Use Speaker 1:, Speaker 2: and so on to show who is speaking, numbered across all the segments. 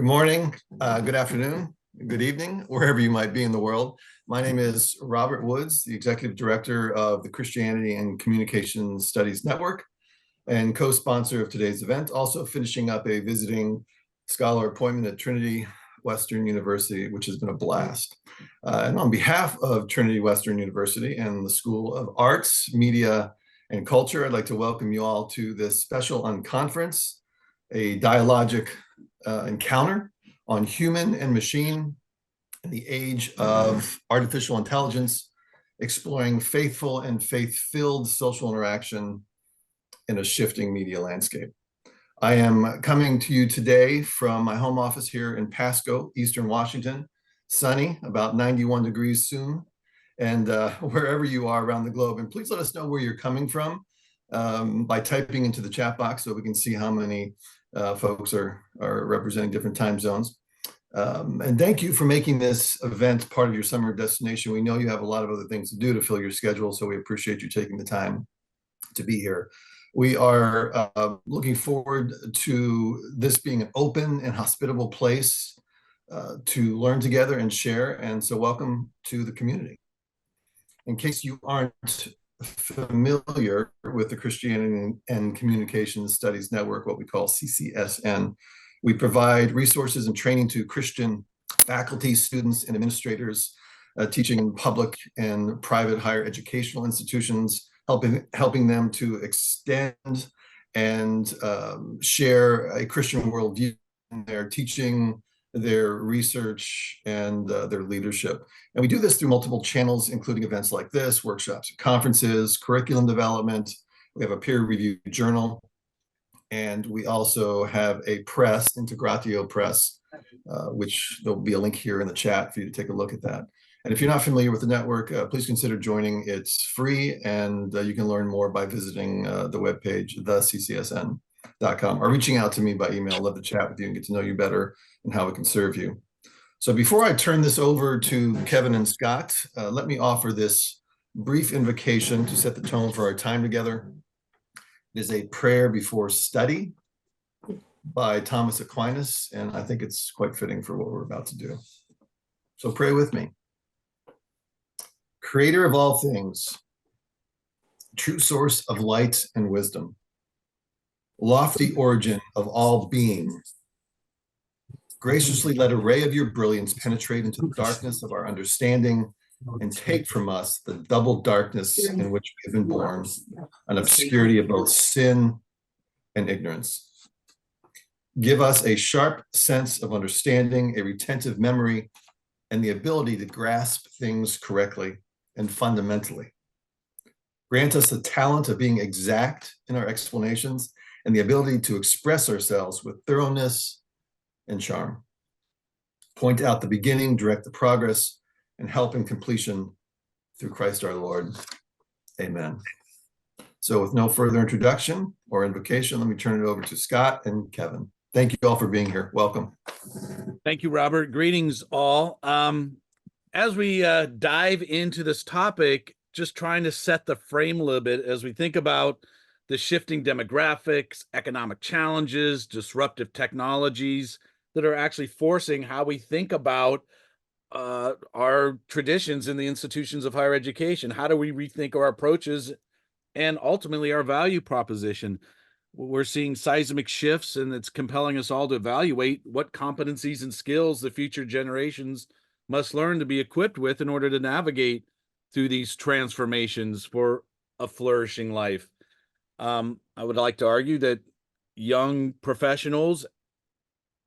Speaker 1: Good morning, good afternoon, good evening, wherever you might be in the world. My name is Robert Woods, the Executive Director of the Christianity and Communication Studies Network and co-sponsor of today's event, also finishing up a visiting scholar appointment at Trinity Western University, which has been a blast. And on behalf of Trinity Western University and the School of Arts, Media, and Culture, I'd like to welcome you all to this special Unconference, a dialogic encounter on human and machine in the age of artificial intelligence, exploring faithful and faith-filled social interaction in a shifting media landscape. I am coming to you today from my home office here in Pasco, Eastern Washington. Sunny, about 91 degrees soon. And wherever you are around the globe, and please let us know where you're coming from by typing into the chat box so we can see how many folks are representing different time zones. And thank you for making this event part of your summer destination. We know you have a lot of other things to do to fill your schedule, so we appreciate you taking the time to be here. We are looking forward to this being an open and hospitable place to learn together and share. And so welcome to the community. In case you aren't familiar with the Christianity and Communication Studies Network, what we call CCSN, we provide resources and training to Christian faculty, students, and administrators teaching in public and private higher educational institutions, helping them to extend and share a Christian worldview in their teaching, their research, and their leadership. And we do this through multiple channels, including events like this, workshops, conferences, curriculum development. We have a peer-reviewed journal, and we also have a press, Integratio Press, which there'll be a link here in the chat for you to take a look at that. And if you're not familiar with the network, please consider joining. It's free, and you can learn more by visiting the webpage, theCCSN.com, or reaching out to me by email. I'd love to chat with you and get to know you better and how we can serve you. So before I turn this over to Kevin and Scott, let me offer this brief invocation to set the tone for our time together. It is a prayer before study by Thomas Aquinas, and I think it's quite fitting for what we're about to do. So pray with me. Creator of all things, true source of light and wisdom, lofty origin of all being, graciously let a ray of your brilliance penetrate into the darkness of our understanding and take from us the double darkness in which we have been born, an obscurity of both sin and ignorance. Give us a sharp sense of understanding, a retentive memory, and the ability to grasp things correctly and fundamentally. Grant us the talent of being exact in our explanations and the ability to express ourselves with thoroughness and charm. Point out the beginning, direct the progress, and help in completion through Christ our Lord. Amen. So with no further introduction or invocation, let me turn it over to Scott and Kevin. Thank you all for being here. Welcome.
Speaker 2: Thank you, Robert. Greetings, all. As we dive into this topic, just trying to set the frame a little bit as we think about the shifting demographics, economic challenges, disruptive technologies that are actually forcing how we think about our traditions in the institutions of higher education. How do we rethink our approaches and ultimately our value proposition? We're seeing seismic shifts, and it's compelling us all to evaluate what competencies and skills the future generations must learn to be equipped with in order to navigate through these transformations for a flourishing life. I would like to argue that young professionals,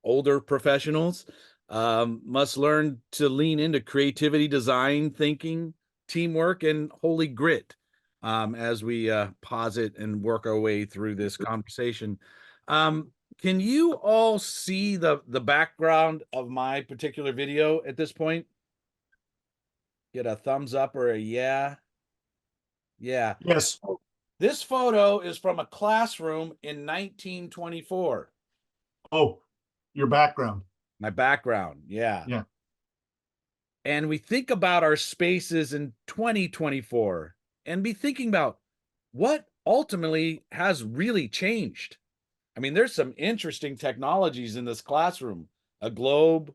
Speaker 2: older professionals, must learn to lean into creativity, design, thinking, teamwork, and holy grit as we posit and work our way through this conversation. Can you all see the background of my particular video at this point? Get a thumbs up or a yeah? Yeah.
Speaker 3: Yes.
Speaker 2: This photo is from a classroom in 1924.
Speaker 3: Oh, your background.
Speaker 2: My background, yeah.
Speaker 3: Yeah.
Speaker 2: And we think about our spaces in 2024 and be thinking about what ultimately has really changed. I mean, there's some interesting technologies in this classroom. a globe,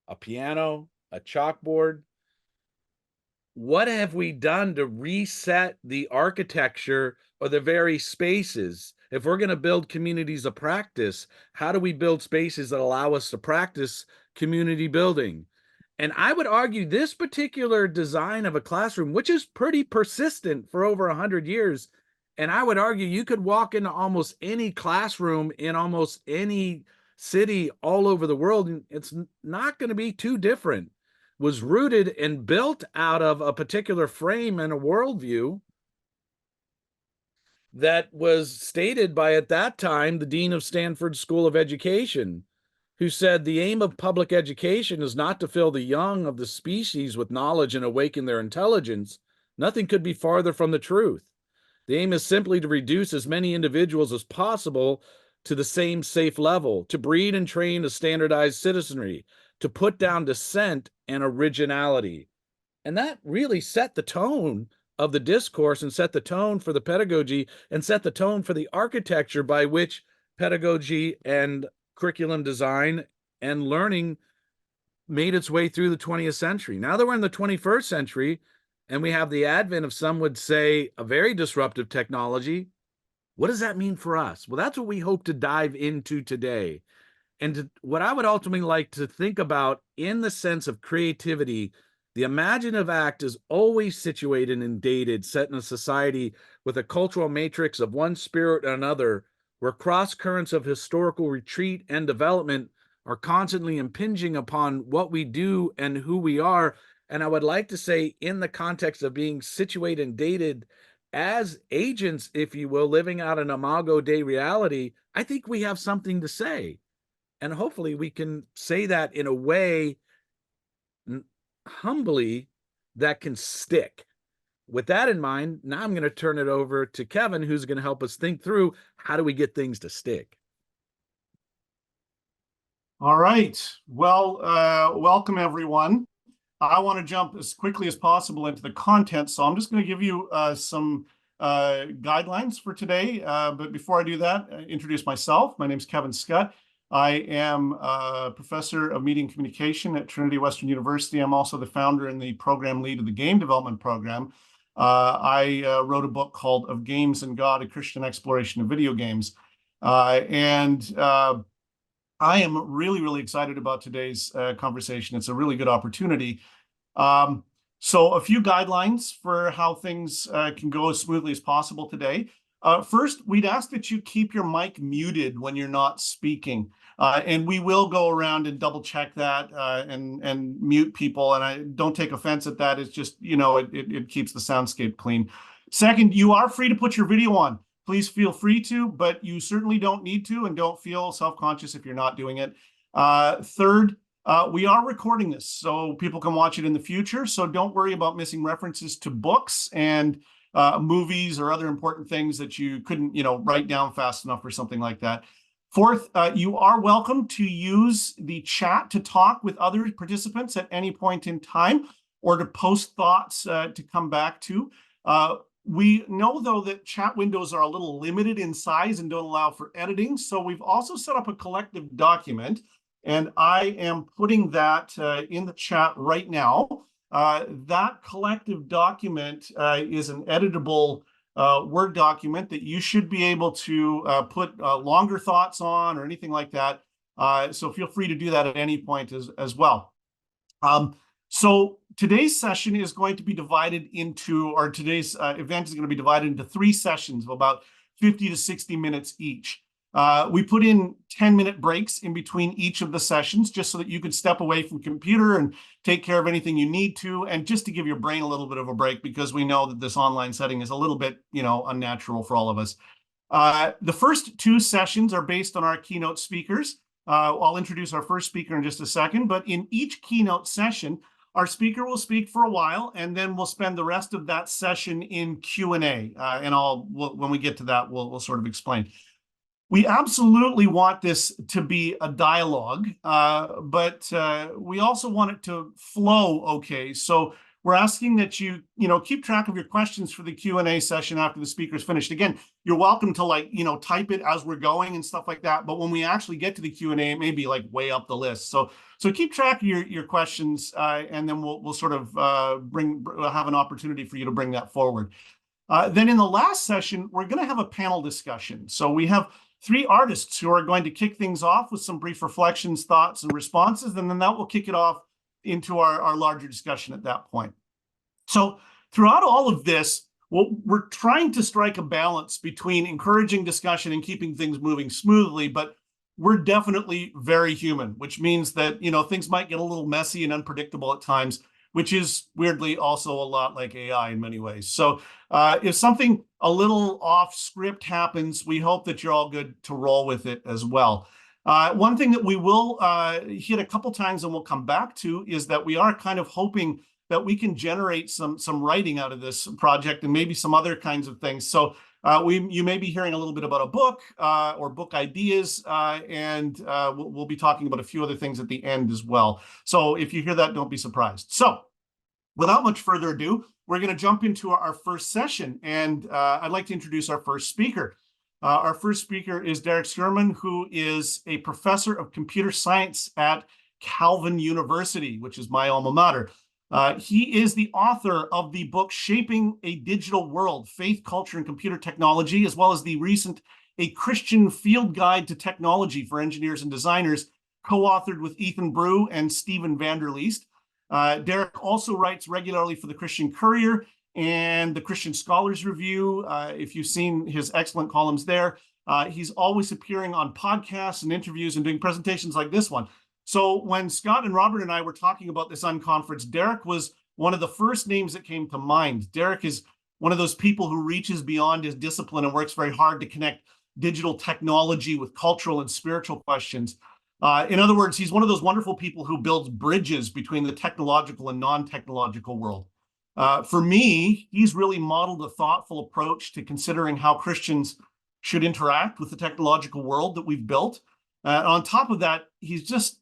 Speaker 2: a piano, a chalkboard. What have we done to reset the architecture or the very spaces? If we're going to build communities of practice, how do we build spaces that allow us to practice community building? And I would argue this particular design of a classroom, which is pretty persistent for over 100 years, and I would argue you could walk into almost any classroom in almost any city all over the world, and it's not going to be too different, was rooted and built out of a particular frame and a worldview that was stated by, at that time, the dean of Stanford School of Education, who said the aim of public education is not to fill the young of the species with knowledge and awaken their intelligence. Nothing could be farther from the truth. The aim is simply to reduce as many individuals as possible to the same safe level, to breed and train a standardized citizenry, to put down dissent and originality. And that really set the tone of the discourse and set the tone for the pedagogy and set the tone for the architecture by which pedagogy and curriculum design and learning made its way through the 20th century. Now that we're in the 21st century and we have the advent of, some would say, a very disruptive technology, what does that mean for us? Well, that's what we hope to dive into today. And what I would ultimately like to think about in the sense of creativity, the imaginative act is always situated and dated, set in a society with a cultural matrix of one spirit and another, where cross currents of historical retreat and development are constantly impinging upon what we do and who we are. And I would like to say, in the context of being situated and dated as agents, if you will, living out an imago Dei reality, I think we have something to say. And hopefully we can say that in a way, humbly, that can stick. With that in mind, now I'm going to turn it over to Kevin, who's going to help us think through how do we get things to stick.
Speaker 3: All right. Well, welcome everyone. I want to jump as quickly as possible into the content, so I'm just going to give you some guidelines for today. But before I do that, introduce myself. My name is Kevin Scott. I am a professor of media and communication at Trinity Western University. I'm also the founder and the program lead of the game development program. I wrote a book called Of Games and God, A Christian Exploration of Video Games. I am really, really excited about today's conversation. It's a really good opportunity. So a few guidelines for how things can go as smoothly as possible today. First, we'd ask that you keep your mic muted when you're not speaking. And we will go around and double check that and mute people. And I don't take offense at that. It's just, you know, it keeps the soundscape clean. Second, you are free to put your video on. Please feel free to, but you certainly don't need to, and don't feel self-conscious if you're not doing it. Third, we are recording this so people can watch it in the future. So don't worry about missing references to books and movies or other important things that you couldn't, you know, write down fast enough or something like that. Fourth, you are welcome to use the chat to talk with other participants at any point in time, or to post thoughts to come back to. We know, though, that chat windows are a little limited in size and don't allow for editing. So we've also set up a collective document, and I am putting that in the chat right now. That collective document is an editable Word document that you should be able to put longer thoughts on or anything like that. So feel free to do that at any point as well. So today's session is going to be divided into, or today's event is going to be divided into 3 sessions of about 50 to 60 minutes each. We put in 10-minute breaks in between each of the sessions, just so that you could step away from computer and take care of anything you need to, and just to give your brain a little bit of a break, because we know that this online setting is a little bit, you know, unnatural for all of us. The first 2 sessions are based on our keynote speakers. I'll introduce our first speaker in just a second, but in each keynote session, our speaker will speak for a while, and then we'll spend the rest of that session in Q&A. And when we get to that, we'll sort of explain. We absolutely want this to be a dialogue, but we also want it to flow okay. So we're asking that you keep track of your questions for the Q&A session after the speaker's finished. Again, you're welcome to type it as we're going and stuff like that. But when we actually get to the Q&A, it may be like way up the list. So keep track of your questions, and then we'll sort of have an opportunity for you to bring that forward. Then in the last session, we're going to have a panel discussion. So we have 3 artists who are going to kick things off with some brief reflections, thoughts, and responses, and then that will kick it off into our larger discussion at that point. So throughout all of this, we're trying to strike a balance between encouraging discussion and keeping things moving smoothly, but we're definitely very human, which means that things might get a little messy and unpredictable at times, which is weirdly also a lot like AI in many ways. So if something a little off script happens, we hope that you're all good to roll with it as well. One thing that we will hit a couple times and we'll come back to is that we are kind of hoping that we can generate some writing out of this project and maybe some other kinds of things. So you may be hearing a little bit about a book or book ideas, and we'll be talking about a few other things at the end as well. So if you hear that, don't be surprised. So without much further ado, we're going to jump into our first session, and I'd like to introduce our first speaker. Our first speaker is Derek Schuurman, who is a professor of computer science at Calvin University, which is my alma mater. He is the author of the book Shaping a Digital World, Faith, Culture, and Computer Technology, as well as the recent A Christian Field Guide to Technology for Engineers and Designers, co-authored with Ethan Brew and Stephen Vanderleest. Derek also writes regularly for the Christian Courier and the Christian Scholars Review. If you've seen his excellent columns there, he's always appearing on podcasts and interviews and doing presentations like this one. So when Scott and Robert and I were talking about this Unconference, Derek was one of the first names that came to mind. Derek is one of those people who reaches beyond his discipline and works very hard to connect digital technology with cultural and spiritual questions. In other words, he's one of those wonderful people who builds bridges between the technological and non-technological world. For me, he's really modeled a thoughtful approach to considering how Christians should interact with the technological world that we've built. On top of that, he's just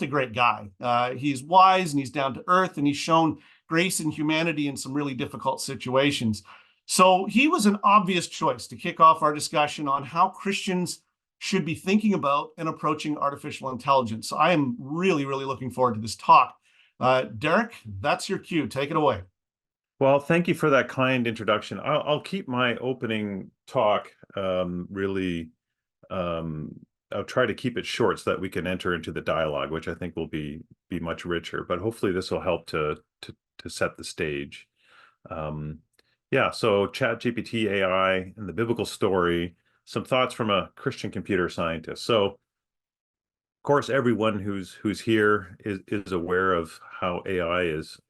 Speaker 3: a great guy. He's wise and he's down to earth, and he's shown grace and humanity in some really difficult situations. So he was an obvious choice to kick off our discussion on how Christians should be thinking about and approaching artificial intelligence. So I am really, really looking forward to this talk. Derek, that's your cue. Take it away.
Speaker 4: Well, thank you for that kind introduction. I'll keep my opening talk I'll try to keep it short so that we can enter into the dialogue, which I think will be much richer. But hopefully this will help to set the stage. Yeah, so ChatGPT AI and the biblical story, some thoughts from a Christian computer scientist. So, of course, everyone who's here is aware of how AI is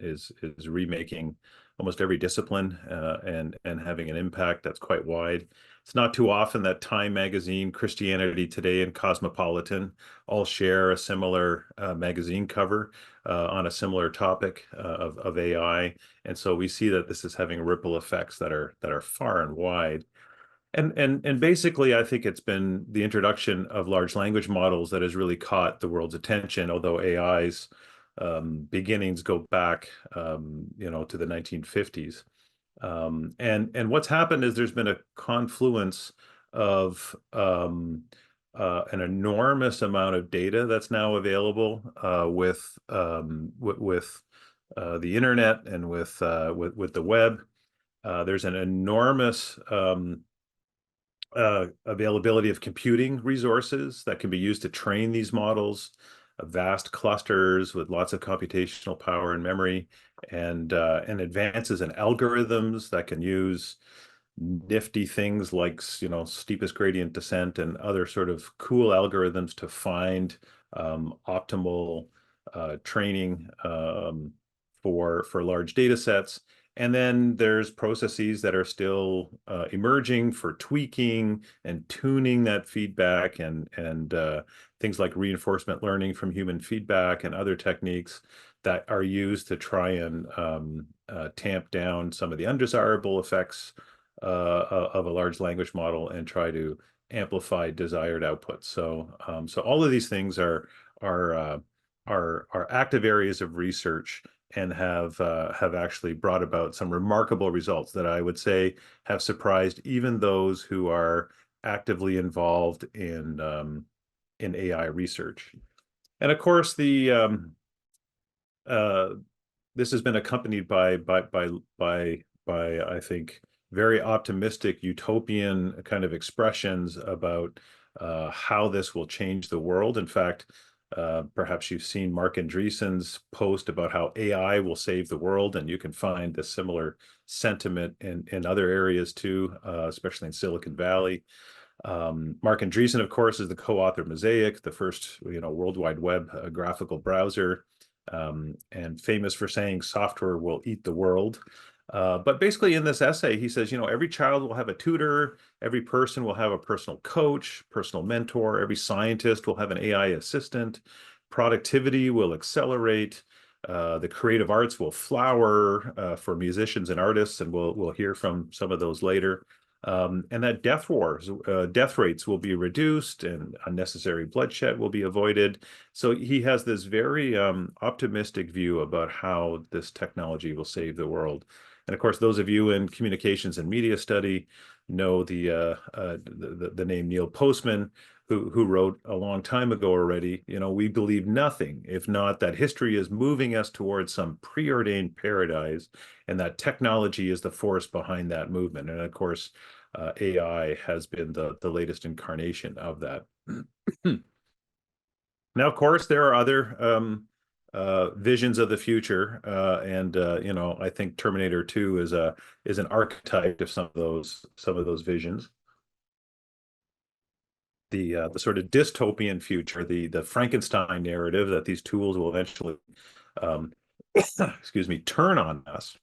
Speaker 4: remaking almost every discipline and having an impact that's quite wide. It's not too often that Time Magazine, Christianity Today, and Cosmopolitan all share a similar magazine cover on a similar topic of AI. And so we see that this is having ripple effects that are far and wide. And basically, I think it's been the introduction of large language models that has really caught the world's attention, although AI's beginnings go back, to the 1950s. And what's happened is there's been a confluence of an enormous amount of data that's now available with the internet and with the web. There's an enormous availability of computing resources that can be used to train these models, vast clusters with lots of computational power and memory, and advances in algorithms that can use nifty things like steepest gradient descent and other sort of cool algorithms to find optimal training for large data sets. And then there's processes that are still emerging for tweaking and tuning that feedback, and things like reinforcement learning from human feedback and other techniques that are used to try and tamp down some of the undesirable effects of a large language model and try to amplify desired outputs. So all of these things are active areas of research and have actually brought about some remarkable results that I would say have surprised even those who are actively involved in AI research. And of course, this has been accompanied by I think very optimistic utopian kind of expressions about how this will change the world. In fact, perhaps you've seen Mark Andreessen's post about how AI will save the world, and you can find a similar sentiment in other areas too, especially in Silicon Valley. Mark Andreessen, of course, is the co-author of Mosaic, the first World Wide Web graphical browser, and famous for saying software will eat the world. But basically in this essay, he says, every child will have a tutor, every person will have a personal coach, personal mentor, every scientist will have an AI assistant, productivity will accelerate, the creative arts will flower for musicians and artists, and we'll hear from some of those later. And that death rates will be reduced and unnecessary bloodshed will be avoided. So he has this very optimistic view about how this technology will save the world. And of course, those of you in communications and media study know the name Neil Postman, who wrote a long time ago already, we believe nothing if not that history is moving us towards some preordained paradise, and that technology is the force behind that movement. And of course, AI has been the latest incarnation of that. Now, of course, there are other visions of the future, and I think Terminator 2 is an archetype of some of those visions. The sort of dystopian future, the Frankenstein narrative that these tools will eventually, excuse me, turn on us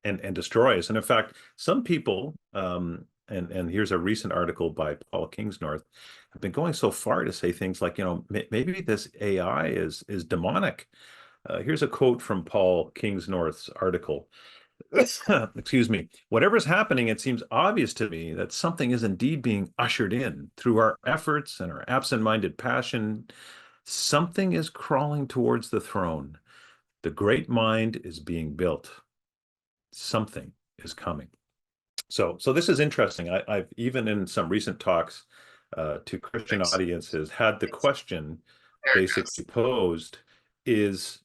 Speaker 4: and destroy us. And in fact, some people, and here's a recent article by Paul Kingsnorth, have been going so far to say things like, maybe this AI is demonic. Here's a quote from Paul Kingsnorth's article. Excuse me. Whatever's happening, it seems obvious to me that something is indeed being ushered in through our efforts and our absent-minded passion. Something is crawling towards the throne. The great mind is being built. Something is coming. So this is interesting. I've even in some recent talks to Christian audiences had the question basically posed: is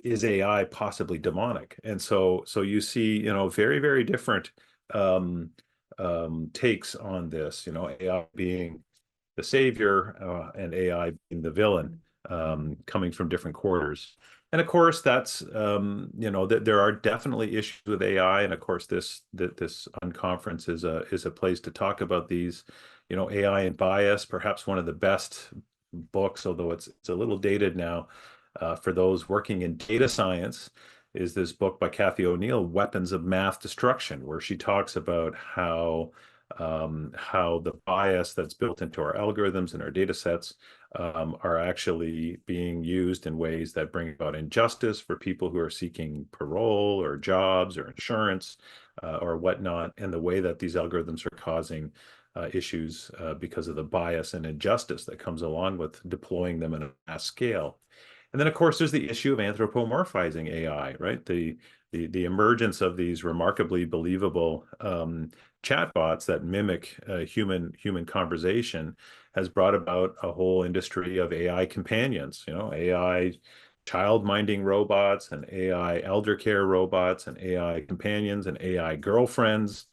Speaker 4: AI possibly demonic? And so you see, very, very different takes on this. AI being the savior and AI being the villain, coming from different quarters. And of course, that's that there are definitely issues with AI, and of course, this Unconference is a place to talk about these. AI and bias, perhaps one of the best books, although it's a little dated now, for those working in data science, is this book by Cathy O'Neil, Weapons of Math Destruction, where she talks about how the bias that's built into our algorithms and our data sets are actually being used in ways that bring about injustice for people who are seeking parole or jobs or insurance or whatnot, and the way that these algorithms are causing issues because of the bias and injustice that comes along with deploying them on a mass scale. And then, of course, there's the issue of anthropomorphizing AI, right? The emergence of these remarkably believable chatbots that mimic human conversation has brought about a whole industry of AI companions, AI child-minding robots and AI elder care robots and AI companions and AI girlfriends.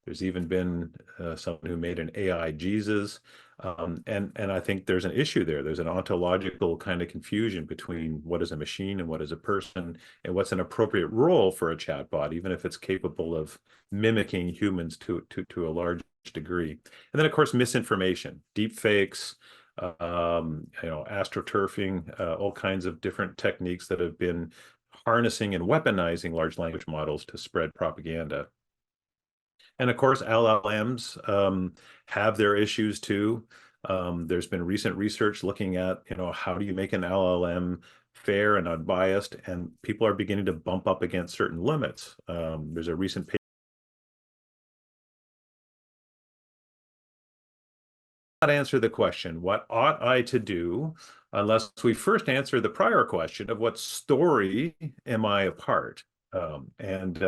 Speaker 4: There's even been someone who made an AI Jesus. And I think there's an issue there. There's an ontological kind of confusion between what is a machine and what is a person, and what's an appropriate role for a chatbot, even if it's capable of mimicking humans to a large degree. And then, of course, misinformation, deep fakes, astroturfing, all kinds of different techniques that have been harnessing and weaponizing large language models to spread propaganda. And of course, LLMs have their issues too. There's been recent research looking at, how do you make an LLM fair and unbiased? And people are beginning to bump up against certain limits. There's a recent paper answer the question, what ought I to do, unless we first answer the prior question of what story am I a part? And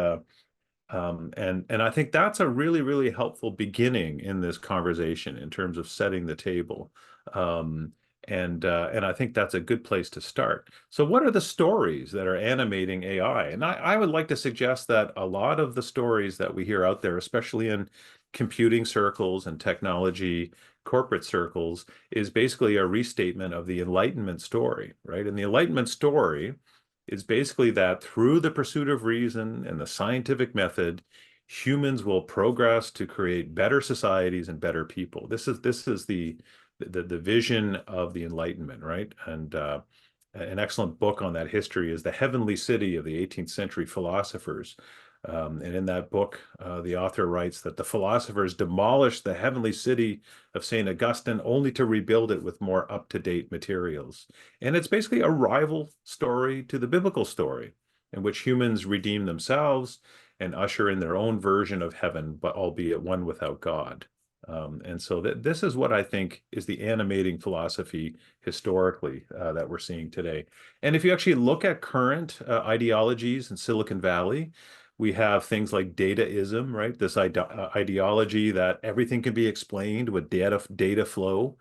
Speaker 4: I think that's a really, really helpful beginning in this conversation in terms of setting the table. And I think that's a good place to start. So what are the stories that are animating AI? And I would like to suggest that a lot of the stories that we hear out there, especially in computing circles and technology corporate circles, is basically a restatement of the Enlightenment story, right? And the Enlightenment story is basically that through the pursuit of reason and the scientific method, humans will progress to create better societies and better people. This is the vision of the Enlightenment, right? And an excellent book on that history is The Heavenly City of the 18th century philosophers. And in that book, the author writes that the philosophers demolished the heavenly city of St. Augustine only to rebuild it with more up-to-date materials. And it's basically a rival story to the biblical story in which humans redeem themselves and usher in their own version of heaven, but albeit one without God. And so this is what I think is the animating philosophy historically that we're seeing today. And if you actually look at current ideologies in Silicon Valley, we have things like dataism, right? This ideology that everything can be explained with data flow.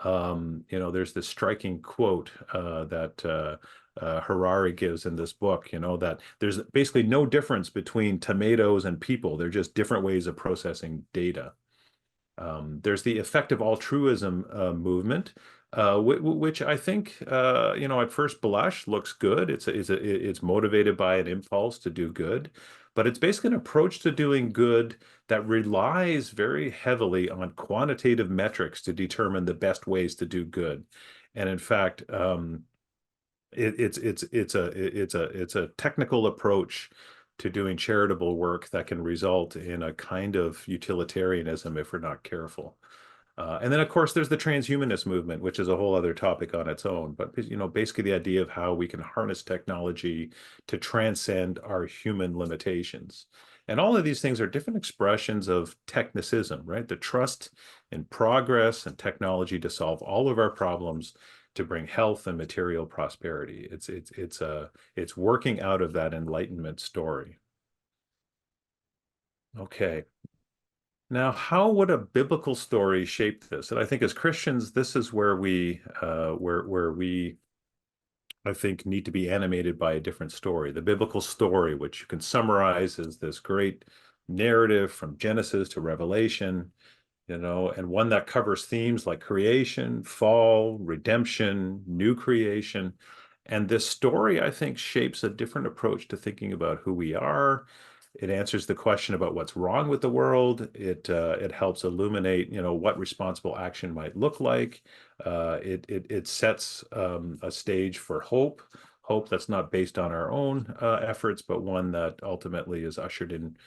Speaker 4: There's this striking quote that Harari gives in this book, that there's basically no difference between tomatoes and people. They're just different ways of processing data. There's the effective altruism movement, which I think, at first blush looks good. It's motivated by an impulse to do good, but it's basically an approach to doing good that relies very heavily on quantitative metrics to determine the best ways to do good. And in fact, it's a technical approach to doing charitable work that can result in a kind of utilitarianism if we're not careful. And then, of course, there's the transhumanist movement, which is a whole other topic on its own. But, basically the idea of how we can harness technology to transcend our human limitations. And all of these things are different expressions of technicism, right? The trust in progress and technology to solve all of our problems, to bring health and material prosperity. It's working out of that Enlightenment story. Okay. Now, how would a biblical story shape this? And I think as Christians, this is where we I think need to be animated by a different story. The biblical story, which you can summarize as this great narrative from Genesis to Revelation, and one that covers themes like creation, fall, redemption, new creation. And this story, I think, shapes a different approach to thinking about who we are. It answers the question about what's wrong with the world. It helps illuminate, what responsible action might look like. It sets a stage for hope that's not based on our own efforts, but one that ultimately is ushered in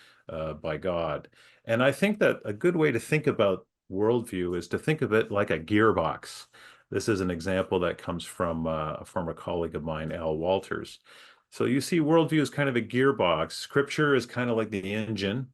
Speaker 4: by God. And I think that a good way to think about worldview is to think of it like a gearbox. This is an example that comes from a former colleague of mine, Al Walters. So you see worldview is kind of a gearbox. Scripture is kind of like the engine,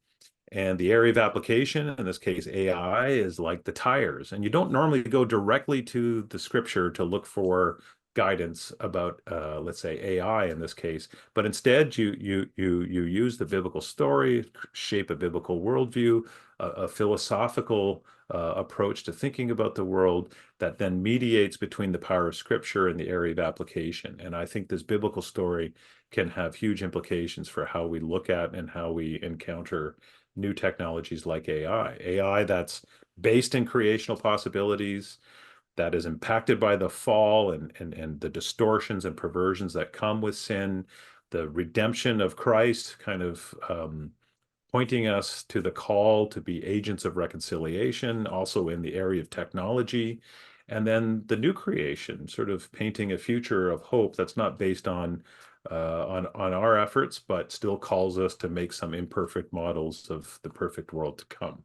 Speaker 4: and the area of application, in this case, AI, is like the tires. And you don't normally go directly to the scripture to look for guidance about, let's say, AI in this case, but instead you use the biblical story, shape a biblical worldview, a philosophical approach to thinking about the world that then mediates between the power of Scripture and the area of application. And I think this biblical story can have huge implications for how we look at and how we encounter new technologies like AI. AI that's based in creational possibilities, that is impacted by the fall and the distortions and perversions that come with sin, the redemption of Christ kind of pointing us to the call to be agents of reconciliation, also in the area of technology, and then the new creation, sort of painting a future of hope that's not based on our efforts, but still calls us to make some imperfect models of the perfect world to come.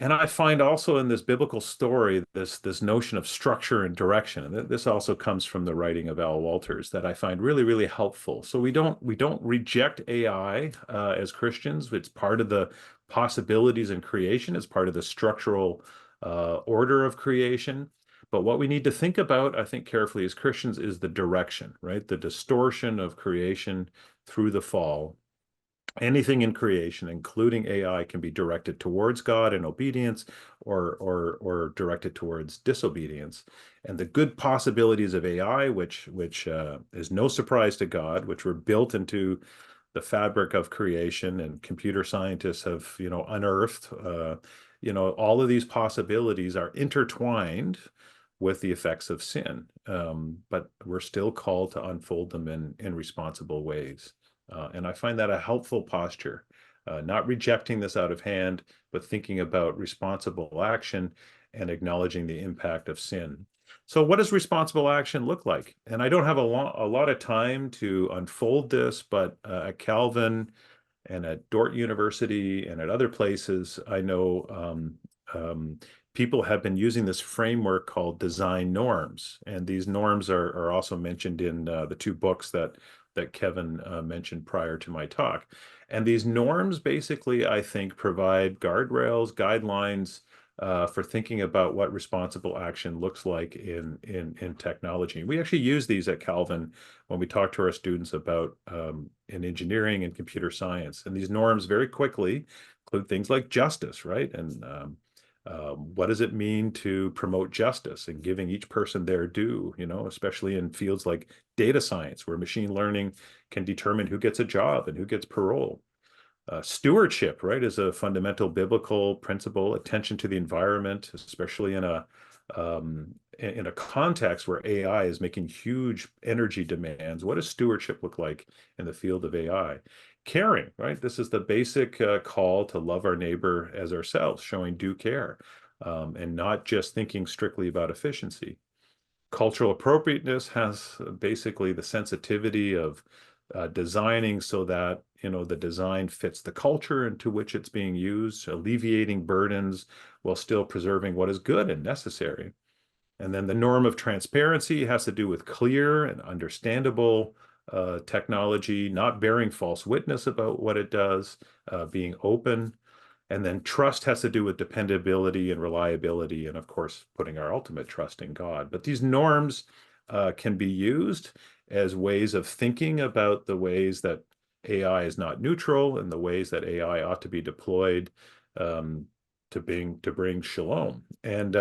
Speaker 4: And I find also in this biblical story, this notion of structure and direction, and this also comes from the writing of Al Walters, that I find really, really helpful. So we don't reject AI as Christians. It's part of the possibilities in creation. It's part of the structural order of creation. But what we need to think about, I think, carefully as Christians is the direction, right? The distortion of creation through the fall. Anything in creation, including AI, can be directed towards God in obedience or directed towards disobedience. And the good possibilities of AI, which is no surprise to God, which were built into the fabric of creation, and computer scientists have, unearthed, all of these possibilities are intertwined with the effects of sin. But we're still called to unfold them in responsible ways. And I find that a helpful posture, not rejecting this out of hand, but thinking about responsible action and acknowledging the impact of sin. So what does responsible action look like? And I don't have a lot of time to unfold this, but at Calvin and at Dort University and at other places, I know people have been using this framework called design norms. And these norms are also mentioned in the two books that Kevin mentioned prior to my talk. And these norms basically, I think, provide guardrails, guidelines for thinking about what responsible action looks like in technology. We actually use these at Calvin when we talk to our students about in engineering and computer science. And these norms very quickly include things like justice, right? And what does it mean to promote justice and giving each person their due, especially in fields like data science, where machine learning can determine who gets a job and who gets parole. Stewardship, right, is a fundamental biblical principle. Attention to the environment, especially in a context where AI is making huge energy demands. What does stewardship look like in the field of AI? Caring, right? This is the basic call to love our neighbor as ourselves, showing due care, and not just thinking strictly about efficiency. Cultural appropriateness has basically the sensitivity of designing so that the design fits the culture into which it's being used, alleviating burdens while still preserving what is good and necessary. And then the norm of transparency has to do with clear and understandable technology, not bearing false witness about what it does, being open. And then trust has to do with dependability and reliability, and of course, putting our ultimate trust in God. But these norms can be used as ways of thinking about the ways that AI is not neutral and the ways that AI ought to be deployed to bring shalom. And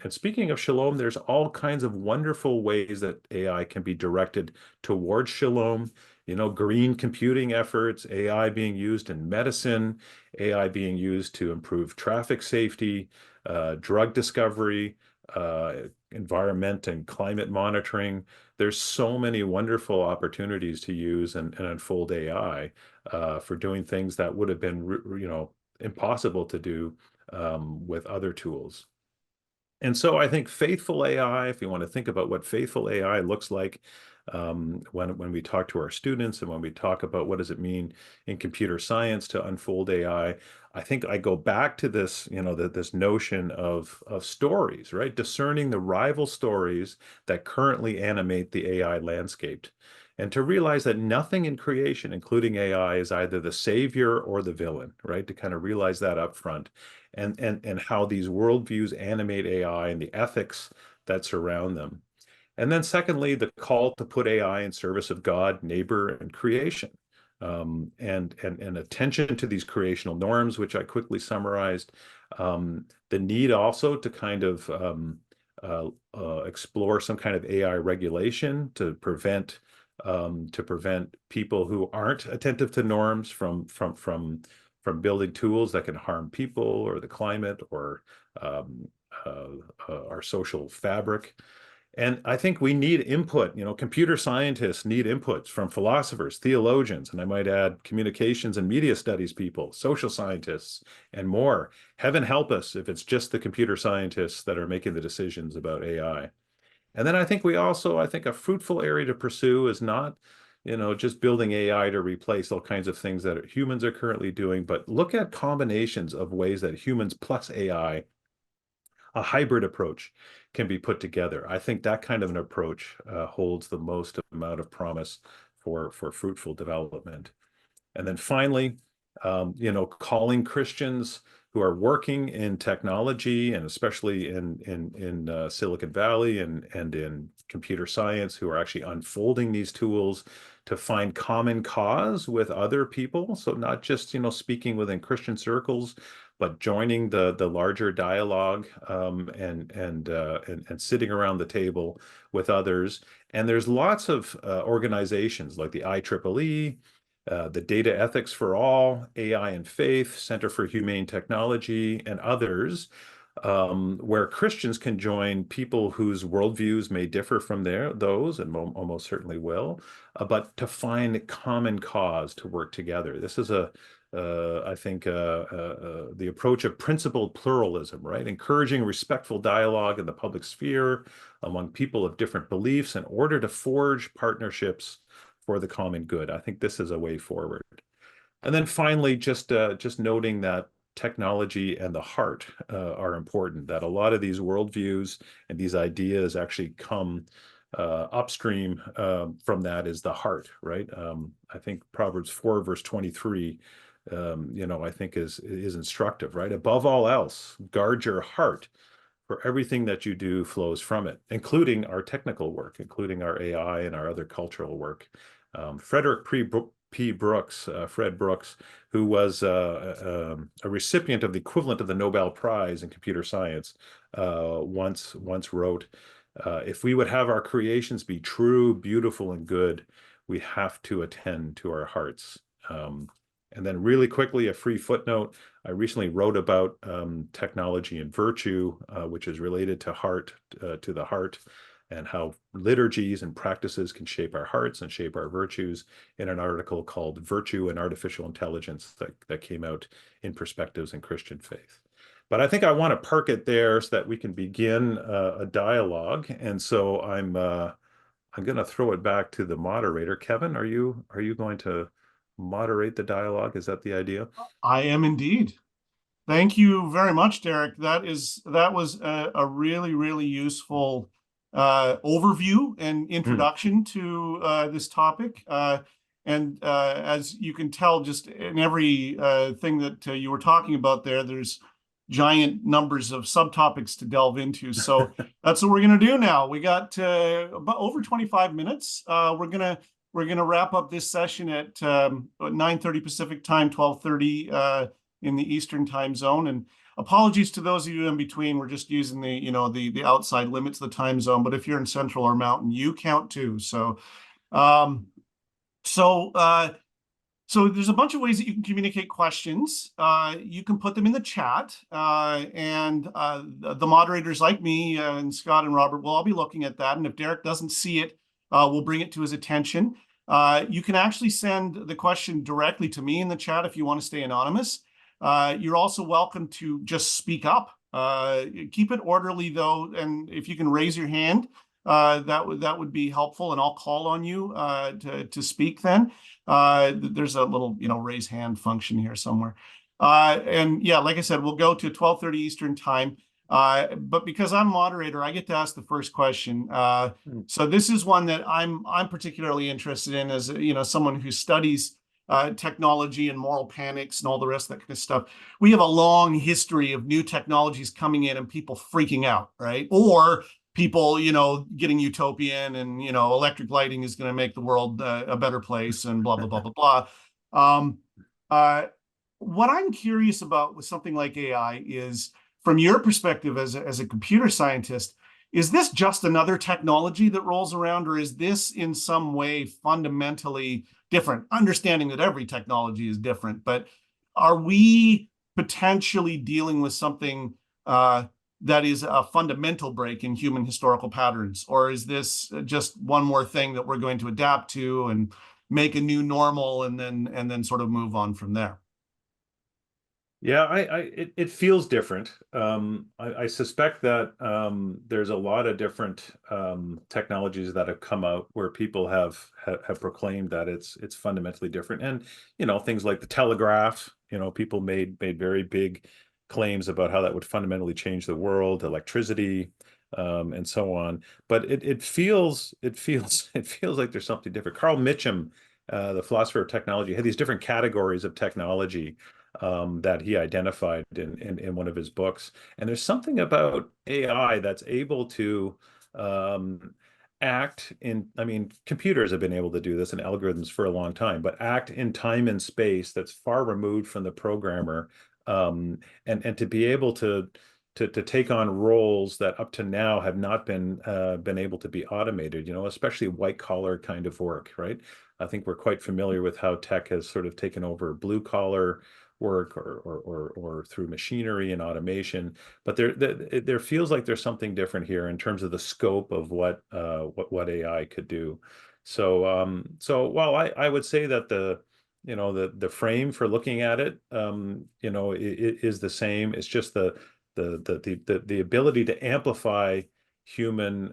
Speaker 4: speaking of shalom, there's all kinds of wonderful ways that AI can be directed towards shalom. Green computing efforts, AI being used in medicine, AI being used to improve traffic safety, drug discovery, environment and climate monitoring. There's so many wonderful opportunities to use and unfold AI for doing things that would have been, impossible to do with other tools. And so I think faithful AI, if you want to think about what faithful AI looks like, when we talk to our students and when we talk about what does it mean in computer science to unfold AI, I think I go back to this, this notion of stories, right? Discerning the rival stories that currently animate the AI landscape. And to realize that nothing in creation, including AI, is either the savior or the villain, right? To kind of realize that up front, and how these worldviews animate AI and the ethics that surround them. And then secondly, the call to put AI in service of God, neighbor, and creation. And attention to these creational norms, which I quickly summarized. The need also to kind of explore some kind of AI regulation to prevent people who aren't attentive to norms from building tools that can harm people or the climate or our social fabric. And I think we need input. Computer scientists need inputs from philosophers, theologians, and I might add communications and media studies people, social scientists, and more. Heaven help us if it's just the computer scientists that are making the decisions about AI. And then I think a fruitful area to pursue is not, just building AI to replace all kinds of things that humans are currently doing, but look at combinations of ways that humans plus AI, a hybrid approach, can be put together. I think that kind of an approach holds the most amount of promise for fruitful development. And then finally, calling Christians who are working in technology, and especially in Silicon Valley and in computer science, who are actually unfolding these tools to find common cause with other people. So not just, speaking within Christian circles, but joining the larger dialogue, and sitting around the table with others. And there's lots of organizations like the IEEE, the Data Ethics for All, AI and Faith, Center for Humane Technology, and others, where Christians can join people whose worldviews may differ from those, and almost certainly will, but to find common cause to work together. This is I think, the approach of principled pluralism, right? Encouraging respectful dialogue in the public sphere among people of different beliefs in order to forge partnerships for the common good. I think this is a way forward. And then finally, just noting that technology and the heart are important, that a lot of these worldviews and these ideas actually come upstream from that is the heart, right? I think Proverbs 4, verse 23, I think is instructive, right? Above all else, guard your heart, for everything that you do flows from it, including our technical work, including our AI and our other cultural work. Frederick P. Brooks, Fred Brooks, who was a recipient of the equivalent of the Nobel Prize in computer science, once wrote, if we would have our creations be true, beautiful, and good, we have to attend to our hearts. And then really quickly, a free footnote, I recently wrote about technology and virtue, which is related to the heart, and how liturgies and practices can shape our hearts and shape our virtues, in an article called Virtue and Artificial Intelligence that came out in Perspectives in Christian Faith. But I think I want to park it there so that we can begin a dialogue. And so I'm going to throw it back to the moderator. Kevin, are you going to moderate the dialogue? Is that the idea?
Speaker 3: I am indeed. Thank you very much, Derek. That was a really, really useful overview and introduction to this topic. And as you can tell, just in every thing that you were talking about there, there's giant numbers of subtopics to delve into. So that's what we're going to do now. We got about over 25 minutes. We're gonna wrap up this session at 9:30 Pacific time, 12:30 in the Eastern time zone. And apologies to those of you in between. We're just using the outside limits of the time zone. But if you're in Central or Mountain, you count too. So there's a bunch of ways that you can communicate questions. You can put them in the chat, and the moderators like me and Scott and Robert will all be looking at that. And if Derek doesn't see it, we'll bring it to his attention. You can actually send the question directly to me in the chat if you want to stay anonymous. You're also welcome to just speak up. Keep it orderly though, and if you can raise your hand, that would be helpful, and I'll call on you to speak then. There's a little raise hand function here somewhere. And yeah, like I said, we'll go to 12:30 Eastern time. But because I'm moderator, I get to ask the first question. So this is one that I'm particularly interested in, as someone who studies technology and moral panics and all the rest of that kind of stuff. We have a long history of new technologies coming in and people freaking out, right? Or people, getting utopian and, electric lighting is going to make the world a better place and blah, blah, blah, blah, blah. What I'm curious about with something like AI is, from your perspective as a computer scientist, is this just another technology that rolls around, or is this in some way fundamentally different? Understanding that every technology is different, but are we potentially dealing with something that is a fundamental break in human historical patterns? Or is this just one more thing that we're going to adapt to and make a new normal and then sort of move on from there?
Speaker 4: Yeah, it feels different. I suspect that there's a lot of different technologies that have come out where people have proclaimed that it's fundamentally different. And things like the telegraph, people made very big claims about how that would fundamentally change the world, electricity, and so on. But it feels like there's something different. Carl Mitcham, the philosopher of technology, had these different categories of technology. that he identified in one of his books. And there's something about AI that's able to act in, I mean, computers have been able to do this and algorithms for a long time, but act in time and space that's far removed from the programmer, and to be able to take on roles that up to now have not been able to be automated, especially white collar kind of work, right? I think we're quite familiar with how tech has sort of taken over blue collar work or through machinery and automation, but there feels like there's something different here in terms of the scope of what AI could do. So while I would say that the frame for looking at it it is the same. It's just the ability to amplify human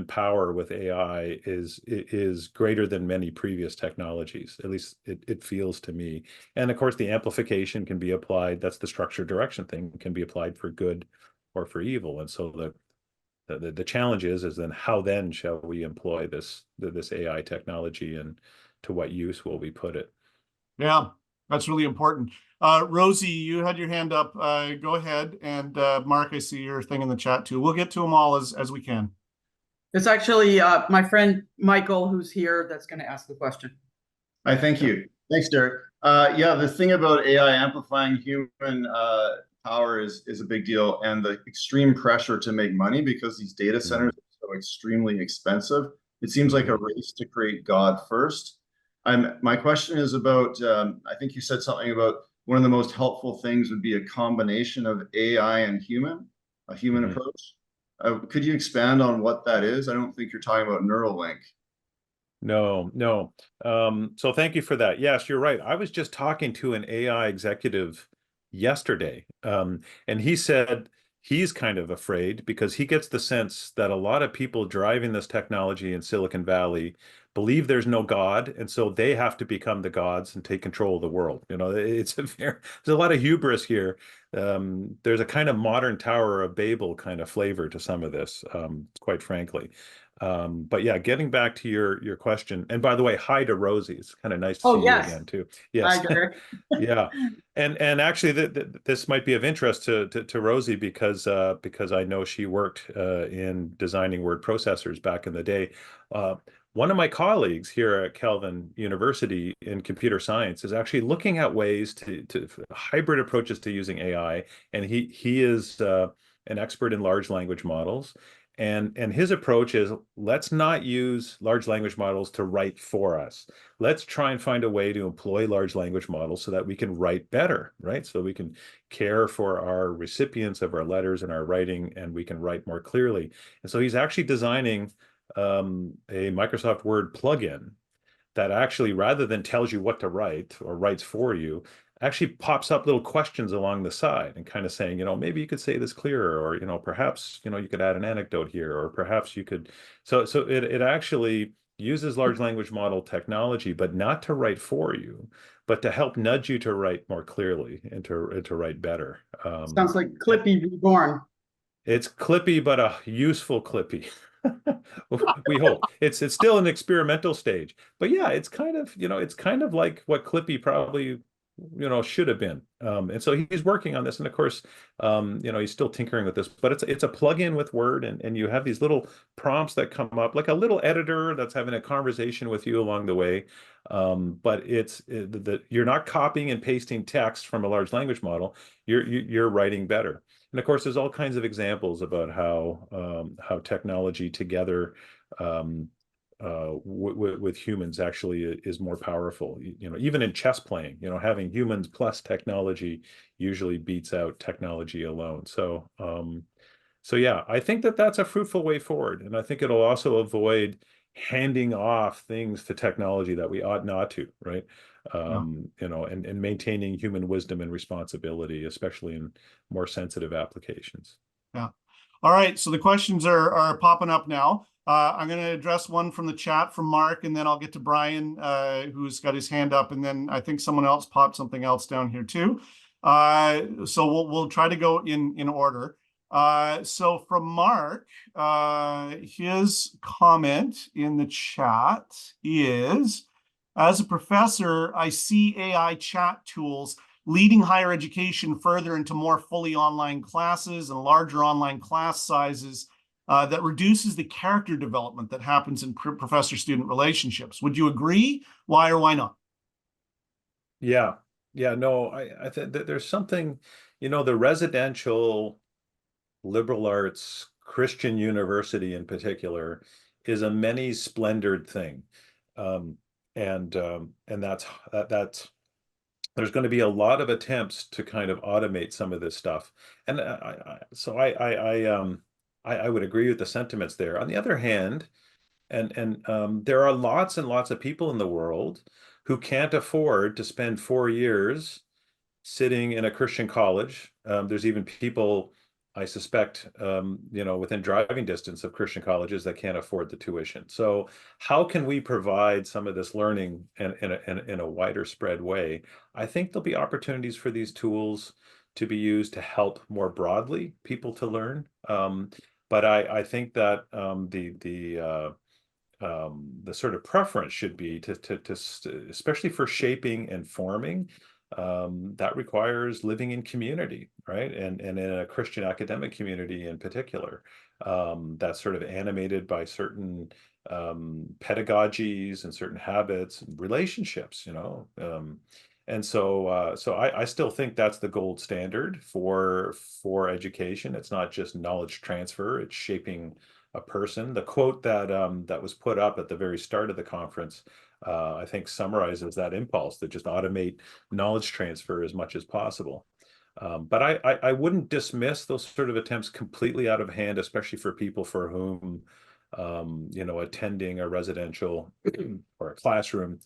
Speaker 4: power with AI is greater than many previous technologies. At least it feels to me. And of course, the amplification can be applied. That's the structure direction thing, can be applied for good or for evil. And so the challenge is then how then shall we employ this AI technology, and to what use will we put it?
Speaker 3: Yeah, that's really important. Rosie, you had your hand up. Go ahead. And Mark, I see your thing in the chat too. We'll get to them all as we can.
Speaker 5: It's actually my friend Michael, who's here, that's going to ask the question.
Speaker 6: Hi, thank you. Thanks, Derek. Yeah, the thing about AI amplifying human power is a big deal, and the extreme pressure to make money because these data centers are so extremely expensive. It seems like a race to create God first. My question is about, I think you said something about one of the most helpful things would be a combination of AI and a human approach. Could you expand on what that is? I don't think you're talking about Neuralink.
Speaker 4: No. So thank you for that. Yes, you're right. I was just talking to an AI executive yesterday, and he said he's kind of afraid because he gets the sense that a lot of people driving this technology in Silicon Valley believe there's no God, and so they have to become the gods and take control of the world. There's a lot of hubris here. There's a kind of modern Tower of Babel kind of flavor to some of this, quite frankly. But yeah, getting back to your question, and by the way, hi to Rosie. It's kind of nice to see you again too. Yes.
Speaker 5: Hi, Derek.
Speaker 4: Yeah, and actually, this might be of interest to Rosie because I know she worked in designing word processors back in the day. One of my colleagues here at Calvin University in computer science is actually looking at ways to hybrid approaches to using AI, and he is an expert in large language models. And his approach is, let's not use large language models to write for us. Let's try and find a way to employ large language models so that we can write better, right? So we can care for our recipients of our letters and our writing, and we can write more clearly. And so he's actually designing a Microsoft Word plugin that actually, rather than tells you what to write or writes for you, actually pops up little questions along the side and kind of saying, maybe you could say this clearer, or, perhaps, you could add an anecdote here, or perhaps you could. So it actually uses large language model technology, but not to write for you, but to help nudge you to write more clearly and to write better.
Speaker 5: Sounds like Clippy reborn.
Speaker 4: It's Clippy, but a useful Clippy. We hope. It's still an experimental stage, but yeah, it's kind of like what Clippy probably should have been. And so he's working on this, and of course he's still tinkering with this, but it's a plug-in with Word, and you have these little prompts that come up like a little editor that's having a conversation with you along the way. But you're not copying and pasting text from a large language model. You're writing better. And of course, there's all kinds of examples about how technology together with humans actually is more powerful. Even in chess playing, having humans plus technology usually beats out technology alone. So yeah, I think that's a fruitful way forward, and I think it'll also avoid handing off things to technology that we ought not to, right? And maintaining human wisdom and responsibility, especially in more sensitive applications.
Speaker 3: Yeah. All right. So the questions are popping up now. I'm going to address one from the chat from Mark, and then I'll get to Brian, who's got his hand up, and then I think someone else popped something else down here too. So we'll try to go in order. So from Mark, his comment in the chat is, as a professor, I see AI chat tools leading higher education further into more fully online classes and larger online class sizes that reduces the character development that happens in professor-student relationships. Would you agree? Why or why not?
Speaker 4: Yeah, yeah, no, I think that there's something, the residential liberal arts Christian university in particular is a many splendored thing. Um, and that's there's going to be a lot of attempts to kind of automate some of this stuff. And I would agree with the sentiments there. On the other hand, there are lots and lots of people in the world who can't afford to spend 4 years sitting in a Christian college. There's even people, I suspect, within driving distance of Christian colleges that can't afford the tuition. So how can we provide some of this learning in a wider spread way? I think there'll be opportunities for these tools to be used to help more broadly people to learn. But I think that the sort of preference should be especially for shaping and forming, that requires living in community, right? And in a Christian academic community in particular, that's sort of animated by certain pedagogies and certain habits and relationships, and so I still think that's the gold standard for education. It's not just knowledge transfer; it's shaping a person. The quote that was put up at the very start of the conference, I think summarizes that impulse to just automate knowledge transfer as much as possible. But I wouldn't dismiss those sort of attempts completely out of hand, especially for people for whom attending a residential or a classroom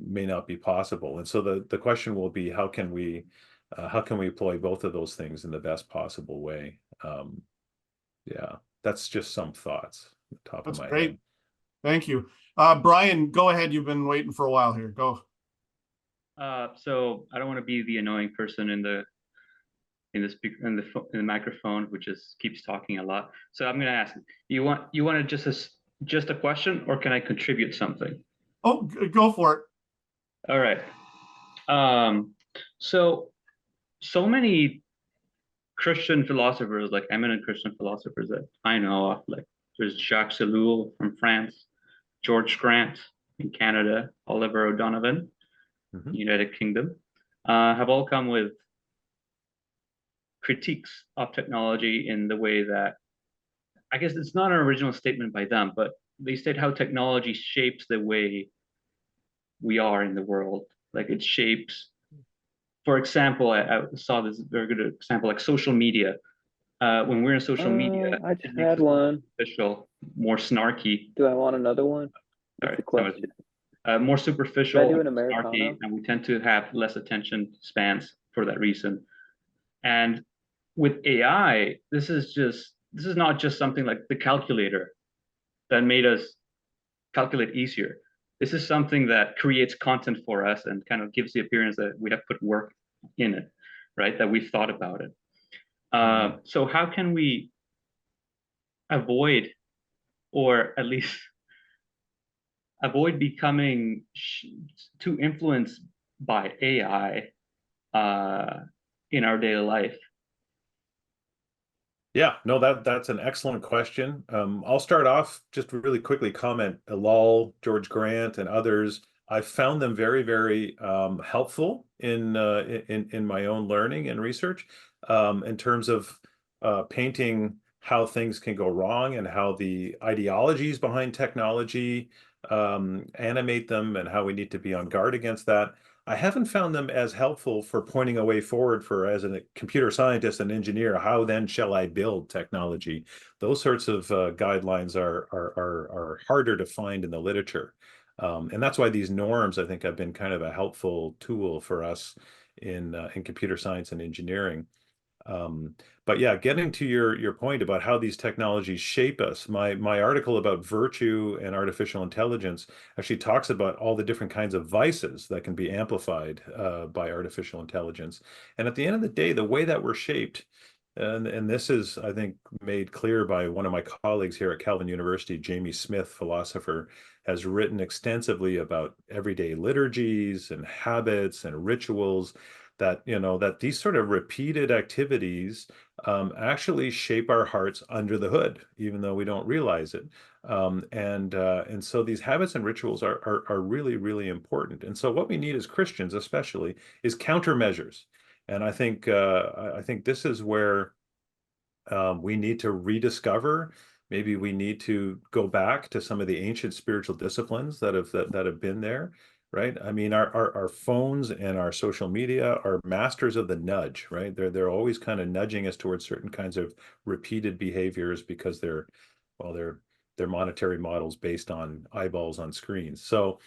Speaker 4: may not be possible. And so the question will be, how can we employ both of those things in the best possible way? Yeah, that's just some thoughts at the top of my
Speaker 3: great.
Speaker 4: head.
Speaker 3: Thank you. Brian, go ahead. You've been waiting for a while here. Go.
Speaker 7: So I don't want to be the annoying person in the speaker in the microphone, which keeps talking a lot. So I'm going to ask you. Want to just a question, or can I contribute something?
Speaker 3: Oh, go for it.
Speaker 7: All right. So many Christian philosophers, like eminent Christian philosophers that I know of, like there's Jacques Ellul from France, George Grant in Canada, Oliver O'Donovan, United Kingdom, have all come with critiques of technology in the way that, I guess it's not an original statement by them, but they state how technology shapes the way we are in the world. Like it shapes, for example, I saw this very good example, like social media. When we're in social media,
Speaker 8: I just had one.
Speaker 7: Superficial, more snarky.
Speaker 8: Do I want another one?
Speaker 7: Sorry,
Speaker 8: the question.
Speaker 7: More superficial,
Speaker 8: Should I do an
Speaker 7: snarky,
Speaker 8: Americano?
Speaker 7: and we tend to have less attention spans for that reason. And with AI, this is not just something like the calculator that made us calculate easier. This is something that creates content for us and kind of gives the appearance that we have put work in it, right? That we've thought about it. So how can we avoid, or at least avoid becoming too influenced by AI in our daily life?
Speaker 4: Yeah, no, that's an excellent question. I'll start off just really quickly comment. Ellul, George Grant, and others, I found them very, very helpful in my own learning and research, in terms of painting how things can go wrong and how the ideologies behind technology animate them and how we need to be on guard against that. I haven't found them as helpful for pointing a way forward for, as a computer scientist and engineer, how then shall I build technology? Those sorts of guidelines are harder to find in the literature. And that's why these norms, I think, have been kind of a helpful tool for us in computer science and engineering. But yeah, getting to your point about how these technologies shape us, my article about virtue and artificial intelligence actually talks about all the different kinds of vices that can be amplified by artificial intelligence. And at the end of the day, the way that we're shaped, and this is, I think, made clear by one of my colleagues here at Calvin University, Jamie Smith, philosopher, has written extensively about everyday liturgies and habits and rituals that, that these sort of repeated activities actually shape our hearts under the hood, even though we don't realize it. And so these habits and rituals are really, really important. And so what we need as Christians, especially, is countermeasures. And I think this is where we need to rediscover. Maybe we need to go back to some of the ancient spiritual disciplines that have been there, right? I mean, our phones and our social media are masters of the nudge, right? They're always kind of nudging us towards certain kinds of repeated behaviors because they're monetary models based on eyeballs on screens. So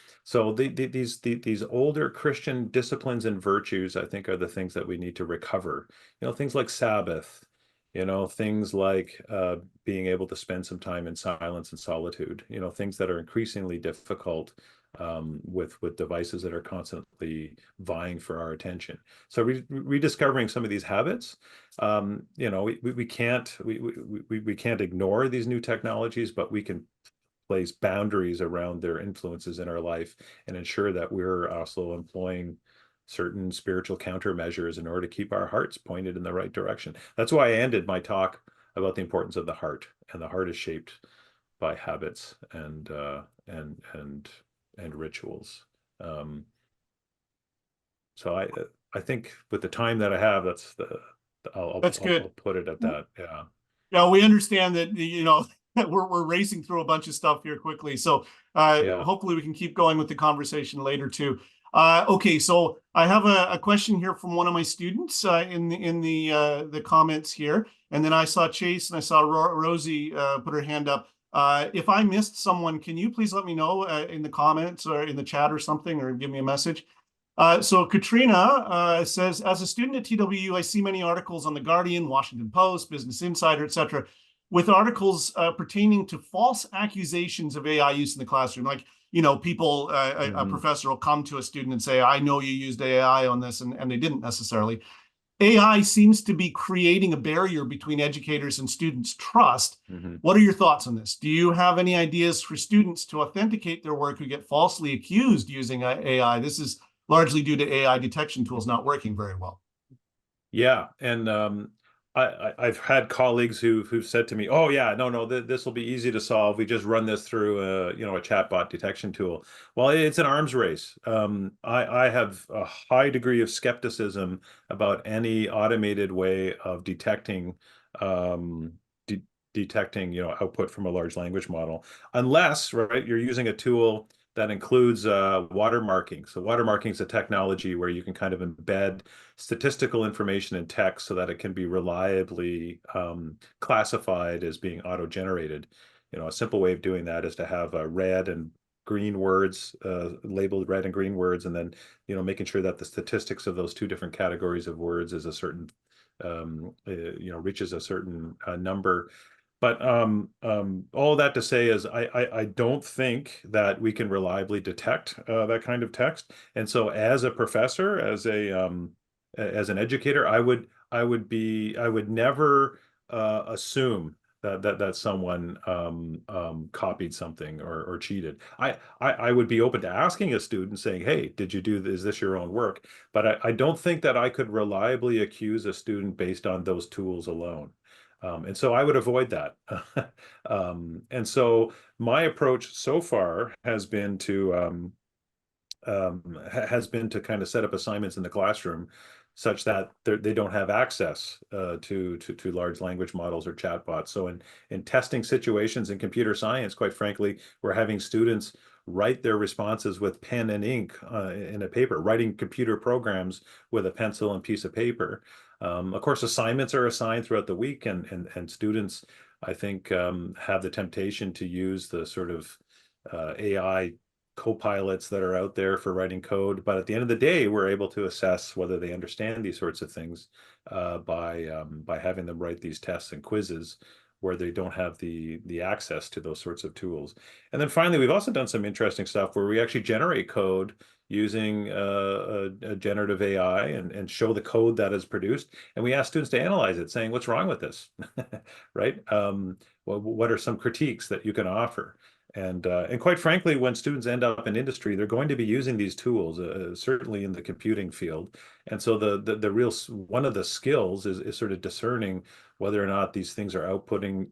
Speaker 4: these older Christian disciplines and virtues, I think, are the things that we need to recover. Things like Sabbath, things like being able to spend some time in silence and solitude, things that are increasingly difficult with devices that are constantly vying for our attention. So rediscovering some of these habits, we can't ignore these new technologies, but we can place boundaries around their influences in our life and ensure that we're also employing certain spiritual countermeasures in order to keep our hearts pointed in the right direction. That's why I ended my talk about the importance of the heart, and the heart is shaped by habits and rituals. So I think with the time that I have,
Speaker 3: That's good.
Speaker 4: I'll put it at that. Yeah.
Speaker 3: Yeah, we understand that, we're racing through a bunch of stuff here quickly. So hopefully we can keep going with the conversation later too. Okay, so I have a question here from one of my students in the comments here, and then I saw Chase and I saw Rosie put her hand up. If I missed someone, can you please let me know in the comments or in the chat or something, or give me a message? So Katrina says, as a student at TWU, I see many articles on The Guardian, Washington Post, Business Insider, etc., with articles pertaining to false accusations of AI use in the classroom. Like, people, a professor will come to a student and say, I know you used AI on this, and they didn't necessarily. AI seems to be creating a barrier between educators and students' trust. What are your thoughts on this? Do you have any ideas for students to authenticate their work who get falsely accused using AI? This is largely due to AI detection tools not working very well.
Speaker 4: Yeah, and I've had colleagues who've said to me, "Oh yeah, no, this will be easy to solve. We just run this through a chatbot detection tool." Well, it's an arms race. I have a high degree of skepticism about any automated way of detecting output from a large language model, unless, right, you're using a tool that includes watermarking. So watermarking is a technology where you can kind of embed statistical information in text so that it can be reliably classified as being auto-generated. A simple way of doing that is to have red and green words labeled red and green words, and then making sure that the statistics of those two different categories of words is a certain reaches a certain number. But all that to say is I don't think that we can reliably detect that kind of text. And so as a professor, as an educator, I would never assume that someone copied something or cheated. I would be open to asking a student, saying, "Hey, did you do this? Is this your own work?" But I don't think that I could reliably accuse a student based on those tools alone. And so I would avoid that. And so my approach so far has been to kind of set up assignments in the classroom such that they don't have access to large language models or chatbots. So in testing situations in computer science, quite frankly, we're having students write their responses with pen and ink in a paper, writing computer programs with a pencil and piece of paper. Of course, assignments are assigned throughout the week, and students, I think, have the temptation to use the sort of AI co-pilots that are out there for writing code. But at the end of the day, we're able to assess whether they understand these sorts of things by having them write these tests and quizzes where they don't have the access to those sorts of tools. And then finally, we've also done some interesting stuff where we actually generate code using a generative AI and show the code that is produced. And we ask students to analyze it, saying, what's wrong with this, right? What are some critiques that you can offer? And quite frankly, when students end up in industry, they're going to be using these tools, certainly in the computing field. And so the real one of the skills is sort of discerning whether or not these things are outputting,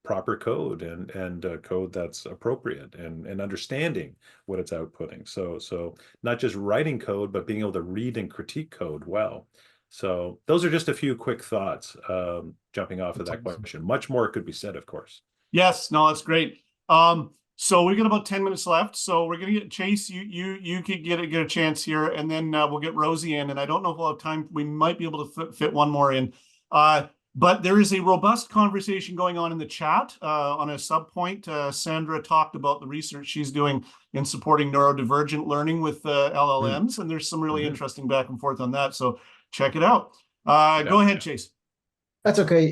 Speaker 4: proper code and code that's appropriate, and understanding what it's outputting. So not just writing code, but being able to read and critique code well. So those are just a few quick thoughts, jumping off of that question. Much more could be said, of course.
Speaker 3: Yes, no, that's great. So we got about 10 minutes left. So we're gonna get Chase. You could get a chance here, and then we'll get Rosie in. And I don't know if we'll have time. We might be able to fit one more in. But there is a robust conversation going on in the chat on a sub point. Sandra talked about the research she's doing in supporting neurodivergent learning with LLMs, and there's some really interesting back and forth on that. So check it out. Go ahead, Chase.
Speaker 9: That's okay.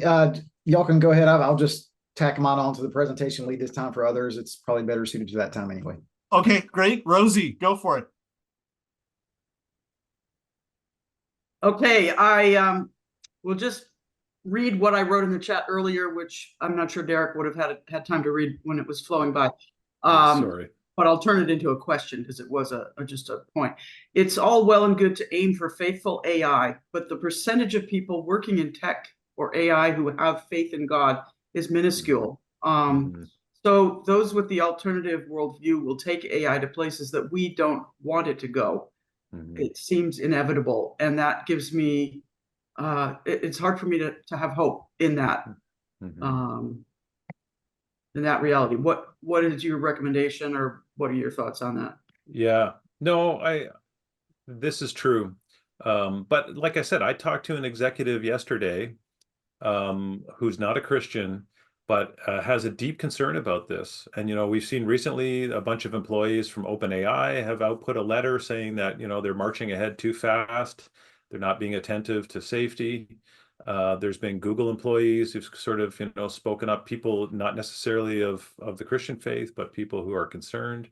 Speaker 9: Y'all can go ahead. I'll just tack mine onto the presentation, leave this time for others. It's probably better suited to that time anyway.
Speaker 3: Okay, great. Rosie, go for it.
Speaker 5: Okay, I will just read what I wrote in the chat earlier, which I'm not sure Derek would have had time to read when it was flowing by.
Speaker 4: Sorry.
Speaker 5: But I'll turn it into a question because it was just a point. It's all well and good to aim for faithful AI, but the percentage of people working in tech or AI who have faith in God is minuscule. So those with the alternative worldview will take AI to places that we don't want it to go. It seems inevitable, and that gives me it's hard for me to have hope in that reality. What is your recommendation, or what are your thoughts on that?
Speaker 4: Yeah, no, this is true. But like I said, I talked to an executive yesterday who's not a Christian, but has a deep concern about this. And, we've seen recently a bunch of employees from OpenAI have output a letter saying that, they're marching ahead too fast. They're not being attentive to safety. There's been Google employees who've sort of, spoken up, people not necessarily of the Christian faith, but people who are concerned.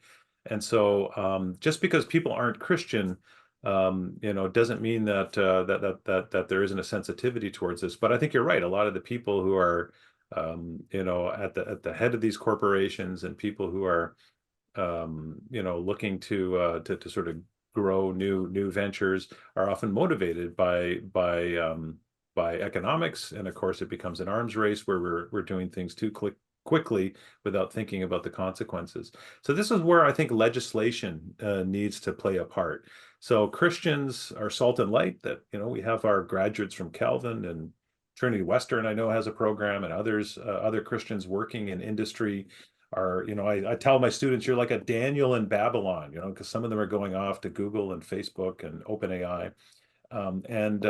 Speaker 4: And so just because people aren't Christian, doesn't mean that that there isn't a sensitivity towards this. But I think you're right. A lot of the people who are, at the head of these corporations, and people who are, looking to sort of grow new ventures, are often motivated by economics. And of course, it becomes an arms race where we're doing things too quickly without thinking about the consequences. So this is where I think legislation needs to play a part. So Christians are salt and light. That we have our graduates from Calvin and Trinity Western, I know, has a program, and other Christians working in industry are, I tell my students, you're like a Daniel in Babylon, because some of them are going off to Google and Facebook and OpenAI, and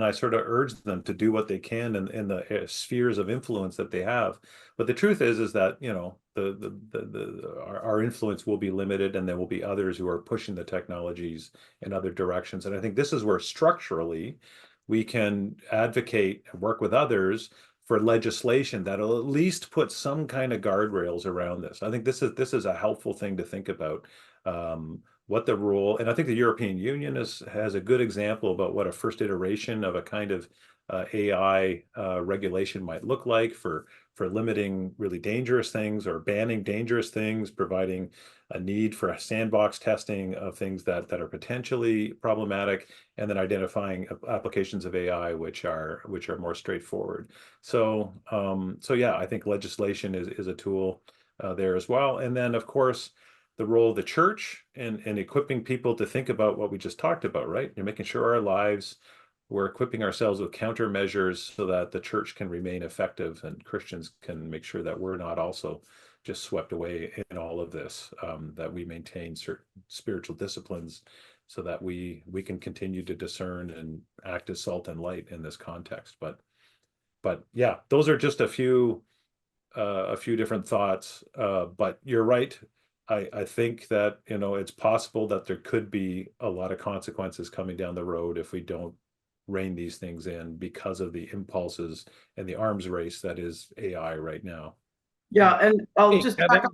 Speaker 4: I sort of urge them to do what they can in the spheres of influence that they have. But the truth is that our influence will be limited, and there will be others who are pushing the technologies in other directions. And I think this is where structurally we can advocate and work with others for legislation that'll at least put some kind of guardrails around this. I think this is a helpful thing to think about. What the rule, and I think the European Union has a good example about what a first iteration of a kind of AI regulation might look like for limiting really dangerous things, or banning dangerous things, providing a need for a sandbox testing of things that are potentially problematic, and then identifying applications of AI which are more straightforward. So yeah, I think legislation is a tool there as well. And then of course, the role of the church and equipping people to think about what we just talked about, right? You're making sure our lives, we're equipping ourselves with countermeasures so that the church can remain effective, and Christians can make sure that we're not also just swept away in all of this, that we maintain certain spiritual disciplines so that we can continue to discern and act as salt and light in this context. But yeah, those are just a few different thoughts. But you're right. I think that, it's possible that there could be a lot of consequences coming down the road if we don't rein these things in, because of the impulses and the arms race that is AI right now.
Speaker 5: Yeah, and I'll just back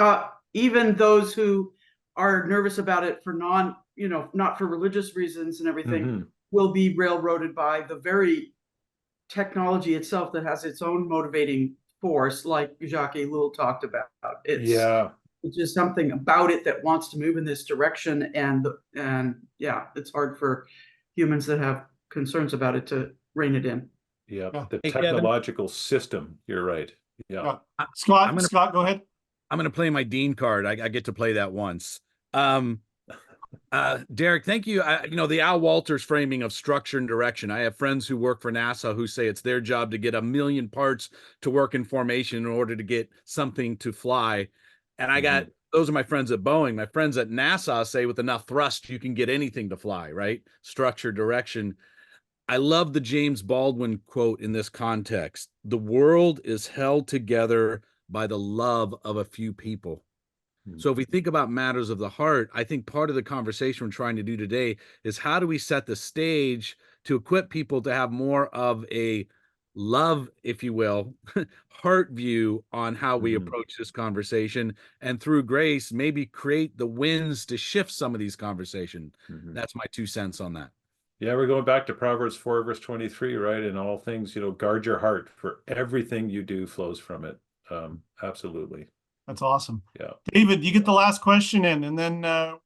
Speaker 5: up. Even those who are nervous about it for not for religious reasons and everything, will be railroaded by the very technology itself that has its own motivating force, like Jacques Ellul talked about.
Speaker 4: Yeah.
Speaker 5: It's just something about it that wants to move in this direction, and yeah, it's hard for humans that have concerns about it to rein it in.
Speaker 4: Yeah.
Speaker 3: Yeah.
Speaker 4: The
Speaker 2: Hey, Kevin.
Speaker 4: technological system. You're right. Yeah.
Speaker 3: Yeah.
Speaker 2: I'm
Speaker 3: Scott,
Speaker 2: gonna-
Speaker 3: Scott, go ahead.
Speaker 2: I'm going to play my Dean card. I get to play that once. Derek, thank you. The Al Walters framing of structure and direction. I have friends who work for NASA who say it's their job to get 1 million parts to work in formation in order to get something to fly. And those are my friends at Boeing. My friends at NASA say with enough thrust, you can get anything to fly, right? Structure, direction. I love the James Baldwin quote in this context. The world is held together by the love of a few people. So if we think about matters of the heart, I think part of the conversation we're trying to do today is how do we set the stage to equip people to have more of a love, if you will, heart view on how we approach this conversation, and through grace, maybe create the winds to shift some of these conversations. That's my 2 cents on that.
Speaker 4: Yeah, we're going back to Proverbs 4, verse 23, right? In all things, guard your heart, for everything you do flows from it. Absolutely.
Speaker 3: That's awesome.
Speaker 4: Yeah.
Speaker 3: David, you get the last question in, and then we're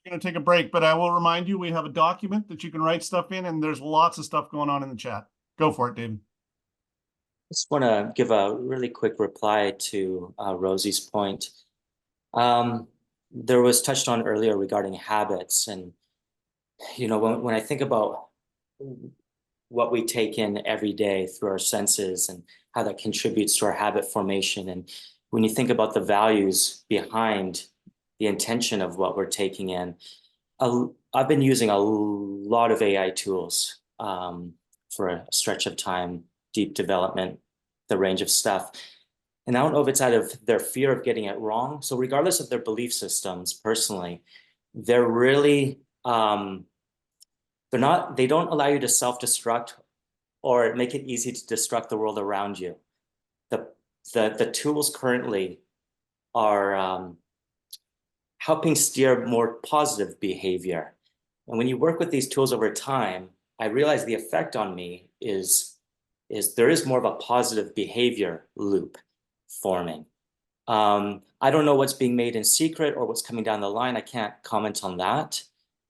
Speaker 3: going to take a break. But I will remind you, we have a document that you can write stuff in, and there's lots of stuff going on in the chat. Go for it, David.
Speaker 10: Just want to give a really quick reply to Rosie's point. There was touched on earlier regarding habits, and when I think about what we take in every day through our senses and how that contributes to our habit formation, and when you think about the values behind the intention of what we're taking in, I've been using a lot of AI tools for a stretch of time, deep development, the range of stuff. And I don't know if it's out of their fear of getting it wrong. So regardless of their belief systems, personally, they're really, they don't allow you to self-destruct or make it easy to destruct the world around you. The tools currently are helping steer more positive behavior. And when you work with these tools over time, I realize the effect on me is there is more of a positive behavior loop forming. I don't know what's being made in secret or what's coming down the line. I can't comment on that.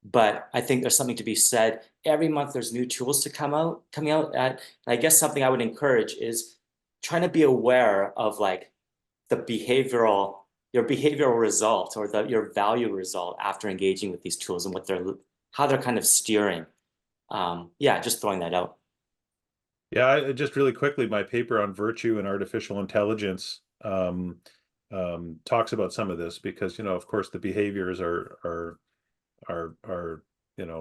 Speaker 10: But I think there's something to be said. Every month there's new tools coming out at, and I guess something I would encourage is trying to be aware of like your behavioral result or your value result after engaging with these tools and how they're kind of steering. Just throwing that out.
Speaker 4: Yeah, just really quickly, my paper on virtue and artificial intelligence talks about some of this because, of course, the behaviors are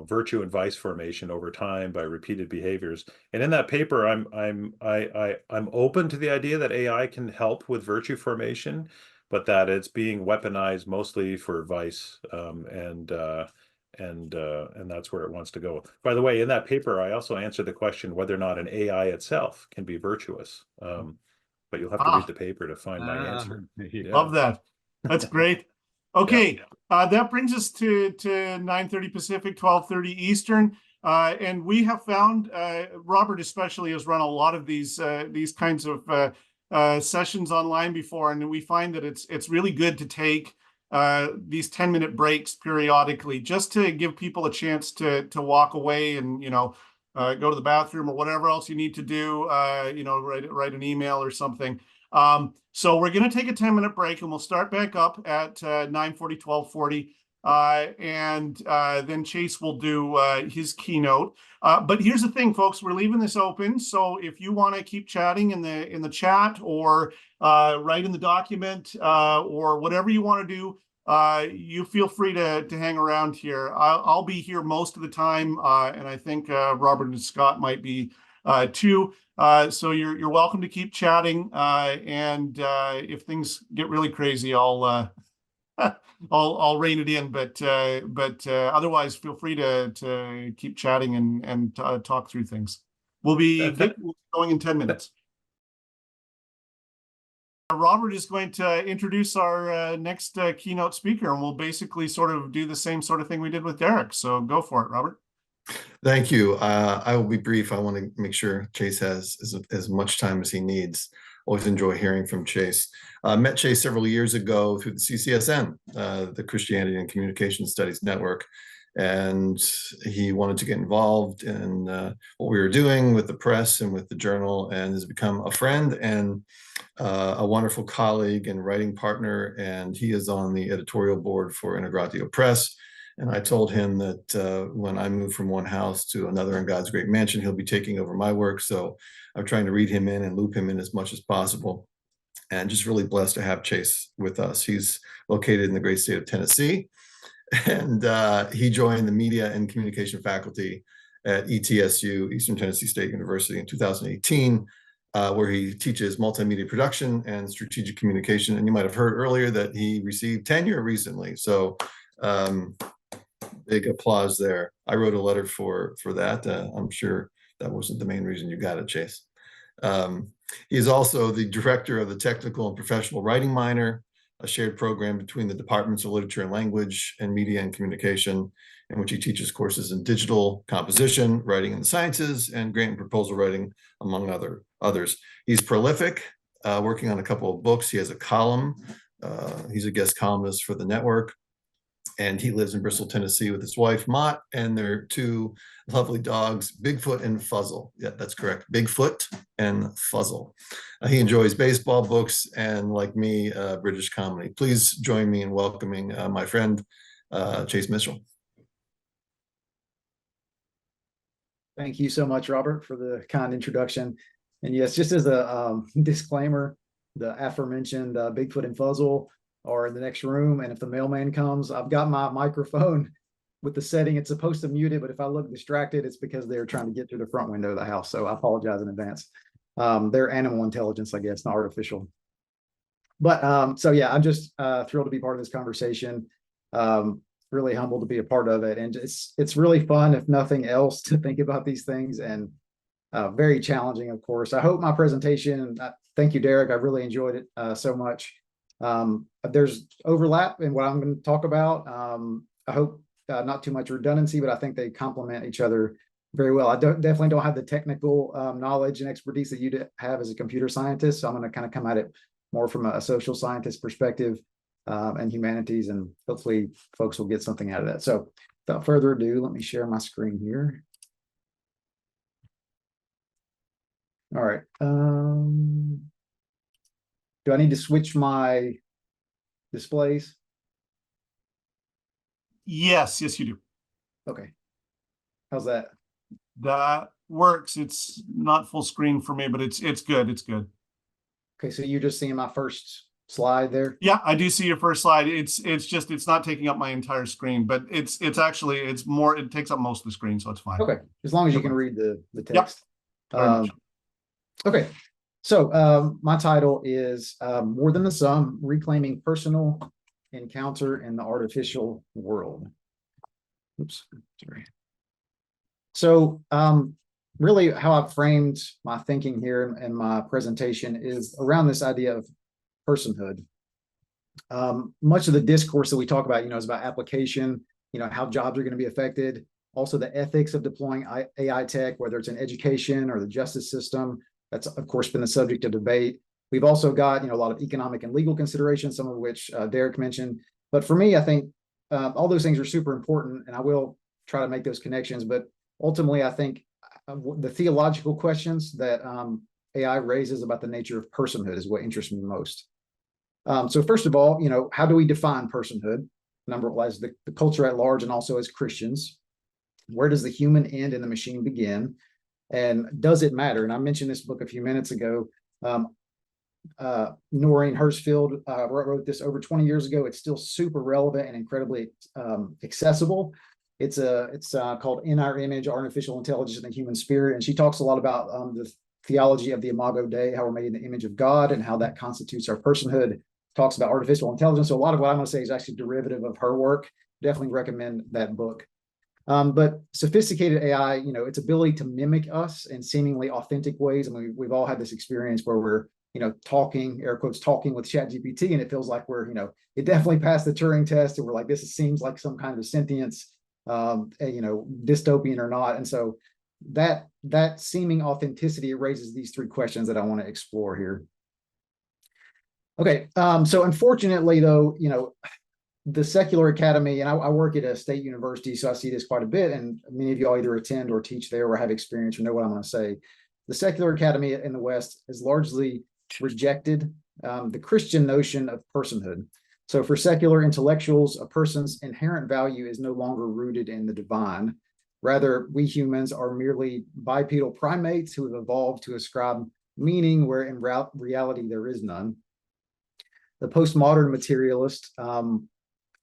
Speaker 4: virtue and vice formation over time by repeated behaviors. And in that paper, I'm open to the idea that AI can help with virtue formation, but that it's being weaponized mostly for vice, and that's where it wants to go. By the way, in that paper, I also answered the question whether or not an AI itself can be virtuous. But you'll have to read the paper to find my answer. Yeah.
Speaker 3: Love that. That's great. Okay, that brings us to 9:30 Pacific, 12:30 Eastern. And we have found, Robert especially has run a lot of these kinds of sessions online before, and we find that it's really good to take these 10-minute breaks periodically just to give people a chance to walk away and go to the bathroom or whatever else you need to do, write an email or something. So we're going to take a 10-minute break and we'll start back up at 9:40, 12:40. And then Chase will do his keynote. But here's the thing, folks, we're leaving this open. So if you want to keep chatting in the chat or write in the document or whatever you want to do, you feel free to hang around here. I'll be here most of the time, and I think Robert and Scott might be too. So you're welcome to keep chatting, and if things get really crazy, I'll rein it in. But otherwise, feel free to keep chatting and talk through things. We'll be going in 10 minutes. Robert is going to introduce our next keynote speaker, and we'll basically sort of do the same sort of thing we did with Derek. So go for it, Robert.
Speaker 1: Thank you. I will be brief. I want to make sure Chase has as much time as he needs. always enjoy hearing from Chase. Met Chase several years ago through the CCSN, the Christianity and Communication Studies Network. And he wanted to get involved in what we were doing with the press and with the journal, and has become a friend and a wonderful colleague and writing partner. And he is on the editorial board for Integratio Press. And I told him that when I move from one house to another in God's great mansion, he'll be taking over my work. So I'm trying to read him in and loop him in as much as possible. And just really blessed to have Chase with us. He's located in the great state of Tennessee. And he joined the media and communication faculty at ETSU, Eastern Tennessee State University, in 2018, where he teaches multimedia production and strategic communication. And you might have heard earlier that he received tenure recently. So big applause there. I wrote a letter for that. I'm sure that wasn't the main reason you got it, Chase. He is also the director of the Technical and Professional Writing Minor, a shared program between the Departments of Literature and Language and Media and Communication, in which he teaches courses in digital composition, writing in the sciences, and grant and proposal writing, among others. He's prolific, working on a couple of books. He has a column. He's a guest columnist for the network. And he lives in Bristol, Tennessee with his wife, Mott, and their two lovely dogs, Bigfoot and Fuzzle. Yeah, that's correct. Bigfoot and Fuzzle. He enjoys baseball, books, and like me, British comedy. Please join me in welcoming my friend, Chase Mitchell.
Speaker 9: Thank you so much, Robert, for the kind introduction. And yes, just as a disclaimer, the aforementioned Bigfoot and Fuzzle are in the next room. And if the mailman comes, I've got my microphone with the setting. It's supposed to mute it, but if I look distracted, it's because they're trying to get through the front window of the house. So I apologize in advance. They're animal intelligence, I guess, not artificial. But so yeah, I'm just thrilled to be part of this conversation. Really humbled to be a part of it. And it's really fun, if nothing else, to think about these things, and very challenging, of course. I hope my presentation, thank you, Derek. I really enjoyed it so much. There's overlap in what I'm going to talk about. I hope not too much redundancy, but I think they complement each other very well. I definitely don't have the technical knowledge and expertise that you have as a computer scientist. So I'm going to kind of come at it more from a social scientist perspective and humanities, and hopefully folks will get something out of that. So without further ado, let me share my screen here. All right. Do I need to switch my displays?
Speaker 3: Yes, you do.
Speaker 9: Okay. How's that?
Speaker 3: That works. It's not full screen for me, but it's good. It's good.
Speaker 9: Okay, so you're just seeing my first slide there?
Speaker 3: Yeah, I do see your first slide. It's not taking up my entire screen, but it's more, it takes up most of the screen, so it's fine.
Speaker 9: Okay, as long as you can read the text.
Speaker 3: Yep.
Speaker 9: Okay, so my title is More Than the Sum, Reclaiming Personal Encounter in the Artificial World. Oops, sorry. So really how I've framed my thinking here in my presentation is around this idea of personhood. Much of the discourse that we talk about, is about application, how jobs are going to be affected, also the ethics of deploying AI tech, whether it's in education or the justice system. That's, of course, been the subject of debate. We've also got, a lot of economic and legal considerations, some of which Derek mentioned. But for me, I think all those things are super important, and I will try to make those connections. But ultimately, I think the theological questions that AI raises about the nature of personhood is what interests me most. So first of all, how do we define personhood? Number one is the culture at large, and also as Christians. Where does the human end and the machine begin? And does it matter? And I mentioned this book a few minutes ago. Noreen Hirschfield wrote this over 20 years ago. It's still super relevant and incredibly accessible. It's called In Our Image, Artificial Intelligence and the Human Spirit. And she talks a lot about the theology of the Imago Dei, how we're made in the image of God and how that constitutes our personhood. Talks about artificial intelligence. So a lot of what I'm going to say is actually derivative of her work. Definitely recommend that book. But sophisticated AI, its ability to mimic us in seemingly authentic ways. I mean, we've all had this experience where we're, talking, air quotes, talking with ChatGPT, and it feels like we're, it definitely passed the Turing test, and we're like, this seems like some kind of sentience, dystopian or not. And so that seeming authenticity, it raises these three questions that I want to explore here. Okay, so unfortunately, though, the secular academy, and I work at a state university, so I see this quite a bit, and many of you all either attend or teach there or have experience or know what I'm going to say. The secular academy in the West has largely rejected the Christian notion of personhood. So for secular intellectuals, a person's inherent value is no longer rooted in the divine. Rather, we humans are merely bipedal primates who have evolved to ascribe meaning where in reality there is none. The postmodern materialist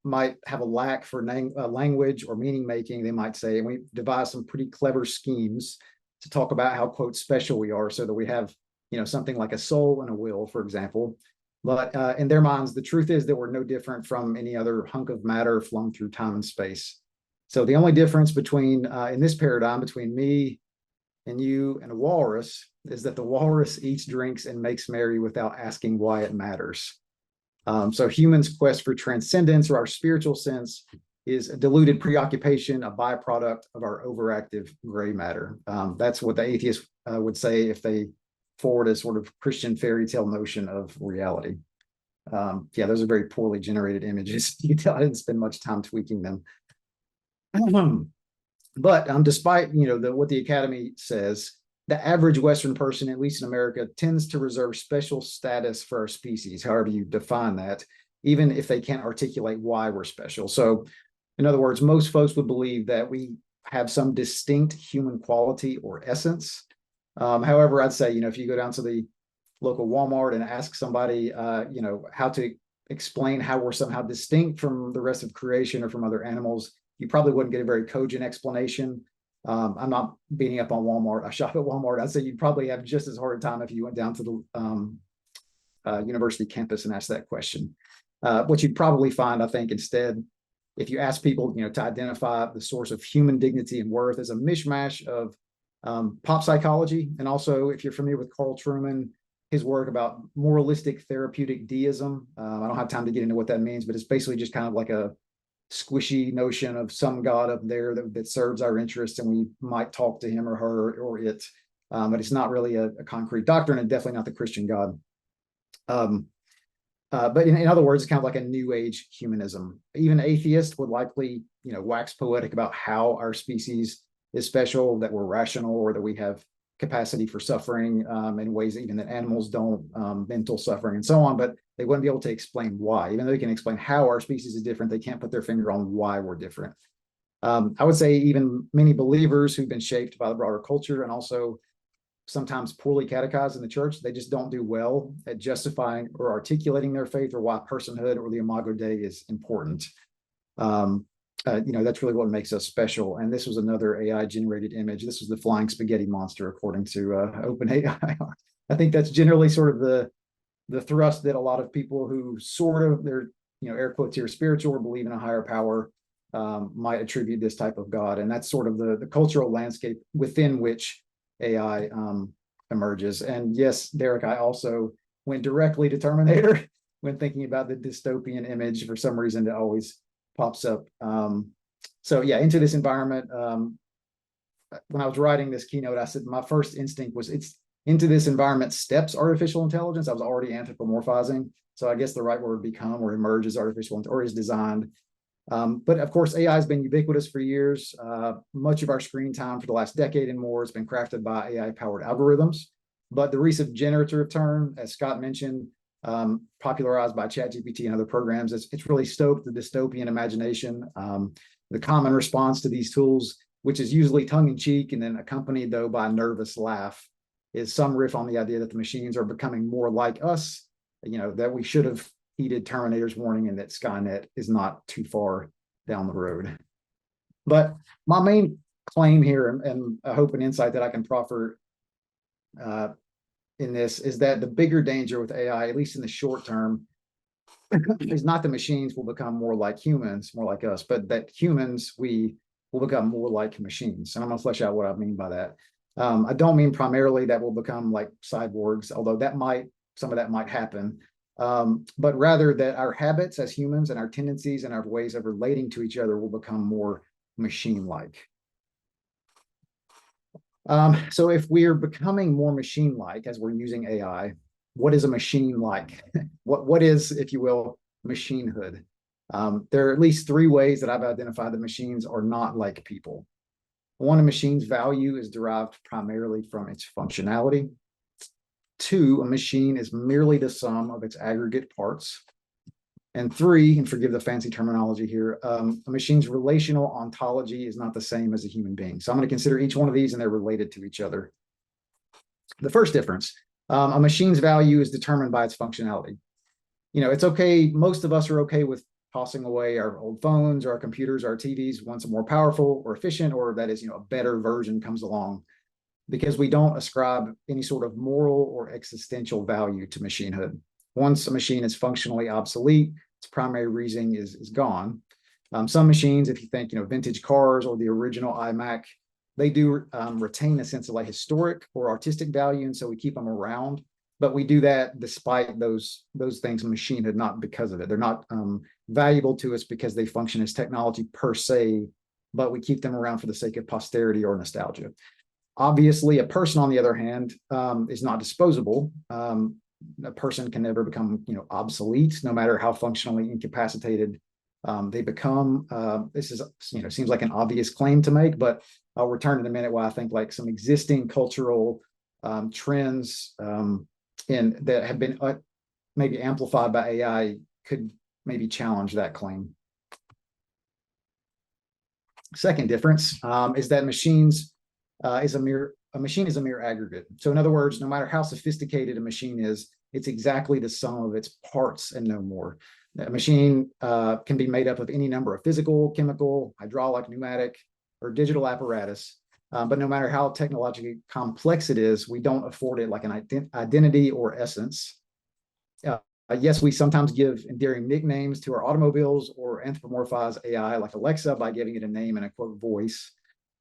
Speaker 9: might have a lack for language or meaning making, they might say, and we devise some pretty clever schemes to talk about how, quote, special we are, so that we have, something like a soul and a will, for example. But in their minds, the truth is that we're no different from any other hunk of matter flung through time and space. So the only difference between, in this paradigm, between me and you and a walrus is that the walrus eats, drinks, and makes merry without asking why it matters. So humans' quest for transcendence or our spiritual sense is a diluted preoccupation, a byproduct of our overactive gray matter. That's what the atheists would say if they forward a sort of Christian fairy tale notion of reality. Yeah, those are very poorly generated images. You can tell I didn't spend much time tweaking them. But despite what the Academy says, the average Western person, at least in America, tends to reserve special status for our species, however you define that, even if they can't articulate why we're special. So, in other words, most folks would believe that we have some distinct human quality or essence. However, I'd say, if you go down to the local Walmart and ask somebody, how to explain how we're somehow distinct from the rest of creation or from other animals, you probably wouldn't get a very cogent explanation. I'm not beating up on Walmart. I shop at Walmart. I'd say you'd probably have just as hard a time if you went down to the university campus and asked that question. What you'd probably find, I think, instead, if you ask people, to identify the source of human dignity and worth, is a mishmash of pop psychology. And also, if you're familiar with Carl Trueman, his work about moralistic therapeutic deism. I don't have time to get into what that means, but it's basically just kind of like a squishy notion of some God up there that serves our interests, and we might talk to him or her or it, but it's not really a concrete doctrine, and definitely not the Christian God. But in other words, it's kind of like a new age humanism. Even atheists would likely, wax poetic about how our species is special, that we're rational, or that we have capacity for suffering in ways even that animals don't, mental suffering and so on, but they wouldn't be able to explain why. Even though they can explain how our species is different, they can't put their finger on why we're different. I would say even many believers who've been shaped by the broader culture and also sometimes poorly catechized in the church, they just don't do well at justifying or articulating their faith or why personhood or the Imago Dei is important. That's really what makes us special. And this was another AI generated image. This was the flying spaghetti monster, according to OpenAI. I think that's generally sort of the thrust that a lot of people who they're, air quotes here, spiritual or believe in a higher power might attribute this type of God. And that's sort of the cultural landscape within which AI emerges. And yes, Derek, I also went directly to Terminator when thinking about the dystopian image. For some reason, it always pops up. So yeah, into this environment. When I was writing this keynote, I said my first instinct was it's into this environment steps artificial intelligence. I was already anthropomorphizing. So I guess the right word become or emerge is artificial or is designed. But of course, AI has been ubiquitous for years. Much of our screen time for the last decade and more has been crafted by AI-powered algorithms. But the recent generative term, as Scott mentioned, popularized by ChatGPT and other programs, it's really stoked the dystopian imagination. The common response to these tools, which is usually tongue-in-cheek and then accompanied, though, by a nervous laugh, is some riff on the idea that the machines are becoming more like us, that we should have heeded Terminator's warning and that Skynet is not too far down the road. But my main claim here, and I hope an insight that I can proffer in this, is that the bigger danger with AI, at least in the short term, is not the machines will become more like humans, more like us, but that humans, we will become more like machines. And I'm going to flesh out what I mean by that. I don't mean primarily that we'll become like cyborgs, although some of that might happen. But rather that our habits as humans and our tendencies and our ways of relating to each other will become more machine-like. So if we're becoming more machine-like as we're using AI, what is a machine like? What is, if you will, machinehood? There are at least three ways that I've identified that machines are not like people. One, a machine's value is derived primarily from its functionality. Two, a machine is merely the sum of its aggregate parts. And three, and forgive the fancy terminology here, a machine's relational ontology is not the same as a human being. So I'm going to consider each one of these and they're related to each other. The first difference, a machine's value is determined by its functionality. You know, it's okay. Most of us are okay with tossing away our old phones or our computers, our TVs, once a more powerful or efficient, or that is, you know, a better version comes along, because we don't ascribe any sort of moral or existential value to machinehood. Once a machine is functionally obsolete, its primary reason is gone. Some machines, if you think, you know, vintage cars or the original iMac, they do retain a sense of like historic or artistic value, and so we keep them around. But we do that despite those things machinehood, not because of it. They're not valuable to us because they function as technology per se, but we keep them around for the sake of posterity or nostalgia. Obviously, a person, on the other hand, is not disposable. A person can never become, you know, obsolete, no matter how functionally incapacitated they become. This is, you know, seems like an obvious claim to make, but I'll return in a minute why I think like some existing cultural trends that have been maybe amplified by AI could maybe challenge that claim. Second difference is that a machine is a mere aggregate. So in other words, no matter how sophisticated a machine is, it's exactly the sum of its parts and no more. A machine can be made up of any number of physical, chemical, hydraulic, pneumatic, or digital apparatus. But no matter how technologically complex it is, we don't afford it like an identity or essence. Yes, we sometimes give endearing nicknames to our automobiles or anthropomorphize AI like Alexa by giving it a name and a quote voice.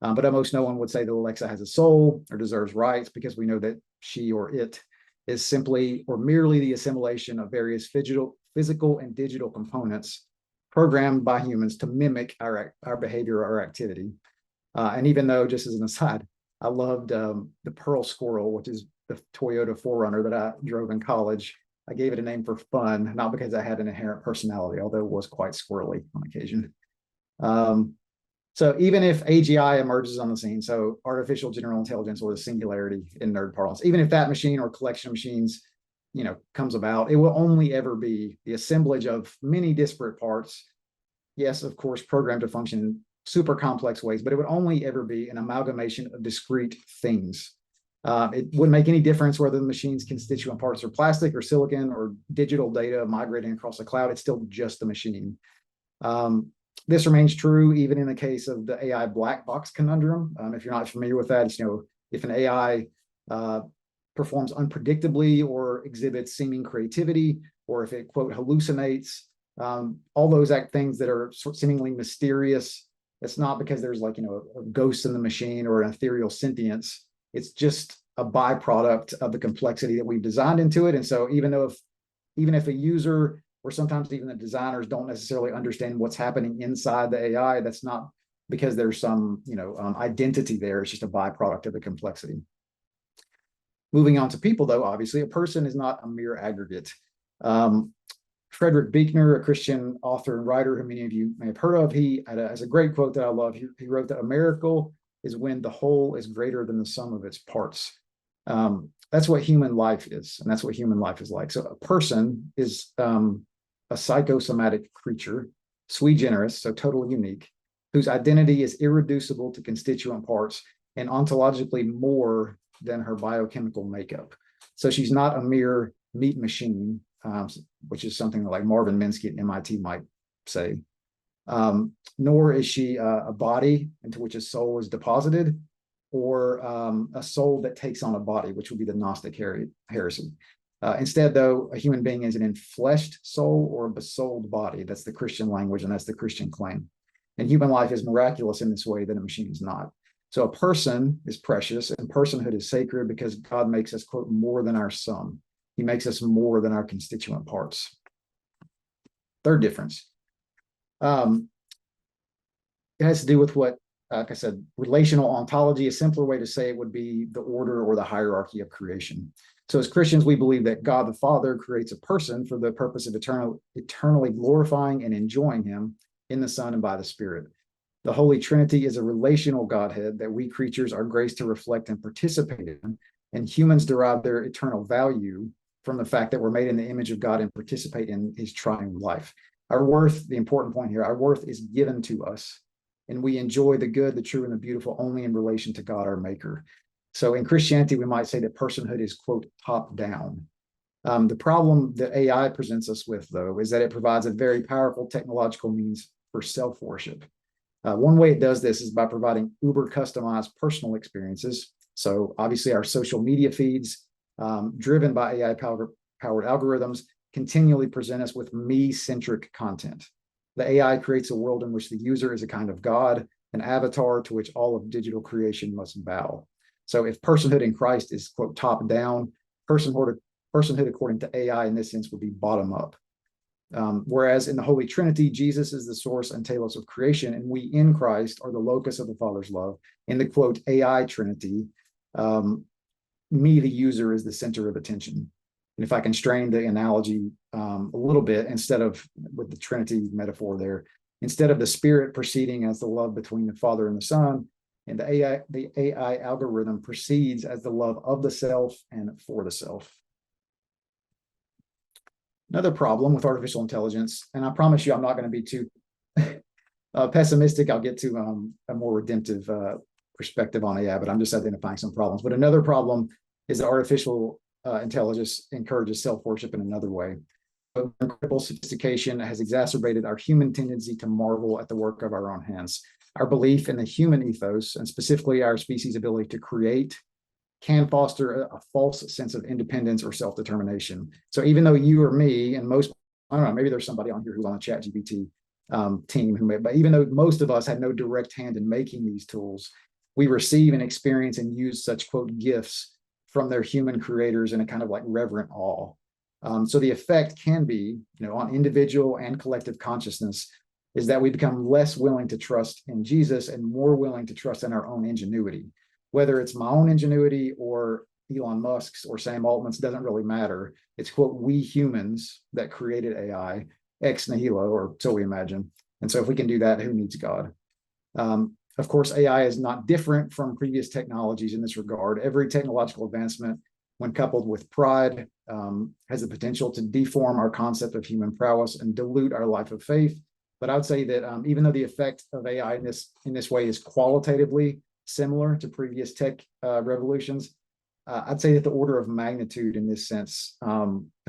Speaker 9: But almost no one would say that Alexa has a soul or deserves rights, because we know that she or it is simply or merely the assimilation of various physical and digital components programmed by humans to mimic our behavior or activity. And even though, just as an aside, I loved the Pearl Squirrel, which is the Toyota 4Runner that I drove in college, I gave it a name for fun, not because I had an inherent personality, although it was quite squirrely on occasion. So even if AGI emerges on the scene, so artificial general intelligence, or the singularity in nerd parlance, even if that machine or collection of machines, you know, comes about, it will only ever be the assemblage of many disparate parts. Yes, of course, programmed to function in super complex ways, but it would only ever be an amalgamation of discrete things. It wouldn't make any difference whether the machine's constituent parts are plastic or silicon or digital data migrating across the cloud. It's still just a machine. This remains true even in the case of the AI black box conundrum. If you're not familiar with that, it's, you know, if an AI performs unpredictably or exhibits seeming creativity, or if it, quote, hallucinates, all those things that are seemingly mysterious, it's not because there's like, you know, a ghost in the machine or an ethereal sentience. It's just a byproduct of the complexity that we've designed into it. And so even if a user, or sometimes even the designers, don't necessarily understand what's happening inside the AI, that's not because there's some, you know, identity there. It's just a byproduct of the complexity. Moving on to people, though, obviously, a person is not a mere aggregate. Frederick Buechner, a Christian author and writer who many of you may have heard of, he has a great quote that I love. He wrote that a miracle is when the whole is greater than the sum of its parts. That's what human life is, and that's what human life is like. So a person is a psychosomatic creature, sui generis, so totally unique, whose identity is irreducible to constituent parts and ontologically more than her biochemical makeup. So she's not a mere meat machine, which is something that like Marvin Minsky at MIT might say, nor is she a body into which a soul is deposited, or a soul that takes on a body, which would be the Gnostic heresy. Instead, though, a human being is an enfleshed soul or a besouled body. That's the Christian language, and that's the Christian claim. And human life is miraculous in this way that a machine is not. So a person is precious, and personhood is sacred because God makes us, quote, more than our sum. He makes us more than our constituent parts. Third difference. It has to do with what, like I said, relational ontology. A simpler way to say it would be the order or the hierarchy of creation. So as Christians, we believe that God the Father creates a person for the purpose of eternally glorifying and enjoying him in the Son and by the Spirit. The Holy Trinity is a relational Godhead that we creatures are graced to reflect and participate in, and humans derive their eternal value from the fact that we're made in the image of God and participate in his triune life. Our worth, the important point here, our worth is given to us, and we enjoy the good, the true, and the beautiful only in relation to God, our maker. So in Christianity, we might say that personhood is, quote, top down. The problem that AI presents us with, though, is that it provides a very powerful technological means for self-worship. One way it does this is by providing uber customized personal experiences. So obviously our social media feeds, driven by AI-powered algorithms, continually present us with me-centric content. The AI creates a world in which the user is a kind of God, an avatar to which all of digital creation must bow. So if personhood in Christ is, quote, top down, personhood according to AI in this sense would be bottom up. Whereas in the Holy Trinity, Jesus is the source and telos of creation, and we in Christ are the locus of the Father's love. In the, quote, AI Trinity, me, the user, is the center of attention. And if I can strain the analogy a little bit, instead of with the Trinity metaphor there, instead of the Spirit proceeding as the love between the Father and the Son, and the AI algorithm proceeds as the love of the self and for the self. Another problem with artificial intelligence, and I promise you I'm not going to be too pessimistic. I'll get to a more redemptive perspective on AI, but I'm just identifying some problems. But another problem is that artificial intelligence encourages self-worship in another way. Incredible sophistication has exacerbated our human tendency to marvel at the work of our own hands. Our belief in the human ethos, and specifically our species' ability to create, can foster a false sense of independence or self-determination. So even though you or me and most, I don't know, maybe there's somebody on here who's on the ChatGPT team who may, but even though most of us had no direct hand in making these tools, we receive and experience and use such, quote, gifts from their human creators in a kind of like reverent awe. So the effect can be, on individual and collective consciousness is that we become less willing to trust in Jesus and more willing to trust in our own ingenuity. Whether it's my own ingenuity or Elon Musk's or Sam Altman's, doesn't really matter. It's, quote, we humans that created AI ex nihilo, or so we imagine. And so if we can do that, who needs God? Of course, AI is not different from previous technologies in this regard. Every technological advancement, when coupled with pride, has the potential to deform our concept of human prowess and dilute our life of faith. But I would say that even though the effect of AI in this way is qualitatively similar to previous tech revolutions, I'd say that the order of magnitude in this sense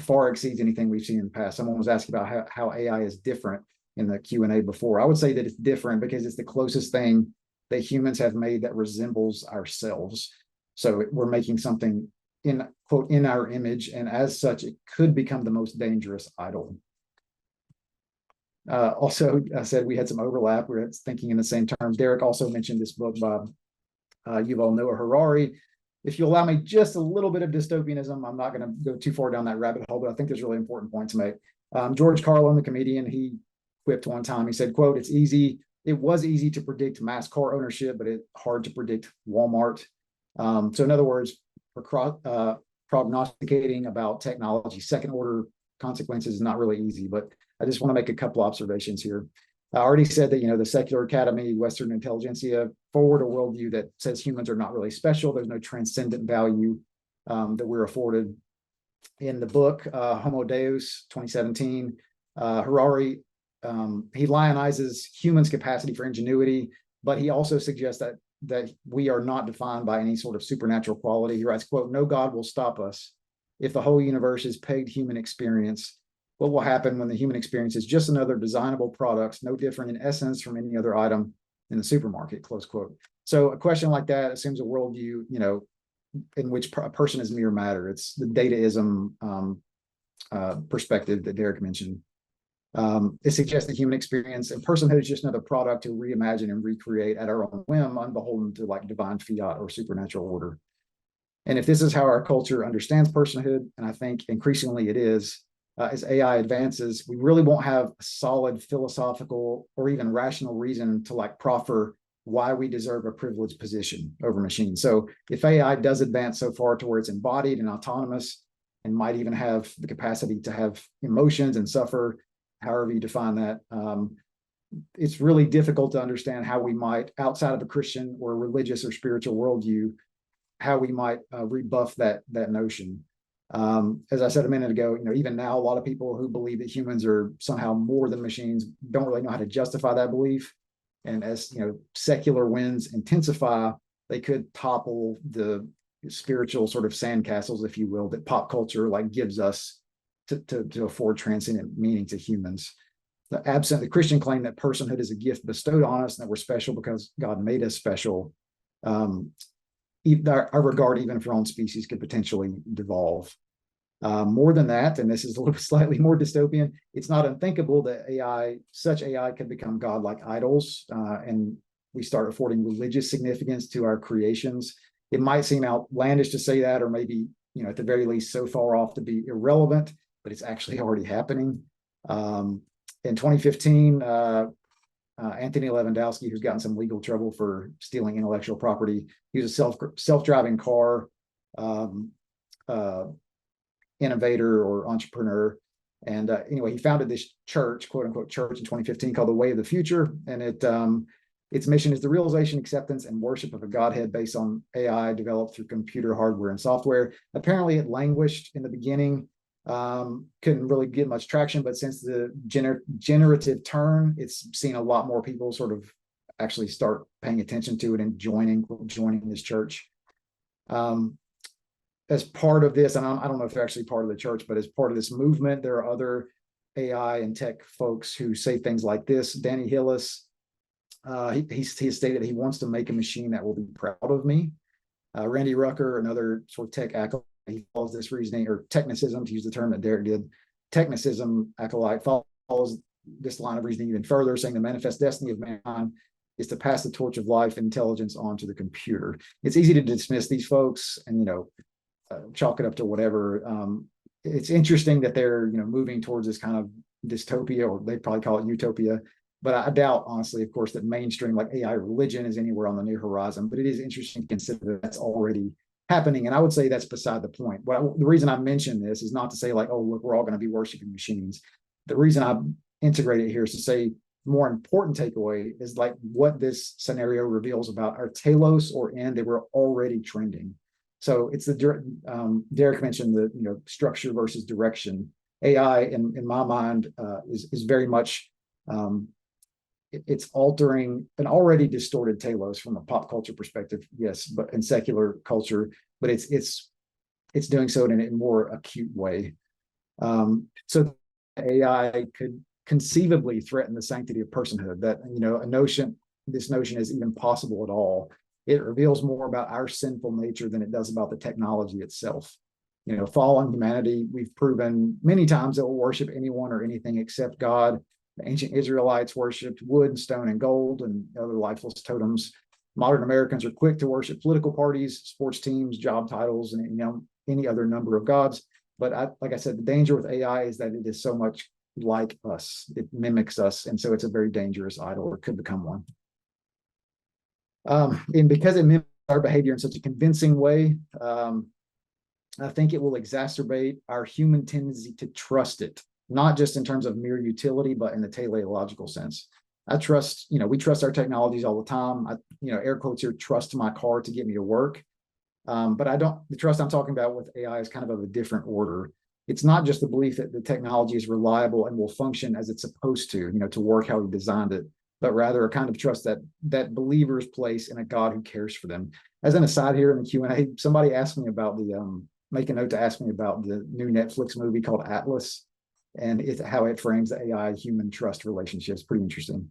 Speaker 9: far exceeds anything we've seen in the past. Someone was asking about how AI is different in the Q&A before. I would say that it's different because it's the closest thing that humans have made that resembles ourselves. So we're making something in, quote, in our image, and as such, it could become the most dangerous idol. Also, I said we had some overlap. We're thinking in the same terms. Derek also mentioned this book by Yuval Noah Harari. If you allow me just a little bit of dystopianism, I'm not going to go too far down that rabbit hole, but I think there's a really important point to make. George Carlin, the comedian, he quipped one time, he said, quote, it was easy to predict mass car ownership, but it's hard to predict Walmart. So in other words, prognosticating about technology, second order consequences is not really easy, but I just want to make a couple observations here. I already said that, the secular academy, Western intelligentsia, forward a worldview that says humans are not really special. There's no transcendent value that we're afforded. In the book, Homo Deus, 2017, Harari, he lionizes humans' capacity for ingenuity, but he also suggests that we are not defined by any sort of supernatural quality. He writes, quote, no God will stop us. If the whole universe is pegged human experience, what will happen when the human experience is just another designable product, no different in essence from any other item in the supermarket, close quote. So a question like that assumes a worldview, in which a person is mere matter. It's the dataism perspective that Derek mentioned. It suggests that human experience and personhood is just another product to reimagine and recreate at our own whim, unbeholden to like divine fiat or supernatural order. And if this is how our culture understands personhood, and I think increasingly it is, as AI advances, we really won't have a solid philosophical or even rational reason to like proffer why we deserve a privileged position over machines. So if AI does advance so far to where it's embodied and autonomous and might even have the capacity to have emotions and suffer, however you define that, it's really difficult to understand how we might, outside of a Christian or religious or spiritual worldview, how we might rebuff that notion. As I said a minute ago, even now, a lot of people who believe that humans are somehow more than machines don't really know how to justify that belief. And as secular winds intensify, they could topple the spiritual sort of sandcastles, if you will, that pop culture gives us to afford transcendent meaning to humans. Absent the Christian claim that personhood is a gift bestowed on us and that we're special because God made us special, our regard even for our own species could potentially devolve. More than that, and this is a little slightly more dystopian, it's not unthinkable that such AI could become godlike idols, and we start affording religious significance to our creations. It might seem outlandish to say that, or maybe, at the very least, so far off to be irrelevant, but it's actually already happening. In 2015, Anthony Lewandowski, who's gotten some legal trouble for stealing intellectual property, he was a self-driving car innovator or entrepreneur. And anyway, he founded this church, quote unquote church, in 2015 called the Way of the Future. And its mission is the realization, acceptance, and worship of a Godhead based on AI developed through computer hardware and software. Apparently it languished in the beginning, couldn't really get much traction, but since the generative turn, it's seen a lot more people sort of actually start paying attention to it and joining this church. As part of this, and I don't know if they're actually part of the church, but as part of this movement, there are other AI and tech folks who say things like this. Danny Hillis, he stated he wants to make a machine that will be proud of me. Randy Rucker, another sort of tech acolyte, he follows this reasoning, or technicism, to use the term that Derek did. Technicism acolyte follows this line of reasoning even further, saying the manifest destiny of mankind is to pass the torch of life and intelligence onto the computer. It's easy to dismiss these folks and chalk it up to whatever. It's interesting that they're moving towards this kind of dystopia, or they probably call it utopia. But I doubt, honestly, of course, that mainstream AI religion is anywhere on the near horizon. But it is interesting to consider that that's already happening. And I would say that's beside the point. The reason I mention this is not to say oh, look, we're all going to be worshiping machines. The reason I integrate it here is to say the more important takeaway is what this scenario reveals about our telos or end that we're already trending. So it's Derek mentioned the structure versus direction. AI, in my mind, is very much it's altering an already distorted telos from a pop culture perspective, yes, but in secular culture, but it's doing so in a more acute way. So AI could conceivably threaten the sanctity of personhood. That this notion is even possible at all. It reveals more about our sinful nature than it does about the technology itself. Fallen humanity, we've proven many times that will worship anyone or anything except God. The ancient Israelites worshipped wood, stone, and gold, and other lifeless totems. Modern Americans are quick to worship political parties, sports teams, job titles, and any other number of gods. But like I said, the danger with AI is that it is so much like us. It mimics us, and so it's a very dangerous idol, or could become one. And because it mimics our behavior in such a convincing way, I think it will exacerbate our human tendency to trust it, not just in terms of mere utility, but in the teleological sense. I trust, we trust our technologies all the time. Air quotes here, trust my car to get me to work. But the trust I'm talking about with AI is kind of a different order. It's not just the belief that the technology is reliable and will function as it's supposed to work how we designed it, but rather a kind of trust that believers place in a God who cares for them. As an aside here in the Q&A, somebody asked me about make a note to ask me about the new Netflix movie called Atlas, and how it frames the AI human trust relationships. Pretty interesting.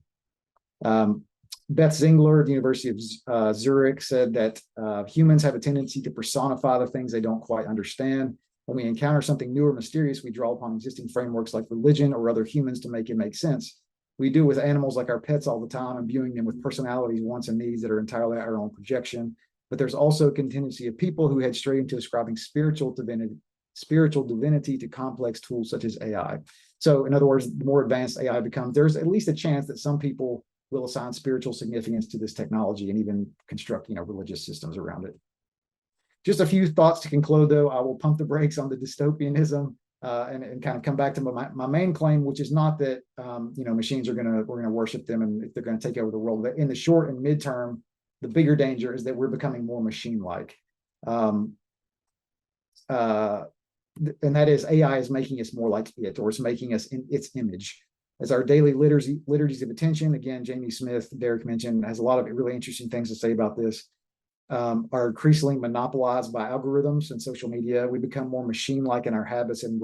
Speaker 9: Beth Zingler at the University of Zurich said that humans have a tendency to personify the things they don't quite understand. When we encounter something new or mysterious, we draw upon existing frameworks like religion or other humans to make it make sense. We do with animals like our pets all the time, imbuing them with personalities, wants, and needs that are entirely our own projection. But there's also a contingency of people who head straight into ascribing spiritual divinity to complex tools such as AI. So in other words, the more advanced AI becomes, there's at least a chance that some people will assign spiritual significance to this technology and even construct, religious systems around it. Just a few thoughts to conclude, though. I will pump the brakes on the dystopianism and kind of come back to my main claim, which is not that machines we're going to worship them and they're going to take over the world. But in the short and midterm, the bigger danger is that we're becoming more machine-like. And that is, AI is making us more like it, or it's making us in its image. As our daily liturgies of attention, again, Jamie Smith, Derek mentioned, has a lot of really interesting things to say about this, are increasingly monopolized by algorithms and social media. We become more machine-like in our habits and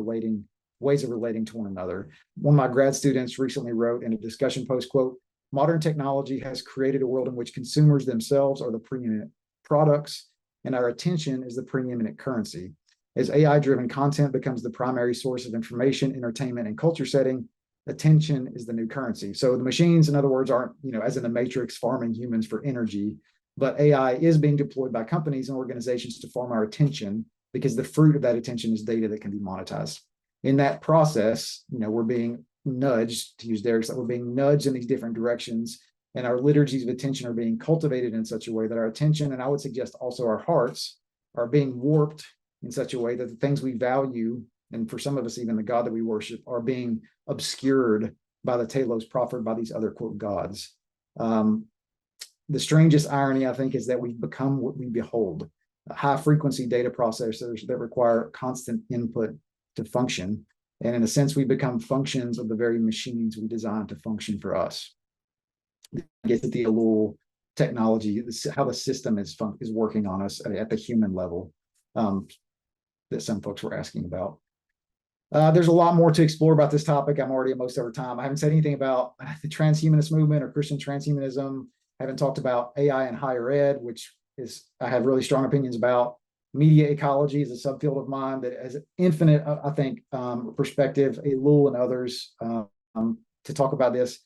Speaker 9: ways of relating to one another. One of my grad students recently wrote in a discussion post, quote, "Modern technology has created a world in which consumers themselves are the preeminent products, and our attention is the preeminent currency. As AI-driven content becomes the primary source of information, entertainment, and culture setting, attention is the new currency." So the machines, in other words, aren't, as in the Matrix, farming humans for energy, but AI is being deployed by companies and organizations to farm our attention, because the fruit of that attention is data that can be monetized. In that process, we're being nudged, to use Derek's, we're being nudged in these different directions, and our liturgies of attention are being cultivated in such a way that our attention, and I would suggest also our hearts, are being warped in such a way that the things we value, and for some of us even the God that we worship, are being obscured by the telos proffered by these other, quote, gods. The strangest irony, I think, is that we've become what we behold, high-frequency data processors that require constant input to function. And in a sense, we become functions of the very machines we designed to function for us. I guess the little technology, how the system is working on us at the human level, that some folks were asking about. There's a lot more to explore about this topic. I'm already at most over time. I haven't said anything about the transhumanist movement or Christian transhumanism. I haven't talked about AI in higher ed, which I have really strong opinions about. Media ecology is a subfield of mine that has infinite, I think, perspective. Elul and others to talk about this.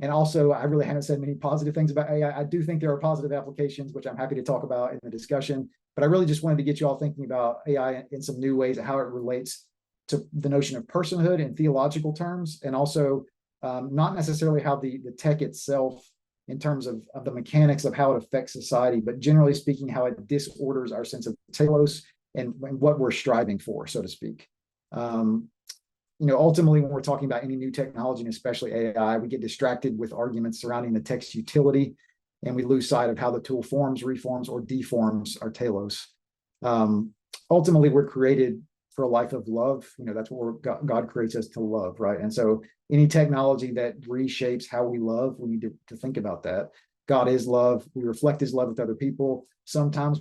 Speaker 9: And also, I really haven't said many positive things about AI. I do think there are positive applications, which I'm happy to talk about in the discussion. But I really just wanted to get you all thinking about AI in some new ways, how it relates to the notion of personhood in theological terms, and also not necessarily how the tech itself, in terms of the mechanics of how it affects society, but generally speaking, how it disorders our sense of telos and what we're striving for, so to speak. Ultimately, when we're talking about any new technology, and especially AI, we get distracted with arguments surrounding the tech's utility, and we lose sight of how the tool forms, reforms, or deforms our telos. Ultimately, we're created for a life of love. That's what God creates us to love, right? And so any technology that reshapes how we love, we need to think about that. God is love. We reflect his love with other people. Sometimes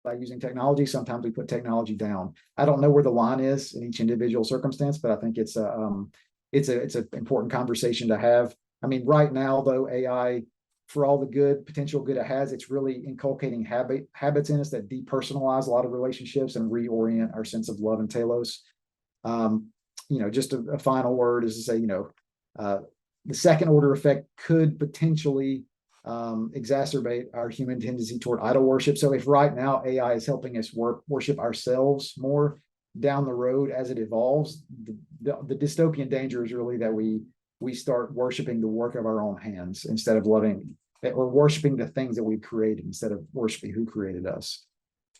Speaker 9: by using technology, sometimes we put technology down. I don't know where the line is in each individual circumstance, but I think it's an important conversation to have. I mean, right now, though, AI, for all the potential good it has, it's really inculcating habits in us that depersonalize a lot of relationships and reorient our sense of love and telos. Just a final word is to say, the second order effect could potentially exacerbate our human tendency toward idol worship. So if right now AI is helping us worship ourselves more, down the road as it evolves, the dystopian danger is really that we start worshiping the work of our own hands instead of loving, or worshiping the things that we created instead of worshiping who created us.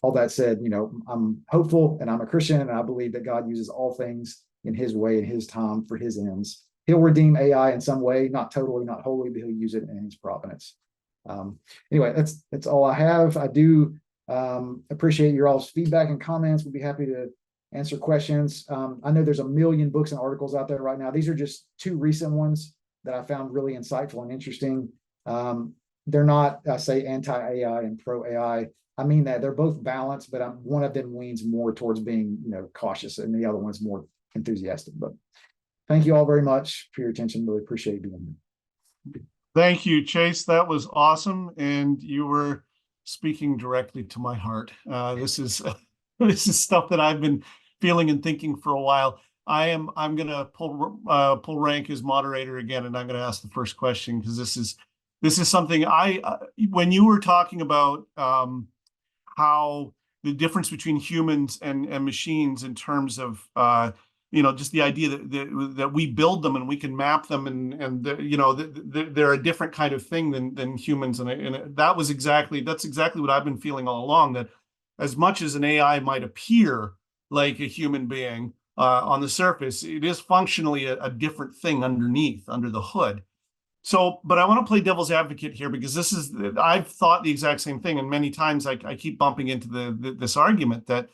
Speaker 9: All that said, I'm hopeful and I'm a Christian, and I believe that God uses all things in his way, in his time, for his ends. He'll redeem AI in some way, not totally, not wholly, but he'll use it in his providence. Anyway, that's all I have. I do appreciate your all's feedback and comments. We'll be happy to answer questions. I know there's a million books and articles out there right now. These are just two recent ones that I found really insightful and interesting. They're not, I say, anti-AI and pro-AI. I mean that they're both balanced, but one of them leans more towards being, cautious, and the other one's more enthusiastic. But thank you all very much for your attention. Really appreciate being here.
Speaker 3: Thank you, Chase. That was awesome, and you were speaking directly to my heart. This is stuff that I've been feeling and thinking for a while. I'm going to pull rank as moderator again, and I'm going to ask the first question, because this is something when you were talking about how the difference between humans and machines in terms of just the idea that we build them and we can map them, and they're a different kind of thing than humans. And that's exactly what I've been feeling all along, that as much as an AI might appear like a human being on the surface, it is functionally a different thing underneath, under the hood. So, but I want to play devil's advocate here, because I've thought the exact same thing, and many times I keep bumping into this argument that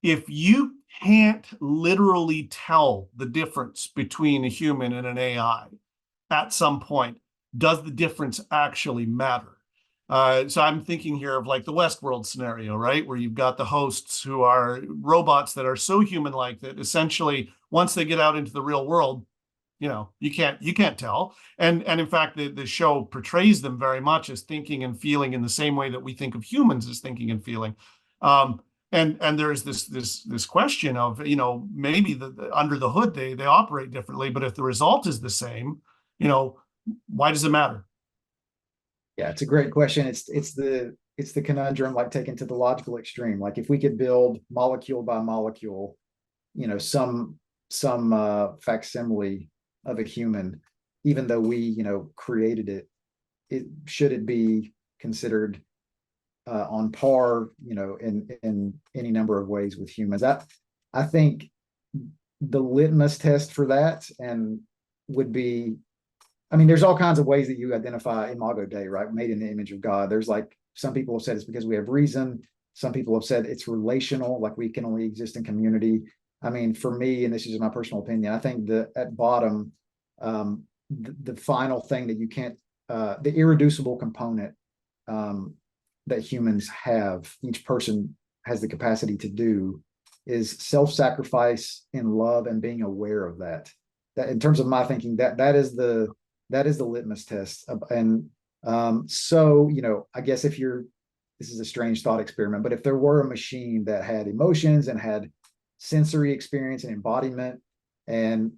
Speaker 3: if you can't literally tell the difference between a human and an AI at some point, does the difference actually matter? So I'm thinking here of like the Westworld scenario, right? Where you've got the hosts who are robots that are so human-like that essentially once they get out into the real world, you can't tell. And in fact, the show portrays them very much as thinking and feeling in the same way that we think of humans as thinking and feeling. And there's this question of, maybe under the hood they operate differently, but if the result is the same, why does it matter?
Speaker 9: Yeah, it's a great question. It's the conundrum, like taken to the logical extreme. Like if we could build molecule by molecule, some facsimile of a human, even though we, created it, should it be considered on par, in any number of ways with humans? I think the litmus test for that would be, there's all kinds of ways that you identify Imago Dei, right? Made in the image of God. There's like, some people have said it's because we have reason. Some people have said it's relational, like we can only exist in community. For me, and this is my personal opinion, I think that at bottom, the final thing that you can't, the irreducible component that humans have, each person has the capacity to do, is self-sacrifice in love and being aware of that. That, in terms of my thinking, that is the litmus test. So, I guess this is a strange thought experiment, but if there were a machine that had emotions and had sensory experience and embodiment and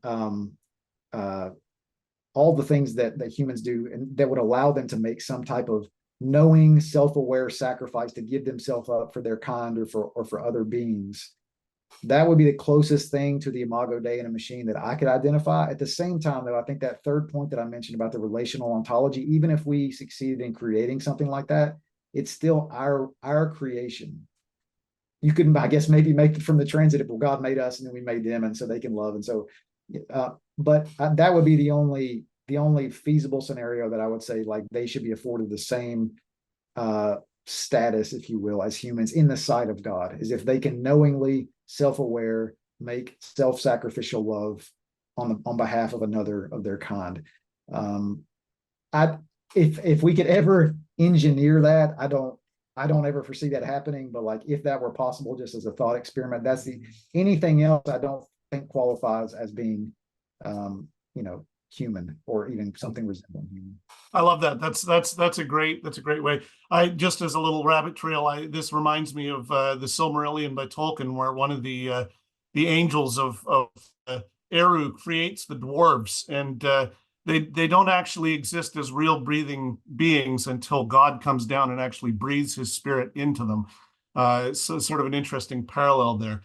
Speaker 9: all the things that humans do, and that would allow them to make some type of knowing, self-aware sacrifice to give themselves up for their kind or for other beings, that would be the closest thing to the Imago Dei in a machine that I could identify. At the same time, though, I think that third point that I mentioned about the relational ontology, even if we succeeded in creating something like that, it's still our creation. You could, I guess, maybe make it from the transitive. Well, God made us and then we made them, and so they can love. And so, but that would be the only feasible scenario that I would say, like, they should be afforded the same status, if you will, as humans in the sight of God, is if they can knowingly, self-aware, make self-sacrificial love on behalf of another of their kind. If we could ever engineer that, I don't ever foresee that happening, but like if that were possible, just as a thought experiment, anything else I don't think qualifies as being human, or even something resembling human.
Speaker 3: I love that. That's a great way. I just, as a little rabbit trail, this reminds me of the Silmarillion by Tolkien, where one of the angels of Eru creates the dwarves, and they don't actually exist as real breathing beings until God comes down and actually breathes his spirit into them. So sort of an interesting parallel there.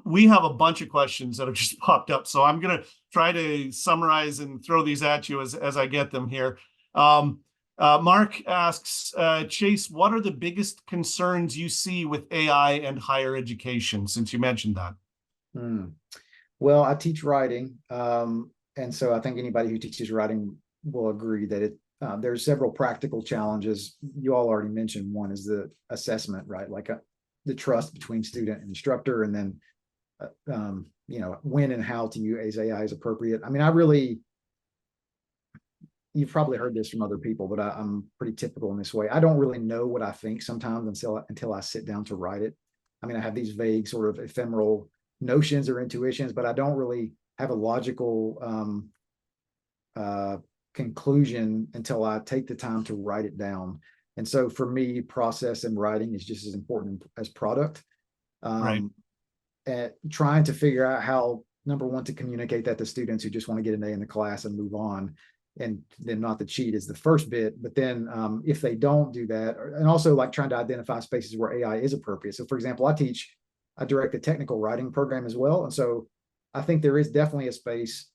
Speaker 3: We have a bunch of questions that have just popped up, so I'm going to try to summarize and throw these at you as I get them here. Mark asks, Chase, what are the biggest concerns you see with AI and higher education, since you mentioned that?
Speaker 9: Well, I teach writing, and so I think anybody who teaches writing will agree that there's several practical challenges. You all already mentioned one is the assessment, right? Like the trust between student and instructor, and then when and how to use AI is appropriate. You've probably heard this from other people, but I'm pretty typical in this way. I don't really know what I think sometimes until I sit down to write it. I have these vague sort of ephemeral notions or intuitions, but I don't really have a logical conclusion until I take the time to write it down. And so for me, process and writing is just as important as product.
Speaker 3: Right.
Speaker 9: And trying to figure out how, number one, to communicate that to students who just want to get an A in the class and move on, and then not to cheat is the first bit. But then if they don't do that, and also like trying to identify spaces where AI is appropriate. So for example, I direct a technical writing program as well. And so I think there is definitely a space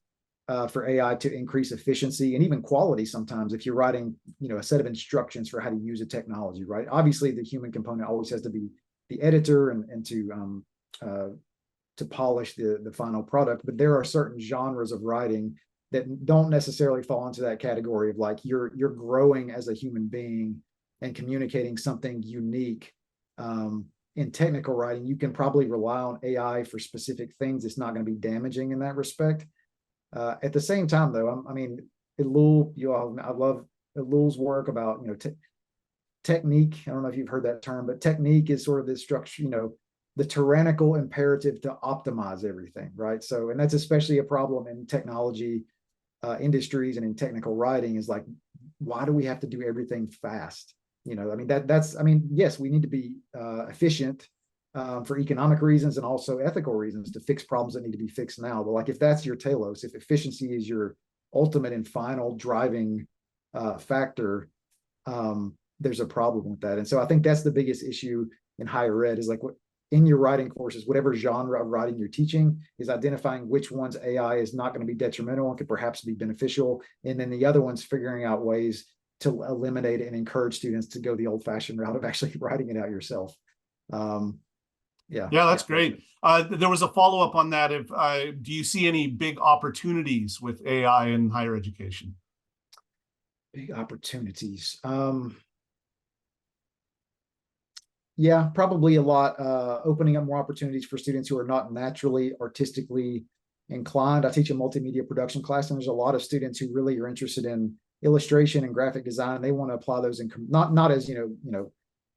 Speaker 9: for AI to increase efficiency and even quality sometimes if you're writing, a set of instructions for how to use a technology, right? Obviously, the human component always has to be the editor and to polish the final product, but there are certain genres of writing that don't necessarily fall into that category of like you're growing as a human being and communicating something unique. In technical writing, you can probably rely on AI for specific things. It's not going to be damaging in that respect. At the same time, though, I love Elul's work about technique. I don't know if you've heard that term, but technique is sort of this structure, the tyrannical imperative to optimize everything, right? So, and that's especially a problem in technology industries and in technical writing is like, why do we have to do everything fast? Yes, we need to be efficient for economic reasons and also ethical reasons to fix problems that need to be fixed now. But like, if that's your telos, if efficiency is your ultimate and final driving factor, there's a problem with that. And so I think that's the biggest issue in higher ed is like what in your writing courses, whatever genre of writing you're teaching, is identifying which ones AI is not going to be detrimental and could perhaps be beneficial. And then the other ones figuring out ways to eliminate and encourage students to go the old-fashioned route of actually writing it out yourself. Yeah,
Speaker 3: that's great. There was a follow-up on that. Do you see any big opportunities with AI in higher education?
Speaker 9: Big opportunities. Yeah, probably a lot. Opening up more opportunities for students who are not naturally artistically inclined. I teach a multimedia production class, and there's a lot of students who really are interested in illustration and graphic design. They want to apply those in not as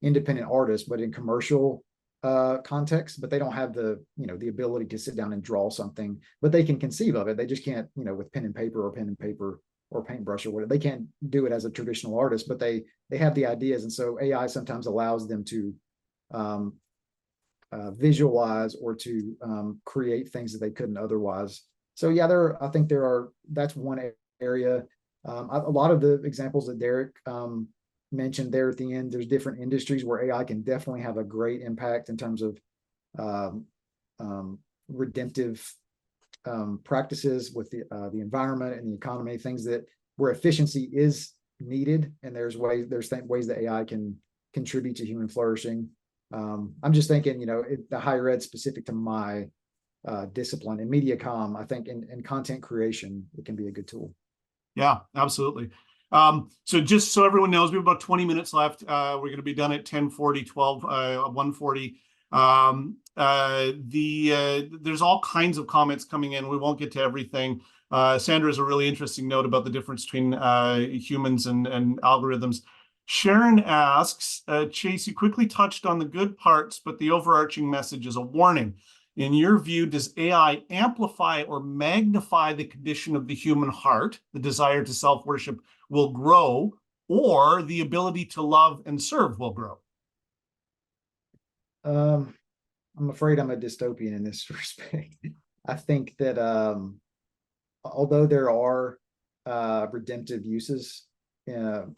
Speaker 9: independent artists, but in commercial context. But they don't have the the ability to sit down and draw something, but they can conceive of it. They just can't with pen and paper or paintbrush or whatever. They can't do it as a traditional artist, but they have the ideas, and so AI sometimes allows them to visualize or to create things that they couldn't otherwise. So yeah, that's one area. A lot of the examples that Derek mentioned there at the end, there's different industries where AI can definitely have a great impact in terms of redemptive practices with the environment and the economy, things where efficiency is needed, and there's ways that AI can contribute to human flourishing. I'm just thinking, the higher ed specific to my discipline in MediaComm, I think in content creation, it can be a good tool. Yeah, absolutely. So just so everyone knows, we have about 20 minutes left. We're going to be done at 10:40, 1:40. There's all kinds of comments coming in. We won't get to everything. Sandra has a really interesting note about the difference between humans and algorithms. Sharon asks, Chase, you quickly touched on the good parts, but the overarching message is a warning. In your view, does AI amplify or magnify the condition of the human heart? The desire to self-worship will grow, or the ability to love and serve will grow? I'm afraid I'm a dystopian in this respect. I think that although there are redemptive uses in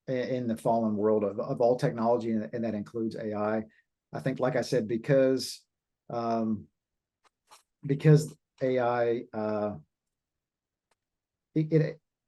Speaker 9: the fallen world of all technology, and that includes AI, I think, like I said, because AI,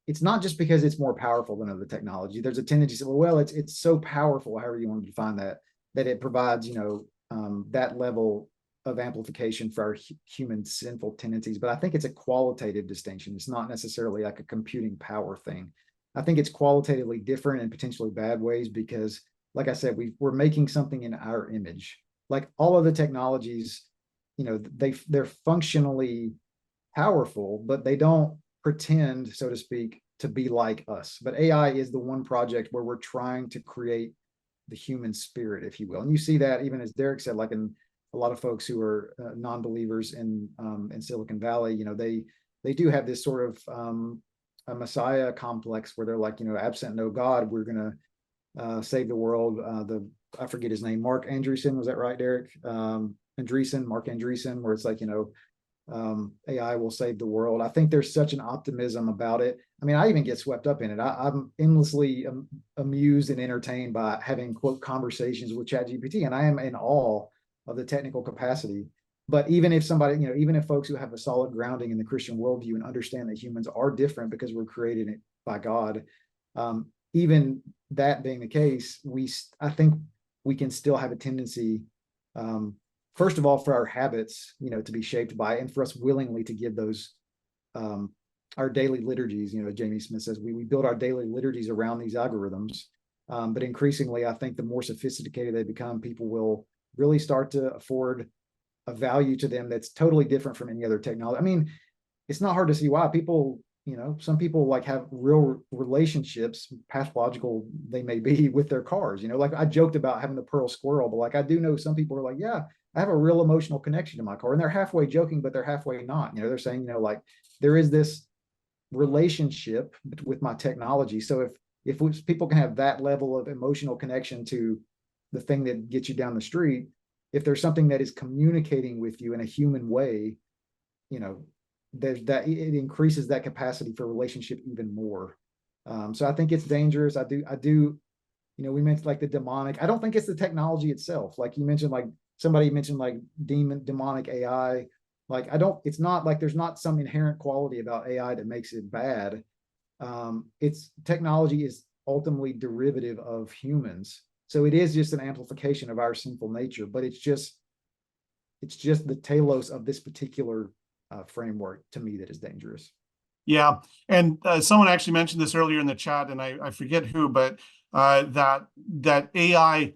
Speaker 9: it's not just because it's more powerful than other technology. There's a tendency to say, well, it's so powerful, however you want to define that it provides, that level of amplification for our human sinful tendencies. But I think it's a qualitative distinction. It's not necessarily like a computing power thing. I think it's qualitatively different in potentially bad ways because, like I said, we're making something in our image. Like all of the technologies, they're functionally powerful, but they don't pretend, so to speak, to be like us. But AI is the one project where we're trying to create the human spirit, if you will. And you see that even, as Derek said, like in a lot of folks who are non-believers in Silicon Valley, they do have this sort of a Messiah complex where they're like, absent no God, we're going to save the world. I forget his name, Mark Andreessen, was that right, Derek? Mark Andreessen, where it's like, AI will save the world. I think there's such an optimism about it. I mean, I even get swept up in it. I'm endlessly amused and entertained by having, quote, conversations with ChatGPT, and I am in awe of the technical capacity. But even if somebody, even if folks who have a solid grounding in the Christian worldview and understand that humans are different because we're created by God, even that being the case, I think we can still have a tendency, first of all, for our habits, to be shaped by it, and for us willingly to give those our daily liturgies. Jamie Smith says we build our daily liturgies around these algorithms. But increasingly, I think the more sophisticated they become, people will really start to afford a value to them that's totally different from any other technology. I mean, it's not hard to see why people, some people like have real relationships, pathological they may be, with their cars. Like I joked about having the Pearl Squirrel, but like I do know some people are like, yeah, I have a real emotional connection to my car, and they're halfway joking, but they're halfway not. They're saying, like there is this relationship with my technology. So if people can have that level of emotional connection to the thing that gets you down the street, if there's something that is communicating with you in a human way, there's that, it increases that capacity for relationship even more. So I think it's dangerous. I do, we mentioned like the demonic. I don't think it's the technology itself. Like you mentioned, like somebody mentioned like demonic AI. Like it's not like there's not some inherent quality about AI that makes it bad. It's technology is ultimately derivative of humans. So it is just an amplification of our sinful nature, but it's just the telos of this particular framework to me that is dangerous.
Speaker 3: Yeah, and someone actually mentioned this earlier in the chat, and I forget who, but that AI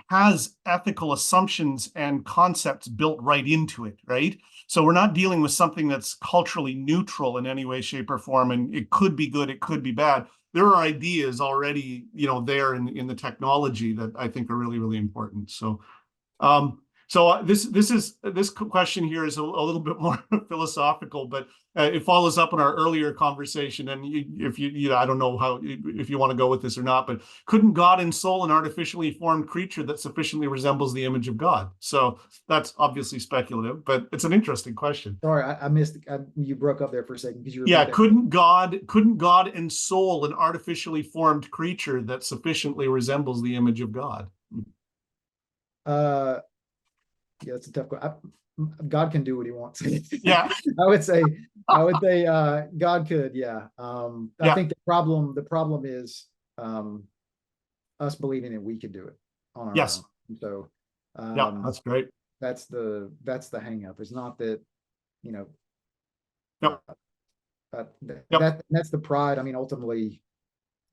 Speaker 3: has ethical assumptions and concepts built right into it, right? So we're not dealing with something that's culturally neutral in any way, shape, or form, and it could be good, it could be bad. There are ideas already, there in the technology that I think are really, really important. So, this question here is a little bit more philosophical, but it follows up on our earlier conversation. And if you I don't know if you want to go with this or not, but couldn't God ensoul an artificially formed creature that sufficiently resembles the image of God? So that's obviously speculative, but it's an interesting question.
Speaker 9: Sorry, I missed. You broke up there for a second because you.
Speaker 3: Yeah, couldn't God ensoul an artificially formed creature that sufficiently resembles the image of God?
Speaker 9: Yeah, it's a tough question. God can do what he wants.
Speaker 3: Yeah.
Speaker 9: I would say God could, yeah. I think the problem is us believing that we could do it on our own. So
Speaker 3: yeah, that's great.
Speaker 9: That's the hang up. It's not that, that's the pride. I mean, ultimately,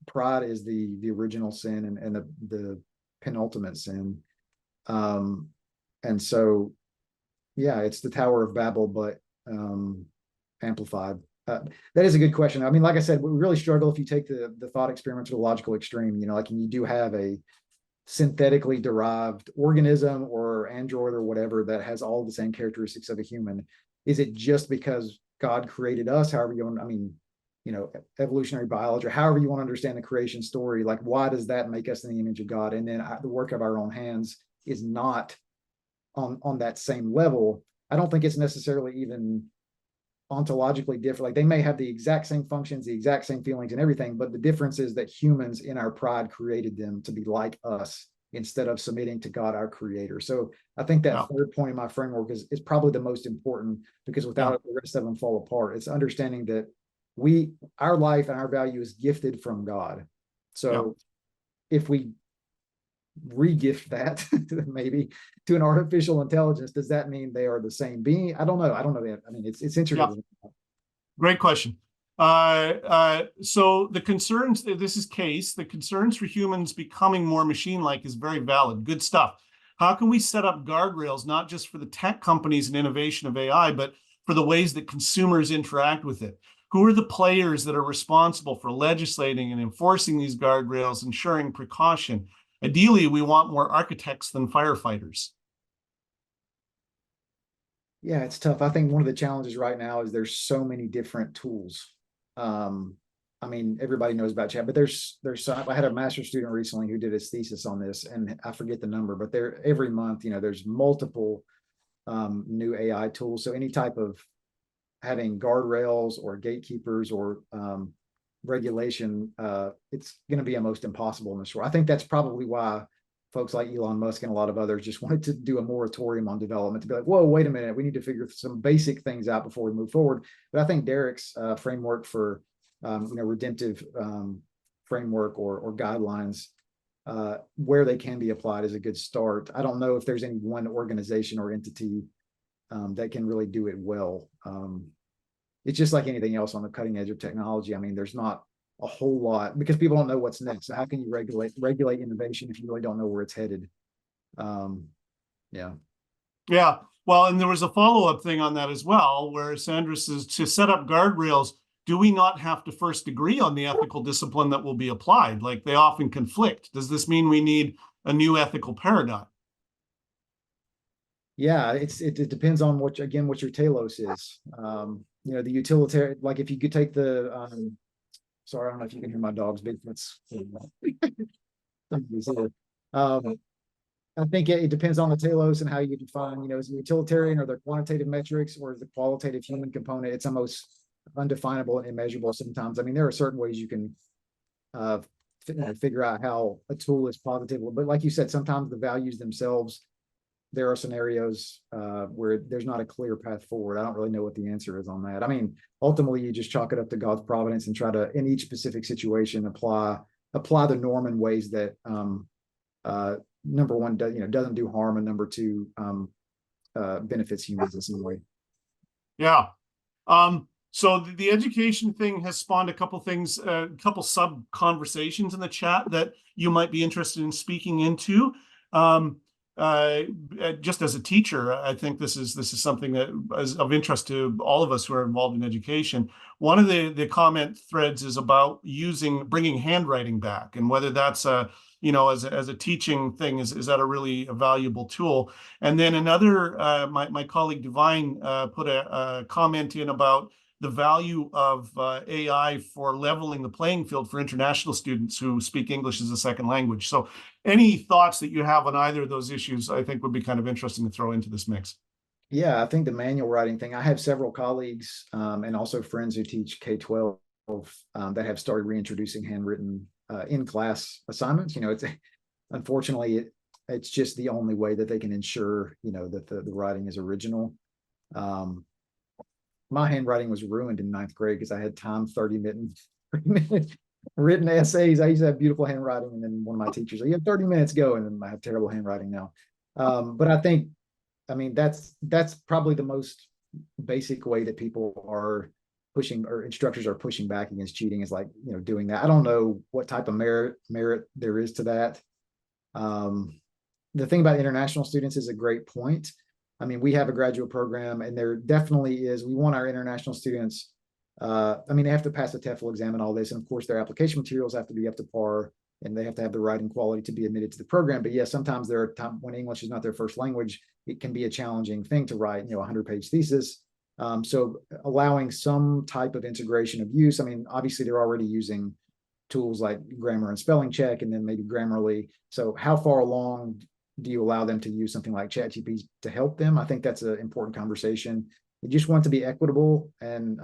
Speaker 9: pride is the original sin and the penultimate sin. And so, yeah, it's the Tower of Babel, but amplified. That is a good question. I mean, like I said, we really struggle if you take the thought experiment to the logical extreme, like, and you do have a synthetically derived organism or android or whatever that has all the same characteristics of a human. Is it just because God created us? However you want, I mean, evolutionary biology, or however you want to understand the creation story, like, why does that make us in the image of God? And then the work of our own hands is not on that same level. I don't think it's necessarily even ontologically different. Like, they may have the exact same functions, the exact same feelings and everything, but the difference is that humans in our pride created them to be like us instead of submitting to God, our creator. So I think that third point in my framework is probably the most important, because without it, the rest of them fall apart. It's understanding that our life and our value is gifted from God. So if we re-gift that maybe to an artificial intelligence, does that mean they are the same being? I don't know. I mean, it's interesting.
Speaker 3: Great question. So the concerns, this is Case, the concerns for humans becoming more machine-like is very valid. Good stuff. How can we set up guardrails, not just for the tech companies and innovation of AI, but for the ways that consumers interact with it? Who are the players that are responsible for legislating and enforcing these guardrails, ensuring precaution? Ideally, we want more architects than firefighters.
Speaker 9: Yeah, it's tough. I think one of the challenges right now is there's so many different tools. I mean, everybody knows about chat, but there's some. I had a master's student recently who did his thesis on this, and I forget the number, but every month, there's multiple new AI tools. So any type of having guardrails or gatekeepers or regulation, it's going to be almost impossible in this world. I think that's probably why folks like Elon Musk and a lot of others just wanted to do a moratorium on development to be like, whoa, wait a minute, we need to figure some basic things out before we move forward. But I think Derek's framework for redemptive framework or guidelines where they can be applied is a good start. I don't know if there's any one organization or entity that can really do it well. It's just like anything else on the cutting edge of technology. I mean, there's not a whole lot because people don't know what's next. So how can you regulate innovation if you really don't know where it's headed? Yeah.
Speaker 3: Well, and there was a follow-up thing on that as well, where Sandra says to set up guardrails, do we not have to first agree on the ethical discipline that will be applied? Like they often conflict. Does this mean we need a new ethical paradigm?
Speaker 9: Yeah, it depends on what your telos is. The utilitarian, like if you could take the sorry, I don't know if you can hear my dog's Bigfoot's. I think it depends on the telos and how you define, is it utilitarian or the quantitative metrics or is the qualitative human component? It's almost undefinable and immeasurable sometimes. I mean, there are certain ways you can figure out how a tool is positive, but like you said, sometimes the values themselves, there are scenarios where there's not a clear path forward. I don't really know what the answer is on that. I mean, ultimately, you just chalk it up to God's providence and try to, in each specific situation, apply the norm in ways that, number one, doesn't do harm, and number two, benefits humans in some way.
Speaker 3: Yeah. So the education thing has spawned a couple things, a couple sub conversations in the chat that you might be interested in speaking into. Just as a teacher, I think this is something that is of interest to all of us who are involved in education. One of the comment threads is about bringing handwriting back, and whether that's as a teaching thing, is that a really valuable tool? And then another, my colleague Divine put a comment in about the value of AI for leveling the playing field for international students who speak English as a second language. So any thoughts that you have on either of those issues, I think would be kind of interesting to throw into this mix.
Speaker 9: Yeah, I think the manual writing thing, I have several colleagues and also friends who teach K-12 that have started reintroducing handwritten in-class assignments. Unfortunately, it's just the only way that they can ensure, that the writing is original. My handwriting was ruined in 9th grade because I had timed 30-minute written essays. I used to have beautiful handwriting, and then one of my teachers, you have 30 minutes, go, and then I have terrible handwriting now. But I mean, that's probably the most basic way that people are pushing, or instructors are pushing back against cheating, is like, doing that. I don't know what type of merit there is to that. The thing about international students is a great point. I mean, we have a graduate program, and there definitely is, we want our international students, they have to pass the TEFL exam and all this. And of course, their application materials have to be up to par, and they have to have the writing quality to be admitted to the program. But yes, sometimes there are times when English is not their first language, it can be a challenging thing to write, a 100-page thesis. So allowing some type of integration of use. I mean, obviously they're already using tools like grammar and spelling check, and then maybe Grammarly. So how far along do you allow them to use something like ChatGPT to help them? I think that's an important conversation. You just want to be equitable, and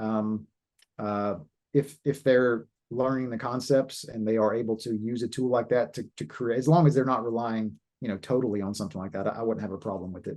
Speaker 9: if they're learning the concepts and they are able to use a tool like that to create, as long as they're not relying, totally on something like that, I wouldn't have a problem with it.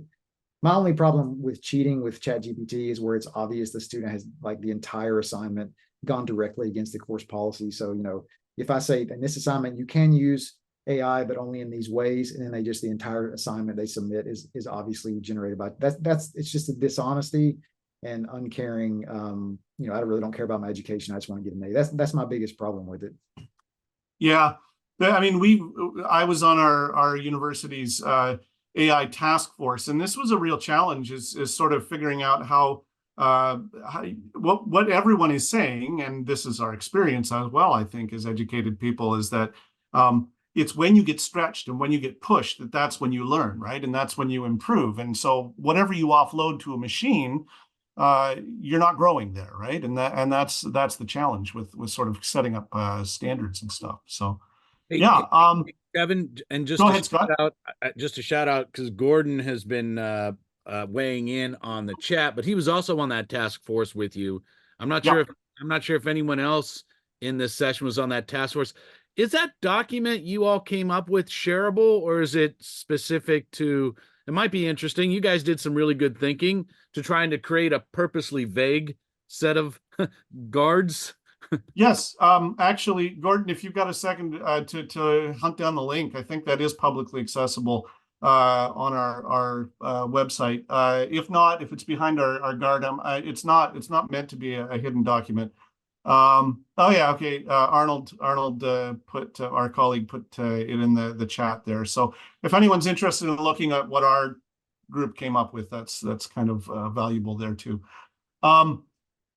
Speaker 9: My only problem with cheating with ChatGPT is where it's obvious the student has, like, the entire assignment gone directly against the course policy. So, if I say in this assignment you can use AI, but only in these ways, and then the entire assignment they submit is obviously generated by it's just a dishonesty and uncaring. I really don't care about my education. I just want to get an A. That's my biggest problem with it.
Speaker 3: Yeah, I mean, I was on our university's AI task force, and this was a real challenge. Is sort of figuring out what everyone is saying, and this is our experience as well, I think, as educated people, is that it's when you get stretched and when you get pushed that's when you learn, right? And that's when you improve. And so whatever you offload to a machine, you're not growing there, right? And that's the challenge with sort of setting up standards and stuff. So yeah.
Speaker 2: Kevin, and just
Speaker 3: go
Speaker 2: to
Speaker 3: ahead, Scott.
Speaker 2: Just a shout out, because Gordon has been weighing in on the chat, but he was also on that task force with you. I'm not sure if anyone else in this session was on that task force. Is that document you all came up with shareable, or is it specific to, it might be interesting. You guys did some really good thinking to trying to create a purposely vague set of guards.
Speaker 3: Yes, actually, Gordon, if you've got a second to hunt down the link, I think that is publicly accessible on our website. If not, if it's behind our guard, it's not meant to be a hidden document. Oh yeah, okay. Arnold put our colleague put it in the chat there. So if anyone's interested in looking at what our group came up with, that's kind of valuable there too.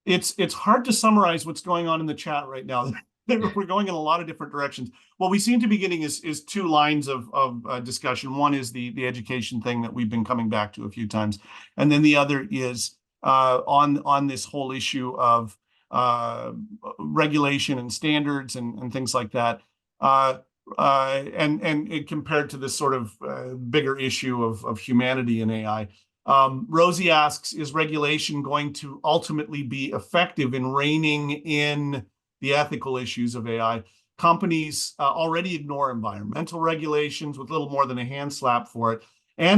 Speaker 3: It's hard to summarize what's going on in the chat right now. We're going in a lot of different directions. What we seem to be getting is two lines of discussion. One is the education thing that we've been coming back to a few times, and then the other is on this whole issue of regulation and standards and things like that. And it compared to this sort of bigger issue of humanity and AI. Rosie asks, is regulation going to ultimately be effective in reining in the ethical issues of AI? Companies already ignore environmental regulations with little more than a hand slap for it,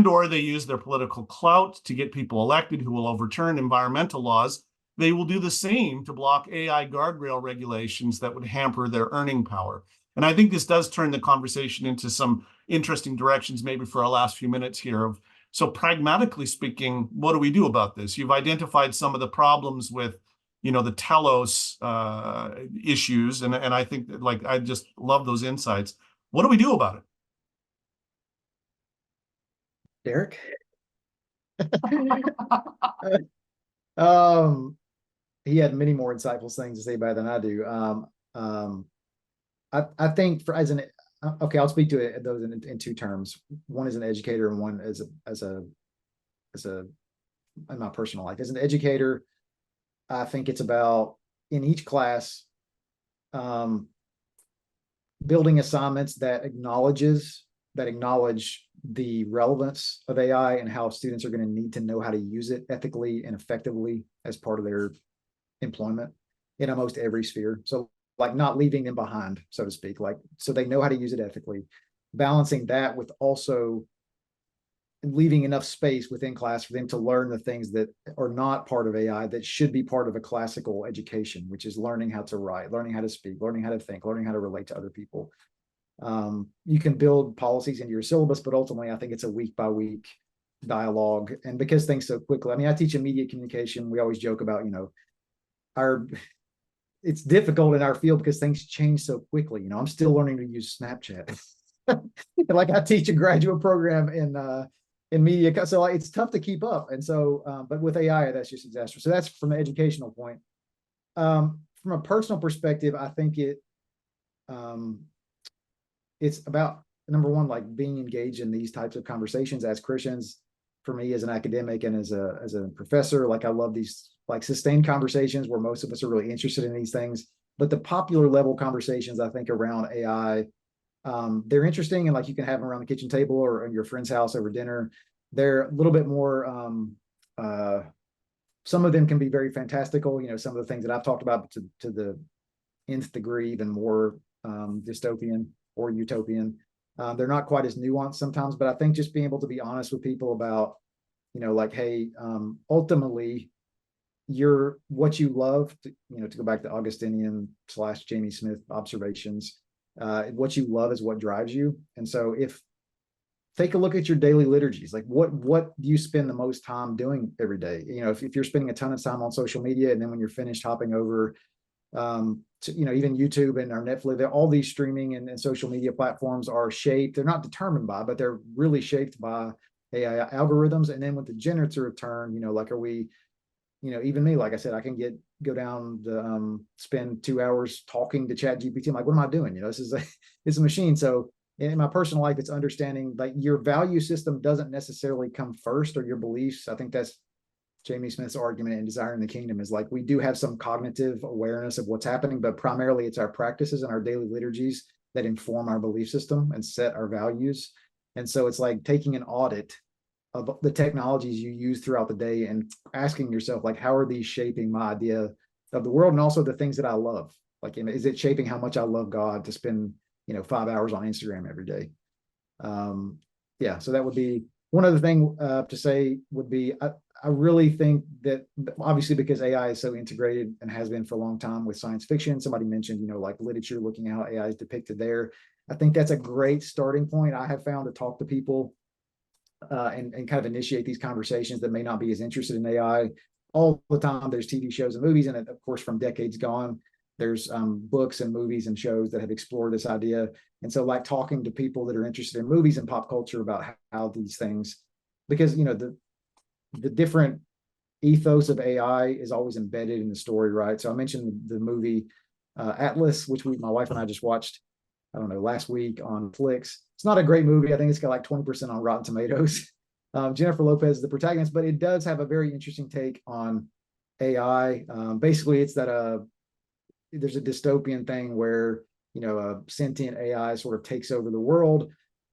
Speaker 3: or they use their political clout to get people elected who will overturn environmental laws. They will do the same to block AI guardrail regulations that would hamper their earning power. And I think this does turn the conversation into some interesting directions, maybe for our last few minutes here of, so pragmatically speaking, what do we do about this? You've identified some of the problems with, the telos issues, and I think that, like, I just love those insights. What do we do about it?
Speaker 9: Derek? He had many more insightful things to say about it than I do. I think okay, I'll speak to those in two terms. One as an educator and one as in my personal life. As an educator, I think it's about, in each class, building assignments that acknowledge the relevance of AI and how students are going to need to know how to use it ethically and effectively as part of their employment in almost every sphere. So, like, not leaving them behind, so to speak, like, so they know how to use it ethically, balancing that with also leaving enough space within class for them to learn the things that are not part of AI that should be part of a classical education, which is learning how to write, learning how to speak, learning how to think, learning how to relate to other people. You can build policies into your syllabus, but ultimately I think it's a week by week dialogue. And because things so quickly, I mean, I teach immediate communication. We always joke about, it's difficult in our field because things change so quickly. I'm still learning to use Snapchat. Like, I teach a graduate program in media, so it's tough to keep up. And so, but with AI, that's just disastrous. So that's from the educational point. From a personal perspective, I think it's about, number one, like, being engaged in these types of conversations as Christians. For me, as an academic and as a professor, like, I love these, like, sustained conversations where most of us are really interested in these things. But the popular level conversations, I think, around AI, they're interesting, and, like, you can have them around the kitchen table or in your friend's house over dinner. They're a little bit more, some of them can be very fantastical, some of the things that I've talked about to the nth degree, even more dystopian or utopian. They're not quite as nuanced sometimes, but I think just being able to be honest with people about, like, hey, ultimately, what you love, to go back to Augustinian / Jamie Smith observations, what you love is what drives you. And so take a look at your daily liturgies, like, what do you spend the most time doing every day? If you're spending a ton of time on social media, and then when you're finished, hopping over to, even YouTube and our Netflix, all these streaming and social media platforms are shaped. They're not determined by, but they're really shaped by AI algorithms. And then with the generative turn, like, are we, even me, like I said, I can go down the spend 2 hours talking to ChatGPT. I'm like, what am I doing? It's a machine. So in my personal life, it's understanding, like, your value system doesn't necessarily come first, or your beliefs. I think that's Jamie Smith's argument in Desiring the Kingdom, is like, we do have some cognitive awareness of what's happening, but primarily it's our practices and our daily liturgies that inform our belief system and set our values. And so it's like taking an audit of the technologies you use throughout the day and asking yourself, like, how are these shaping my idea of the world, and also the things that I love? Like, is it shaping how much I love God to spend 5 hours on Instagram every day. Yeah, so that would be one other thing to say would be, I really think that obviously because AI is so integrated and has been for a long time with science fiction, somebody mentioned, like literature, looking at how AI is depicted there. I think that's a great starting point. I have found to talk to people and kind of initiate these conversations that may not be as interested in AI. All the time there's TV shows and movies, and of course from decades gone, there's books and movies and shows that have explored this idea. And so like talking to people that are interested in movies and pop culture about how these things, because the different ethos of AI is always embedded in the story, right? So I mentioned the movie Atlas, which my wife and I just watched, I don't know, last week on Netflix. It's not a great movie. I think it's got like 20% on Rotten Tomatoes. Jennifer Lopez is the protagonist, but it does have a very interesting take on AI. Basically, it's that there's a dystopian thing where a sentient AI sort of takes over the world,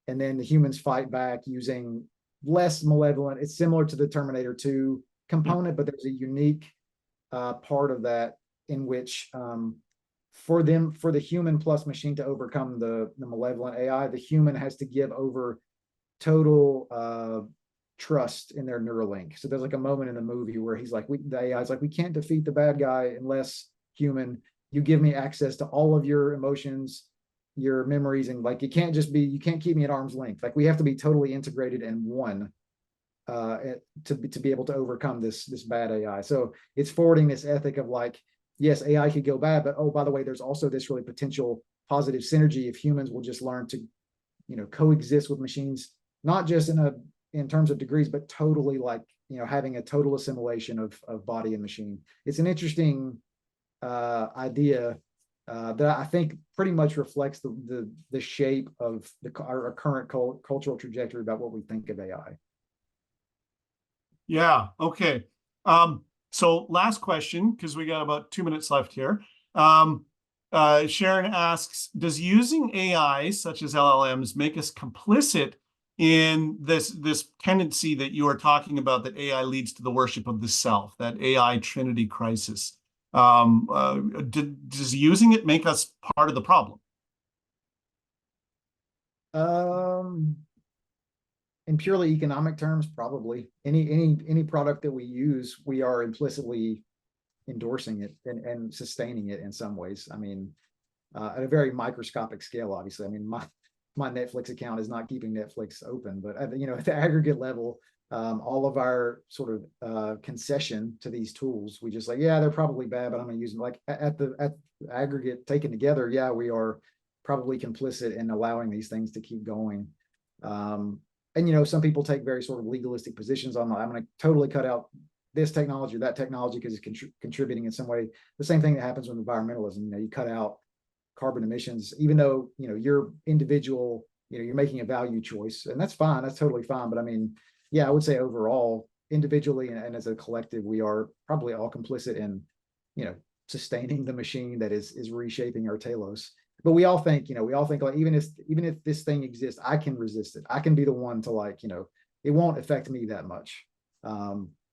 Speaker 9: and then the humans fight back using less malevolent. It's similar to the Terminator 2 component, but there's a unique part of that in which for the human plus machine to overcome the malevolent AI, the human has to give over total trust in their Neuralink. So there's like a moment in the movie where he's like, the AI is like, we can't defeat the bad guy unless, human, you give me access to all of your emotions, your memories, and like you can't keep me at arm's length. Like we have to be totally integrated and one to be able to overcome this bad AI. So it's forwarding this ethic of like, yes, AI could go bad, but oh, by the way, there's also this really potential positive synergy if humans will just learn to coexist with machines, not just in terms of degrees, but totally like having a total assimilation of body and machine. It's an interesting idea that I think pretty much reflects the shape of our current cultural trajectory about what we think of AI.
Speaker 3: Yeah. Okay. So last question, because we got about 2 minutes left here. Sharon asks, does using AI such as LLMs make us complicit in this tendency that you are talking about, that AI leads to the worship of the self, that AI Trinity crisis? Does using it make us part of the problem?
Speaker 9: In purely economic terms, probably. Any product that we use, we are implicitly endorsing it and sustaining it in some ways. I mean, at a very microscopic scale, obviously. I mean, my Netflix account is not keeping Netflix open, but at the aggregate level, all of our sort of concession to these tools, we just like, yeah, they're probably bad, but I'm going to use them. Like at the aggregate taken together, yeah, we are probably complicit in allowing these things to keep going. And some people take very sort of legalistic positions on, I'm going to totally cut out this technology or that technology because it's contributing in some way. The same thing that happens with environmentalism. You cut out carbon emissions, even though you're individual, you're making a value choice, and that's fine. That's totally fine. But I mean, yeah, I would say overall, individually and as a collective, we are probably all complicit in, sustaining the machine that is reshaping our telos. But we all think like, even if this thing exists, I can resist it. I can be the one to like, it won't affect me that much,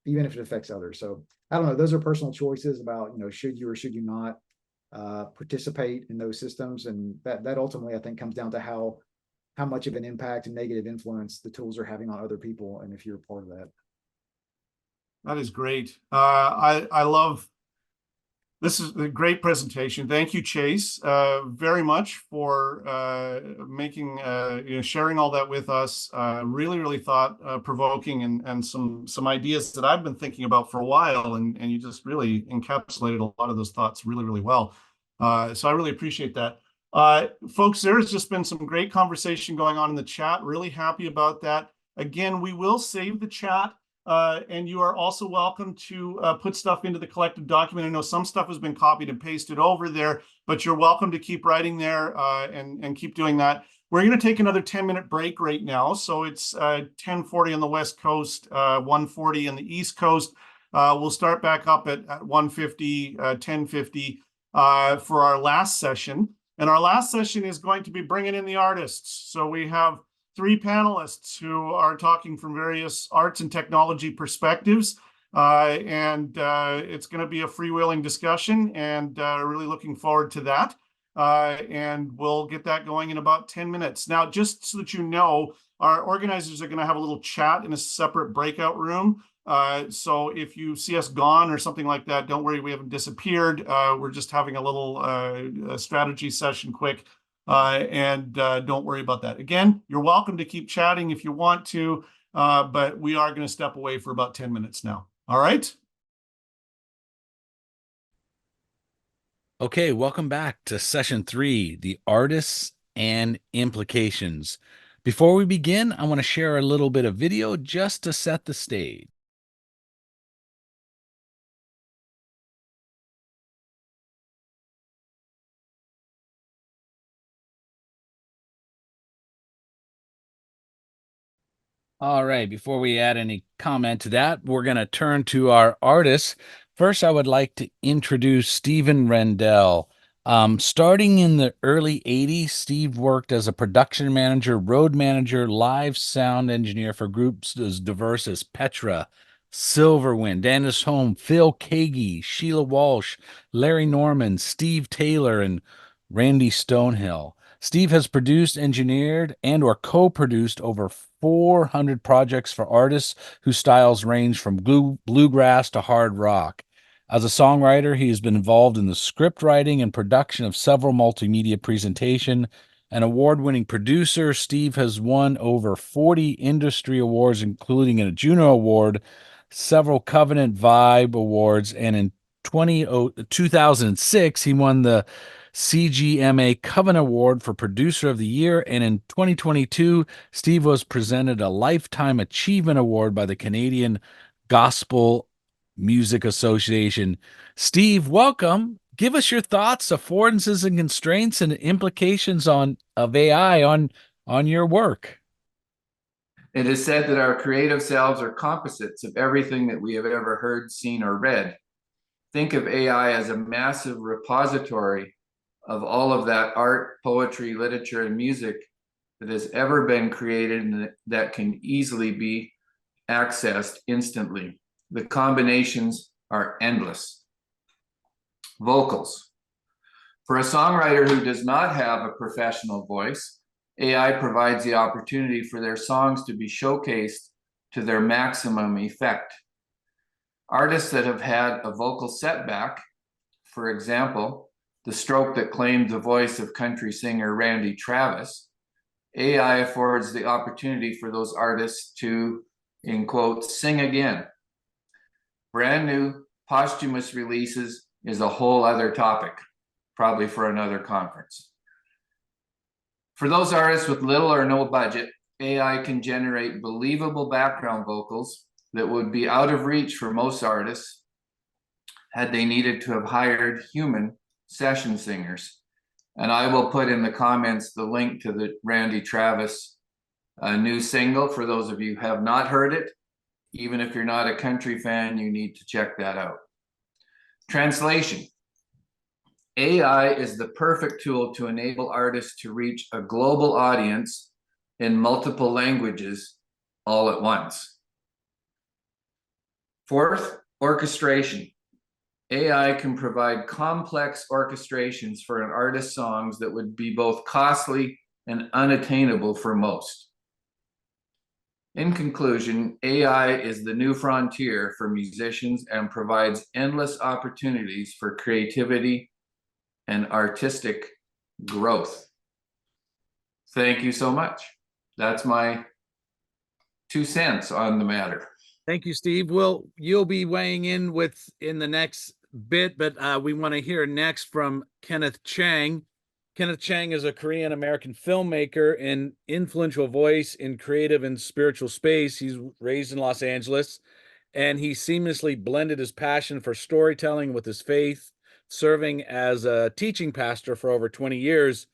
Speaker 9: even if it affects others. So I don't know. Those are personal choices about, should you or should you not participate in those systems, and that ultimately I think comes down to how much of an impact and negative influence the tools are having on other people, and if you're a part of that.
Speaker 3: That is great. I love. This is a great presentation. Thank you, Chase, very much for making sharing all that with us. Really, really thought provoking and some ideas that I've been thinking about for a while, and you just really encapsulated a lot of those thoughts really, really well. So I really appreciate that. Folks, there has just been some great conversation going on in the chat. Really happy about that. Again, we will save the chat. And you are also welcome to put stuff into the collective document. I know some stuff has been copied and pasted over there, but you're welcome to keep writing there and keep doing that. We're going to take another 10-minute break right now. So it's 10:40 on the West Coast, 1:40 on the East Coast. We'll start back up at 1:50, 10:50 for our last session. And our last session is going to be bringing in the artists. So we have 3 panelists who are talking from various arts and technology perspectives. And it's going to be a freewheeling discussion, and really looking forward to that. and we'll get that going in about 10 minutes. Now, just so that you know, our organizers are going to have a little chat in a separate breakout room. So if you see us gone or something like that, don't worry, we haven't disappeared. We're just having a little strategy session quick, and don't worry about that. Again, you're welcome to keep chatting if you want to, but we are going to step away for about 10 minutes now. All right?
Speaker 2: Okay, welcome back to session 3, the artists and implications. Before we begin, I want to share a little bit of video just to set the stage. All right, before we add any comment to that, we're going to turn to our artists. First, I would like to introduce Stephen Rendell. Starting in the early 80s, Steve worked as a production manager, road manager, live sound engineer for groups as diverse as Petra, Silverwind, Dennis Home, Phil Kagi, Sheila Walsh, Larry Norman, Steve Taylor, and Randy Stonehill. Steve has produced, engineered, and or co-produced over 400 projects for artists whose styles range from bluegrass to hard rock. As a songwriter, he has been involved in the script writing and production of several multimedia presentation. An award-winning producer, Steve has won over 40 industry awards, including a Juno Award, several Covenant Vibe Awards, and in 2006, he won the CGMA Covenant Award for Producer of the Year, and in 2022, Steve was presented a Lifetime Achievement Award by the Canadian Gospel Music Association. Steve, welcome. Give us your thoughts, affordances and constraints, and implications of AI on your work.
Speaker 11: It is said that our creative selves are composites of everything that we have ever heard, seen, or read. Think of AI as a massive repository of all of that art, poetry, literature, and music that has ever been created and that can easily be accessed instantly. The combinations are endless. Vocals. For a songwriter who does not have a professional voice, AI provides the opportunity for their songs to be showcased to their maximum effect. Artists that have had a vocal setback, for example, the stroke that claimed the voice of country singer Randy Travis, AI affords the opportunity for those artists to, in quotes, sing again. Brand new posthumous releases is a whole other topic, probably for another conference. For those artists with little or no budget, AI can generate believable background vocals that would be out of reach for most artists had they needed to have hired human session singers. And I will put in the comments the link to the Randy Travis new single. For those of you who have not heard it, even if you're not a country fan, you need to check that out. Translation. AI is the perfect tool to enable artists to reach a global audience in multiple languages all at once. Fourth, orchestration. AI can provide complex orchestrations for an artist's songs that would be both costly and unattainable for most. In conclusion, AI is the new frontier for musicians and provides endless opportunities for creativity and artistic growth. Thank you so much. That's my 2 cents on the matter.
Speaker 2: Thank you, Steve. You'll be weighing in in the next bit, but we want to hear next from Kenneth Chang. Kenneth Chang is a Korean American filmmaker and influential voice in creative and spiritual space. He's raised in Los Angeles, and he seamlessly blended his passion for storytelling with his faith, serving as a teaching pastor for over 20 years.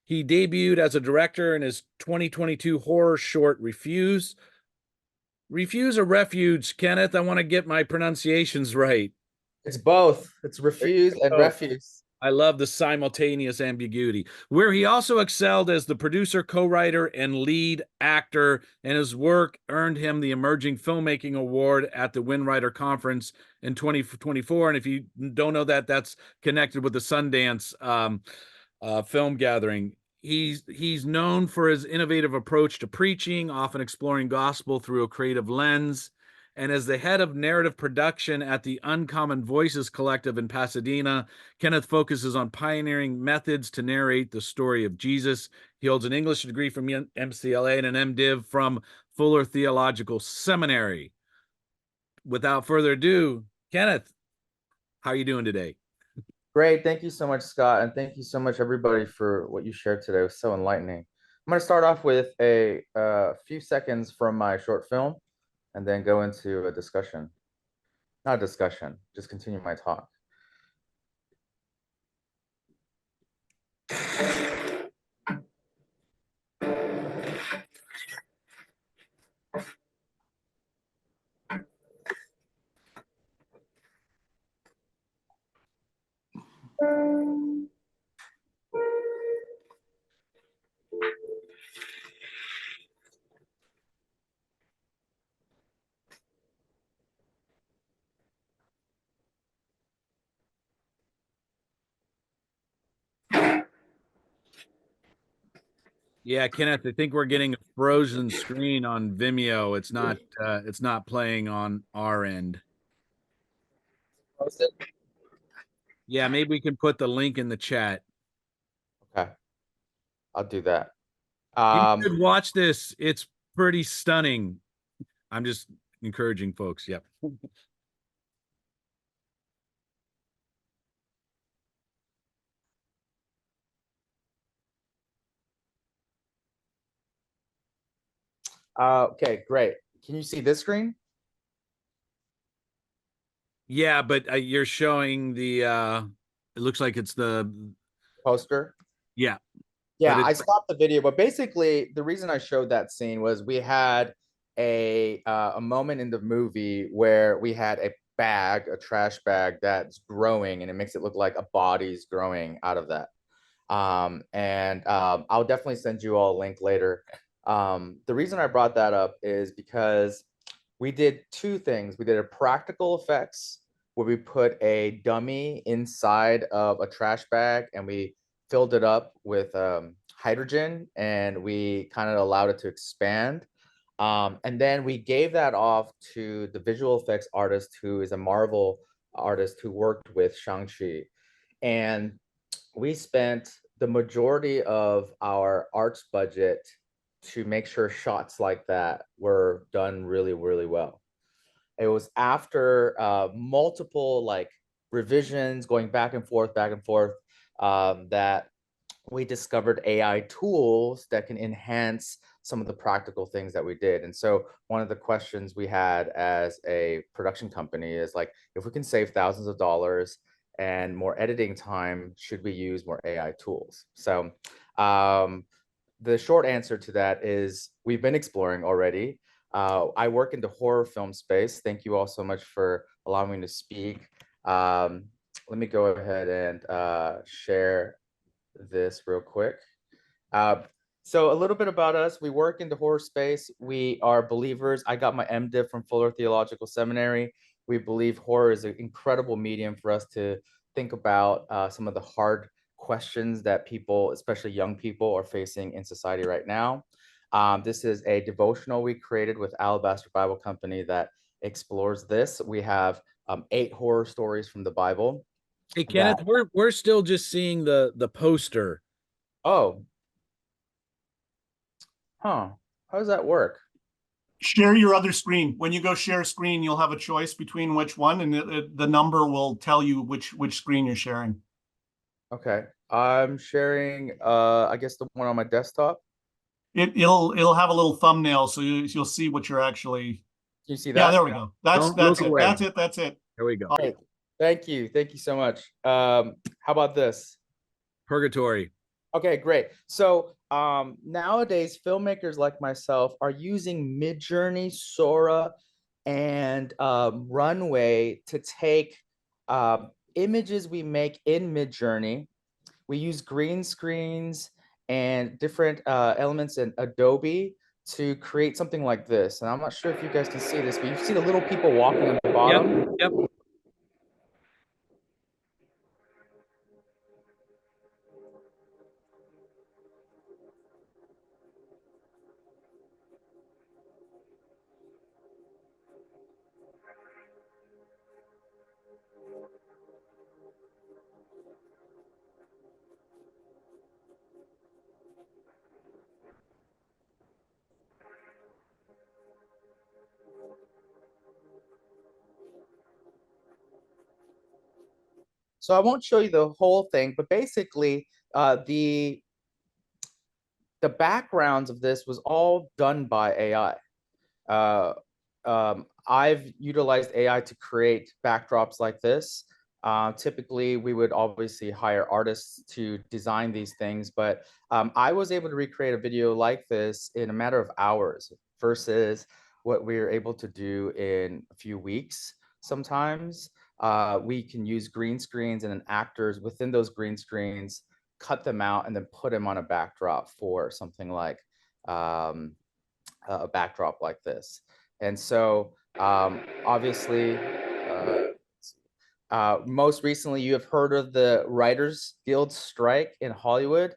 Speaker 2: He debuted as a director in his 2022 horror short, Refuse. Refuse or Refuge, Kenneth? I want to get my pronunciations right.
Speaker 12: It's both. It's refuse and refuse.
Speaker 2: I love the simultaneous ambiguity, where he also excelled as the producer, co-writer, and lead actor, and his work earned him the Emerging Filmmaking Award at the Win-Writer Conference in 2024. And if you don't know that, that's connected with the Sundance film gathering. He's known for his innovative approach to preaching, often exploring gospel through a creative lens. And as the head of narrative production at the Uncommon Voices Collective in Pasadena, Kenneth focuses on pioneering methods to narrate the story of Jesus. He holds an English degree from MCLA and an MDiv from Fuller Theological Seminary. Without further ado, Kenneth, how are you doing today?
Speaker 12: Great. Thank you so much, Scott. And thank you so much, everybody, for what you shared today. It was so enlightening. I'm going to start off with a few seconds from my short film and then go into a discussion. Not a discussion, just continue my talk.
Speaker 2: Yeah, Kenneth, I think we're getting a frozen screen on Vimeo. It's not playing on our end. Yeah, maybe we can put the link in the chat.
Speaker 12: Okay, I'll do that.
Speaker 2: You should watch this. It's pretty stunning. I'm just encouraging folks. Yep.
Speaker 12: Okay, great. Can you see this screen?
Speaker 2: Yeah, but you're showing the it looks like it's the
Speaker 12: poster.
Speaker 2: Yeah.
Speaker 12: Yeah, I stopped the video, but basically the reason I showed that scene was we had a moment in the movie where we had a trash bag that's growing, and it makes it look like a body's growing out of that. I'll definitely send you all a link later. The reason I brought that up is because we did two things. We did a practical effects where we put a dummy inside of a trash bag and we filled it up with hydrogen, and we kind of allowed it to expand. And then we gave that off to the visual effects artist, who is a Marvel artist who worked with Shang-Chi. And we spent the majority of our arts budget to make sure shots like that were done really, really well. It was after multiple like revisions going back and forth, that we discovered AI tools that can enhance some of the practical things that we did. And so one of the questions we had as a production company is like, if we can save thousands of dollars and more editing time, should we use more AI tools? So the short answer to that is we've been exploring already. I work in the horror film space. Thank you all so much for allowing me to speak. Let me go ahead and share this real quick. So a little bit about us. We work in the horror space. We are believers. I got my MDiv from Fuller Theological Seminary. We believe horror is an incredible medium for us to think about some of the hard questions that people, especially young people, are facing in society right now. This is a devotional we created with Alabaster Bible Company that explores this. We have 8 horror stories from the Bible.
Speaker 2: Hey, Kenneth, we're still just seeing the poster.
Speaker 12: Oh. Huh. How does that work?
Speaker 3: Share your other screen. When you go share screen, you'll have a choice between which one, and the number will tell you which screen you're sharing.
Speaker 12: Okay. I'm sharing I guess the one on my desktop.
Speaker 3: It'll have a little thumbnail, so you'll see what you're actually.
Speaker 12: Can you see that?
Speaker 3: Yeah, there we go. That's it. That's it.
Speaker 2: There we go.
Speaker 12: All right. Thank you so much. How about this?
Speaker 2: Purgatory.
Speaker 12: Okay, great. So nowadays, filmmakers like myself are using Midjourney, Sora, and Runway to take images we make in Midjourney, we use green screens and different elements in Adobe to create something like this. And I'm not sure if you guys can see this, but you see the little people walking on the bottom.
Speaker 2: Yep.
Speaker 12: So I won't show you the whole thing, but basically the backgrounds of this was all done by AI. I've utilized AI to create backdrops like this. Typically, we would obviously hire artists to design these things, but I was able to recreate a video like this in a matter of hours versus what we were able to do in a few weeks. Sometimes we can use green screens and then actors within those green screens, cut them out and then put them on a backdrop for something like a backdrop like this. And so obviously, most recently, you have heard of the Writers Guild strike in Hollywood.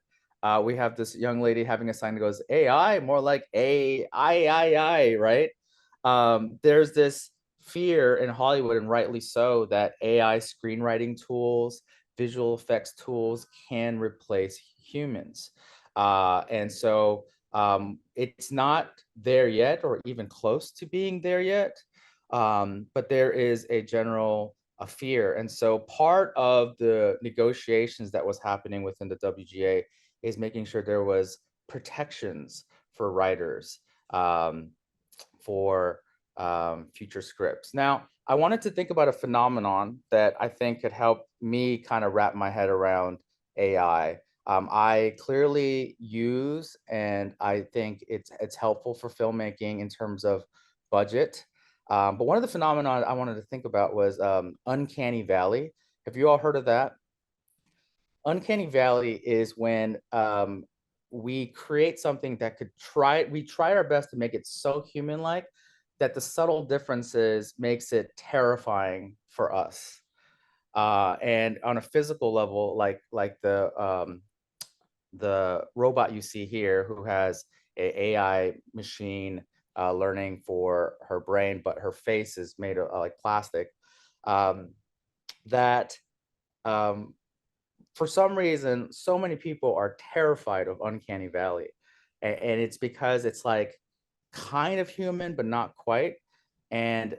Speaker 12: We have this young lady having a sign that goes, AI, more like AI, right? There's this fear in Hollywood, and rightly so, that AI screenwriting tools, visual effects tools can replace humans. And so it's not there yet, or even close to being there yet. But there is a general fear. And so part of the negotiations that was happening within the WGA is making sure there was protections for writers for future scripts. Now, I wanted to think about a phenomenon that I think could help me kind of wrap my head around AI. I clearly use, and I think it's helpful for filmmaking in terms of budget. But one of the phenomena I wanted to think about was uncanny valley. Have you all heard of that? Uncanny valley is when we create something that we try our best to make it so human-like that the subtle differences makes it terrifying for us. And on a physical level, like the robot you see here, who has an AI machine learning for her brain, but her face is made of like plastic, that for some reason, so many people are terrified of Uncanny Valley. And it's because it's like kind of human, but not quite. And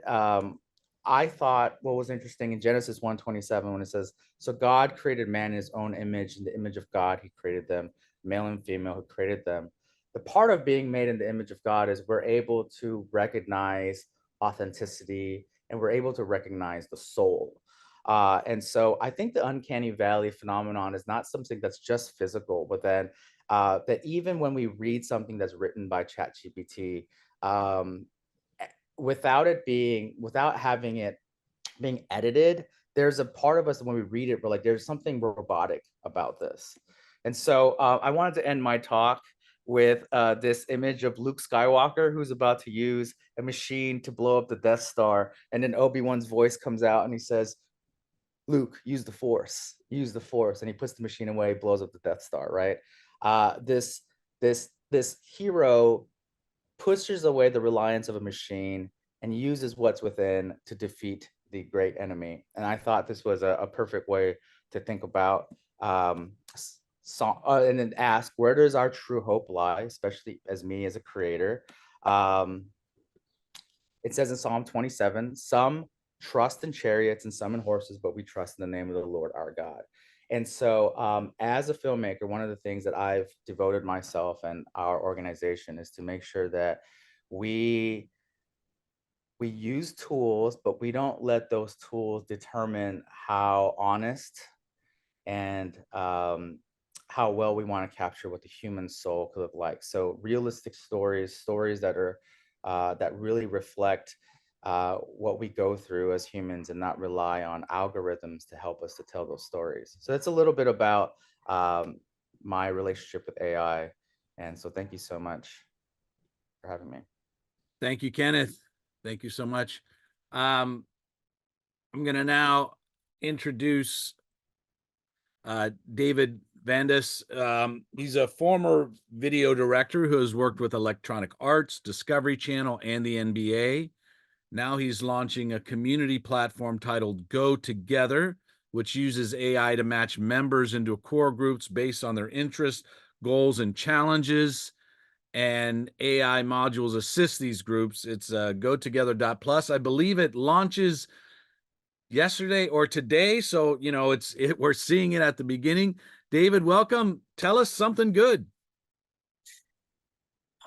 Speaker 12: I thought what was interesting in Genesis 1:27, when it says, so God created man in his own image, in the image of God, he created them, male and female, who created them. The part of being made in the image of God is we're able to recognize authenticity, and we're able to recognize the soul. And so I think the uncanny valley phenomenon is not something that's just physical, but then that even when we read something that's written by ChatGPT, without having it being edited, there's a part of us that when we read it, we're like, there's something robotic about this. And so I wanted to end my talk with this image of Luke Skywalker, who's about to use a machine to blow up the Death Star. And then Obi-Wan's voice comes out and he says, Luke, use the force, use the force. And he puts the machine away, blows up the Death Star, right? This hero pushes away the reliance of a machine and uses what's within to defeat the great enemy. And I thought this was a perfect way to think about and then ask, where does our true hope lie, especially as me as a creator? It says in Psalm 27, some trust in chariots and some in horses, but we trust in the name of the Lord our God. And so as a filmmaker, one of the things that I've devoted myself and our organization is to make sure that we use tools, but we don't let those tools determine how honest and how well we want to capture what the human soul could look like. So realistic stories that are that really reflect what we go through as humans and not rely on algorithms to help us to tell those stories. So that's a little bit about my relationship with AI. And so thank you so much for having me.
Speaker 2: Thank you, Kenneth. Thank you so much. I'm going to now introduce David Vandis. He's a former video director who has worked with Electronic Arts, Discovery Channel, and the NBA. Now he's launching a community platform titled Go Together, which uses AI to match members into core groups based on their interests, goals, and challenges. And AI modules assist these groups. It's gotogether.plus. I believe it launches yesterday or today. So, you know, we're seeing it at the beginning. David, welcome. Tell us something good.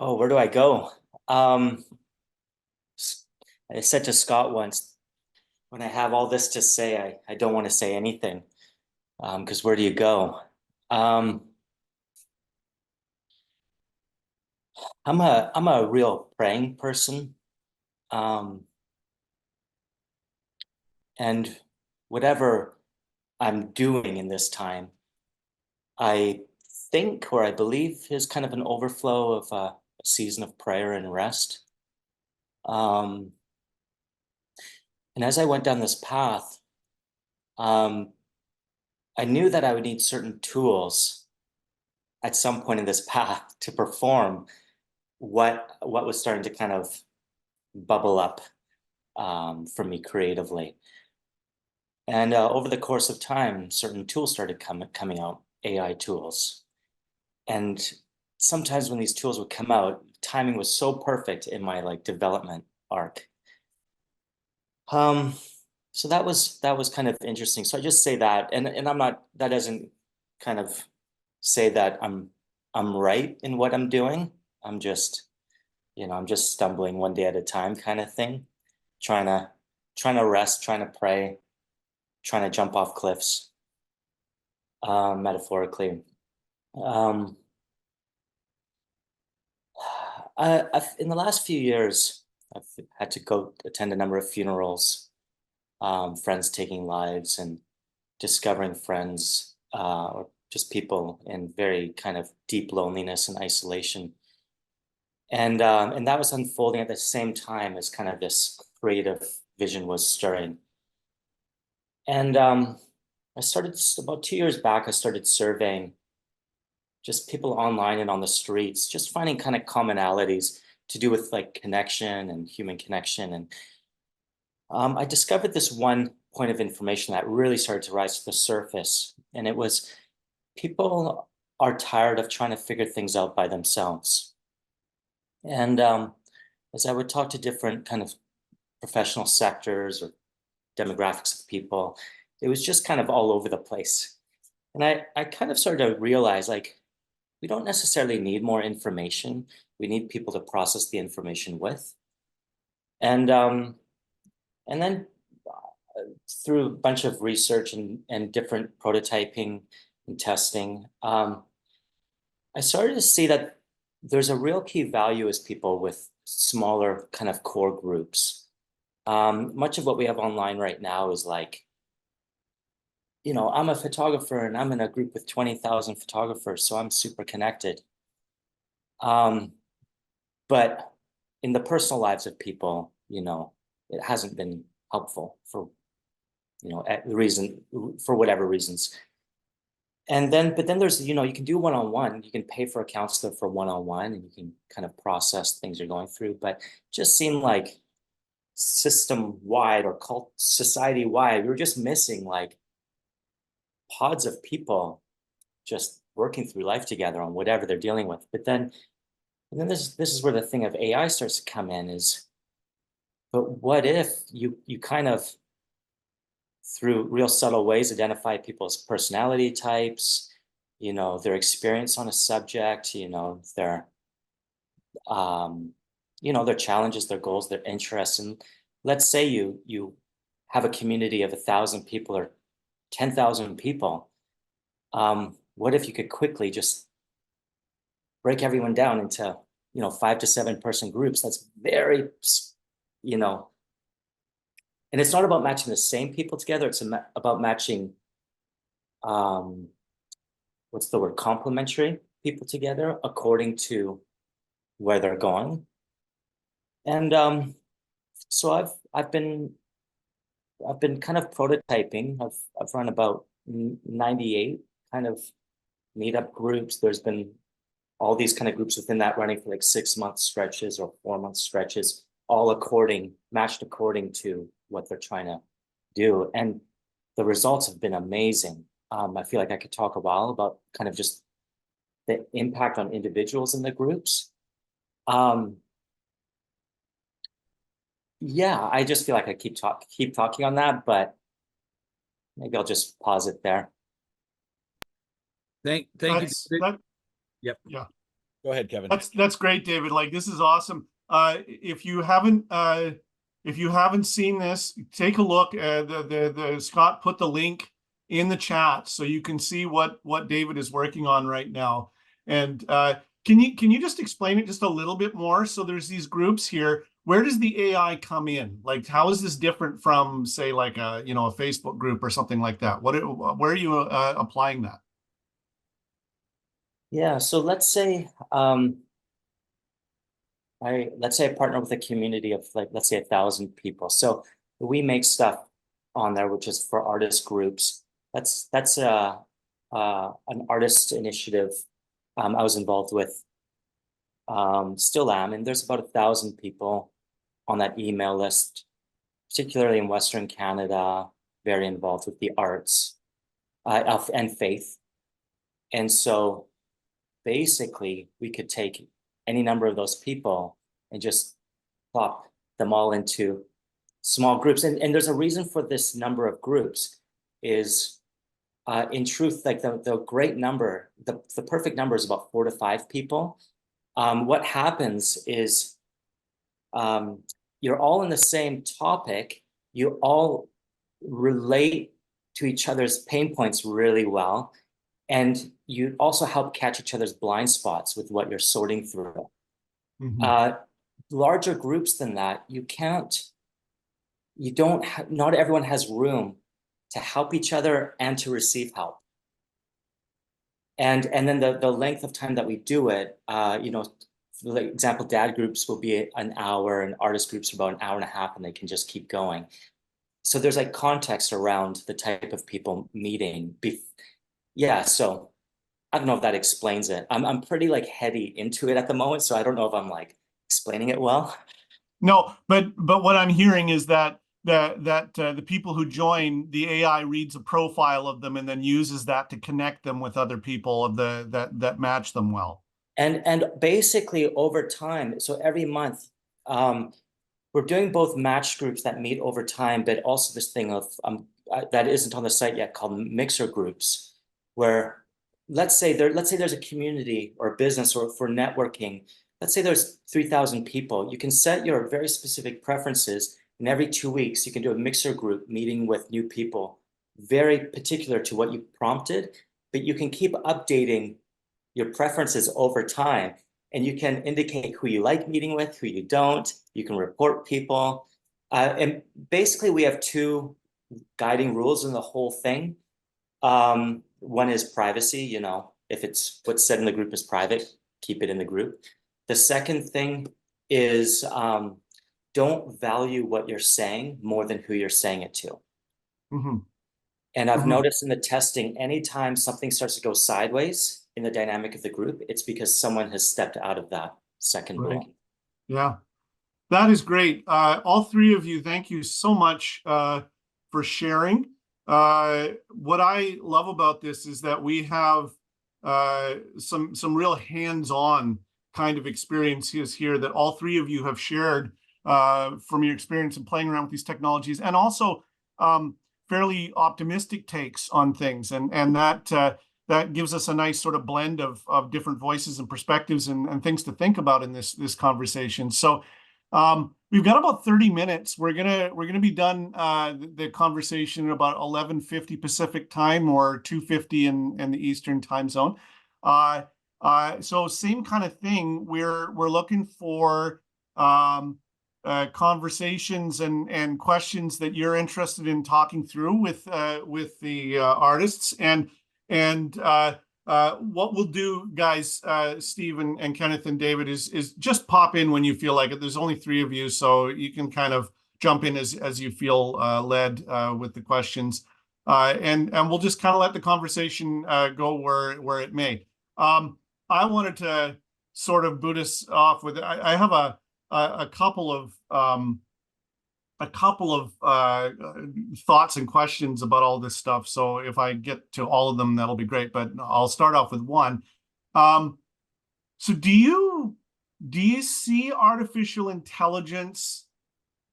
Speaker 10: Oh, where do I go? I said to Scott once, when I have all this to say, I don't want to say anything, because where do you go? I'm a real praying person. And whatever I'm doing in this time, I think, or I believe, is kind of an overflow of a season of prayer and rest. And as I went down this path, I knew that I would need certain tools at some point in this path to perform what was starting to kind of bubble up for me creatively. And over the course of time, certain tools started coming out, AI tools. And sometimes when these tools would come out, timing was so perfect in my development arc. So that was kind of interesting. So I just say that, and I'm not, that doesn't kind of say that I'm right in what I'm doing. I'm just, I'm just stumbling one day at a time kind of thing, trying to rest, trying to pray, trying to jump off cliffs, metaphorically. In the last few years, I've had to go attend a number of funerals, friends taking lives, and discovering friends, or just people in very kind of deep loneliness and isolation. And that was unfolding at the same time as kind of this creative vision was stirring. And I started about 2 years back, I started surveying just people online and on the streets, just finding kind of commonalities to do with connection and human connection. And I discovered this one point of information that really started to rise to the surface. And it was, people are tired of trying to figure things out by themselves. And as I would talk to different kind of professional sectors or demographics of people, it was just kind of all over the place. And I kind of started to realize, we don't necessarily need more information. We need people to process the information with. And then through a bunch of research and different prototyping and testing, I started to see that there's a real key value as people with smaller kind of core groups. Much of what we have online right now is I'm a photographer and I'm in a group with 20,000 photographers, so I'm super connected. But in the personal lives of people, it hasn't been helpful for, for whatever reasons. And then, but then there's, you can do one-on-one, you can pay for a counselor for one-on-one and you can kind of process things you're going through, but it just seemed like system-wide or society-wide, we were just missing pods of people just working through life together on whatever they're dealing with. But then this is where the thing of AI starts to come in is, but what if you kind of, through real subtle ways, identify people's personality types, their experience on a subject, their challenges, their goals, their interests. And let's say you have a community of 1,000 people or 10,000 people. What if you could quickly just break everyone down into, 5 to 7 person groups? That's very, And it's not about matching the same people together. It's about matching, what's the word, complementary people together according to where they're going. And so I've been kind of prototyping. I've run about 98 kind of meetup groups. There's been all these kind of groups within that running for like 6-month stretches or 4-month stretches, all matched according to what they're trying to do. And the results have been amazing. I feel like I could talk a while about kind of just the impact on individuals in the groups. Yeah, I just feel like I keep talking on that, but maybe I'll just pause it there.
Speaker 2: Thank you. Yep.
Speaker 3: Yeah.
Speaker 2: Go ahead, Kevin.
Speaker 3: That's great, David. Like, this is awesome. If you haven't seen this, take a look. The Scott put the link in the chat so you can see what David is working on right now. And can you just explain it just a little bit more? So there's these groups here. Where does the AI come in? Like, how is this different from, say, like a Facebook group or something like that? Where are you applying that?
Speaker 10: Yeah, so let's say I partner with a community of, like, let's say 1,000 people. So we make stuff on there, which is for artist groups. That's an artist initiative I was involved with, still am, and there's about 1,000 people on that email list, particularly in Western Canada, very involved with the arts and faith. And so basically we could take any number of those people and just plop them all into small groups. And there's a reason for this number of groups is, in truth, like the great number, the perfect number is about 4 to 5 people. What happens is you're all in the same topic. You all relate to each other's pain points really well. And you also help catch each other's blind spots with what you're sorting through. Mm-hmm. Larger groups than that, not everyone has room to help each other and to receive help. And then the length of time that we do it, for example, dad groups will be an hour and artist groups are about an hour and a half, and they can just keep going. So there's like context around the type of people meeting. Yeah, so I don't know if that explains it. I'm pretty like heady into it at the moment, so I don't know if I'm like explaining it well.
Speaker 3: No, but what I'm hearing is that the people who join, the AI reads a profile of them and then uses that to connect them with other people that match them well. And
Speaker 10: basically over time, so every month, we're doing both matched groups that meet over time, but also this thing of that isn't on the site yet called mixer groups, where let's say there's a community or business or for networking. Let's say there's 3,000 people. You can set your very specific preferences, and every 2 weeks you can do a mixer group meeting with new people, very particular to what you prompted, but you can keep updating your preferences over time, and you can indicate who you like meeting with, who you don't. You can report people. And basically we have 2 guiding rules in the whole thing. One is privacy, if it's what's said in the group is private, keep it in the group. The second thing is don't value what you're saying more than who you're saying it to. Mm-hmm. And I've noticed in the testing, anytime something starts to go sideways in the dynamic of the group, it's because someone has stepped out of that second rule.
Speaker 3: Yeah, that is great. All 3 of you, thank you so much for sharing. What I love about this is that we have some real hands-on kind of experiences here that all 3 of you have shared from your experience in playing around with these technologies, and also fairly optimistic takes on things, and that gives us a nice sort of blend of different voices and perspectives and things to think about in this conversation. So we've got about 30 minutes. We're gonna be done the conversation in about 11:50 Pacific time or 2:50 in the Eastern time zone. So same kind of thing. We're looking for conversations and questions that you're interested in talking through with the artists. And what we'll do, guys, Steve and Kenneth and David, is just pop in when you feel like it. There's only 3 of you, so you can kind of jump in as you feel led with the questions. And we'll just kind of let the conversation go where it may. I wanted to sort of boot us off with, I have a couple of thoughts and questions about all this stuff. So if I get to all of them, that'll be great. But I'll start off with one. So do you see artificial intelligence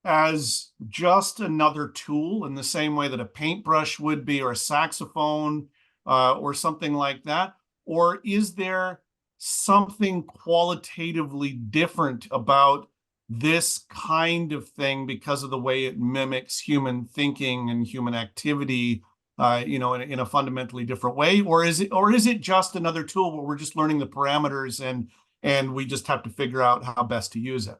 Speaker 3: as just another tool in the same way that a paintbrush would be, or a saxophone, or something like that? Or is there something qualitatively different about this kind of thing because of the way it mimics human thinking and human activity, in a fundamentally different way? Or is it just another tool where we're just learning the parameters and we just have to figure out how best to use it?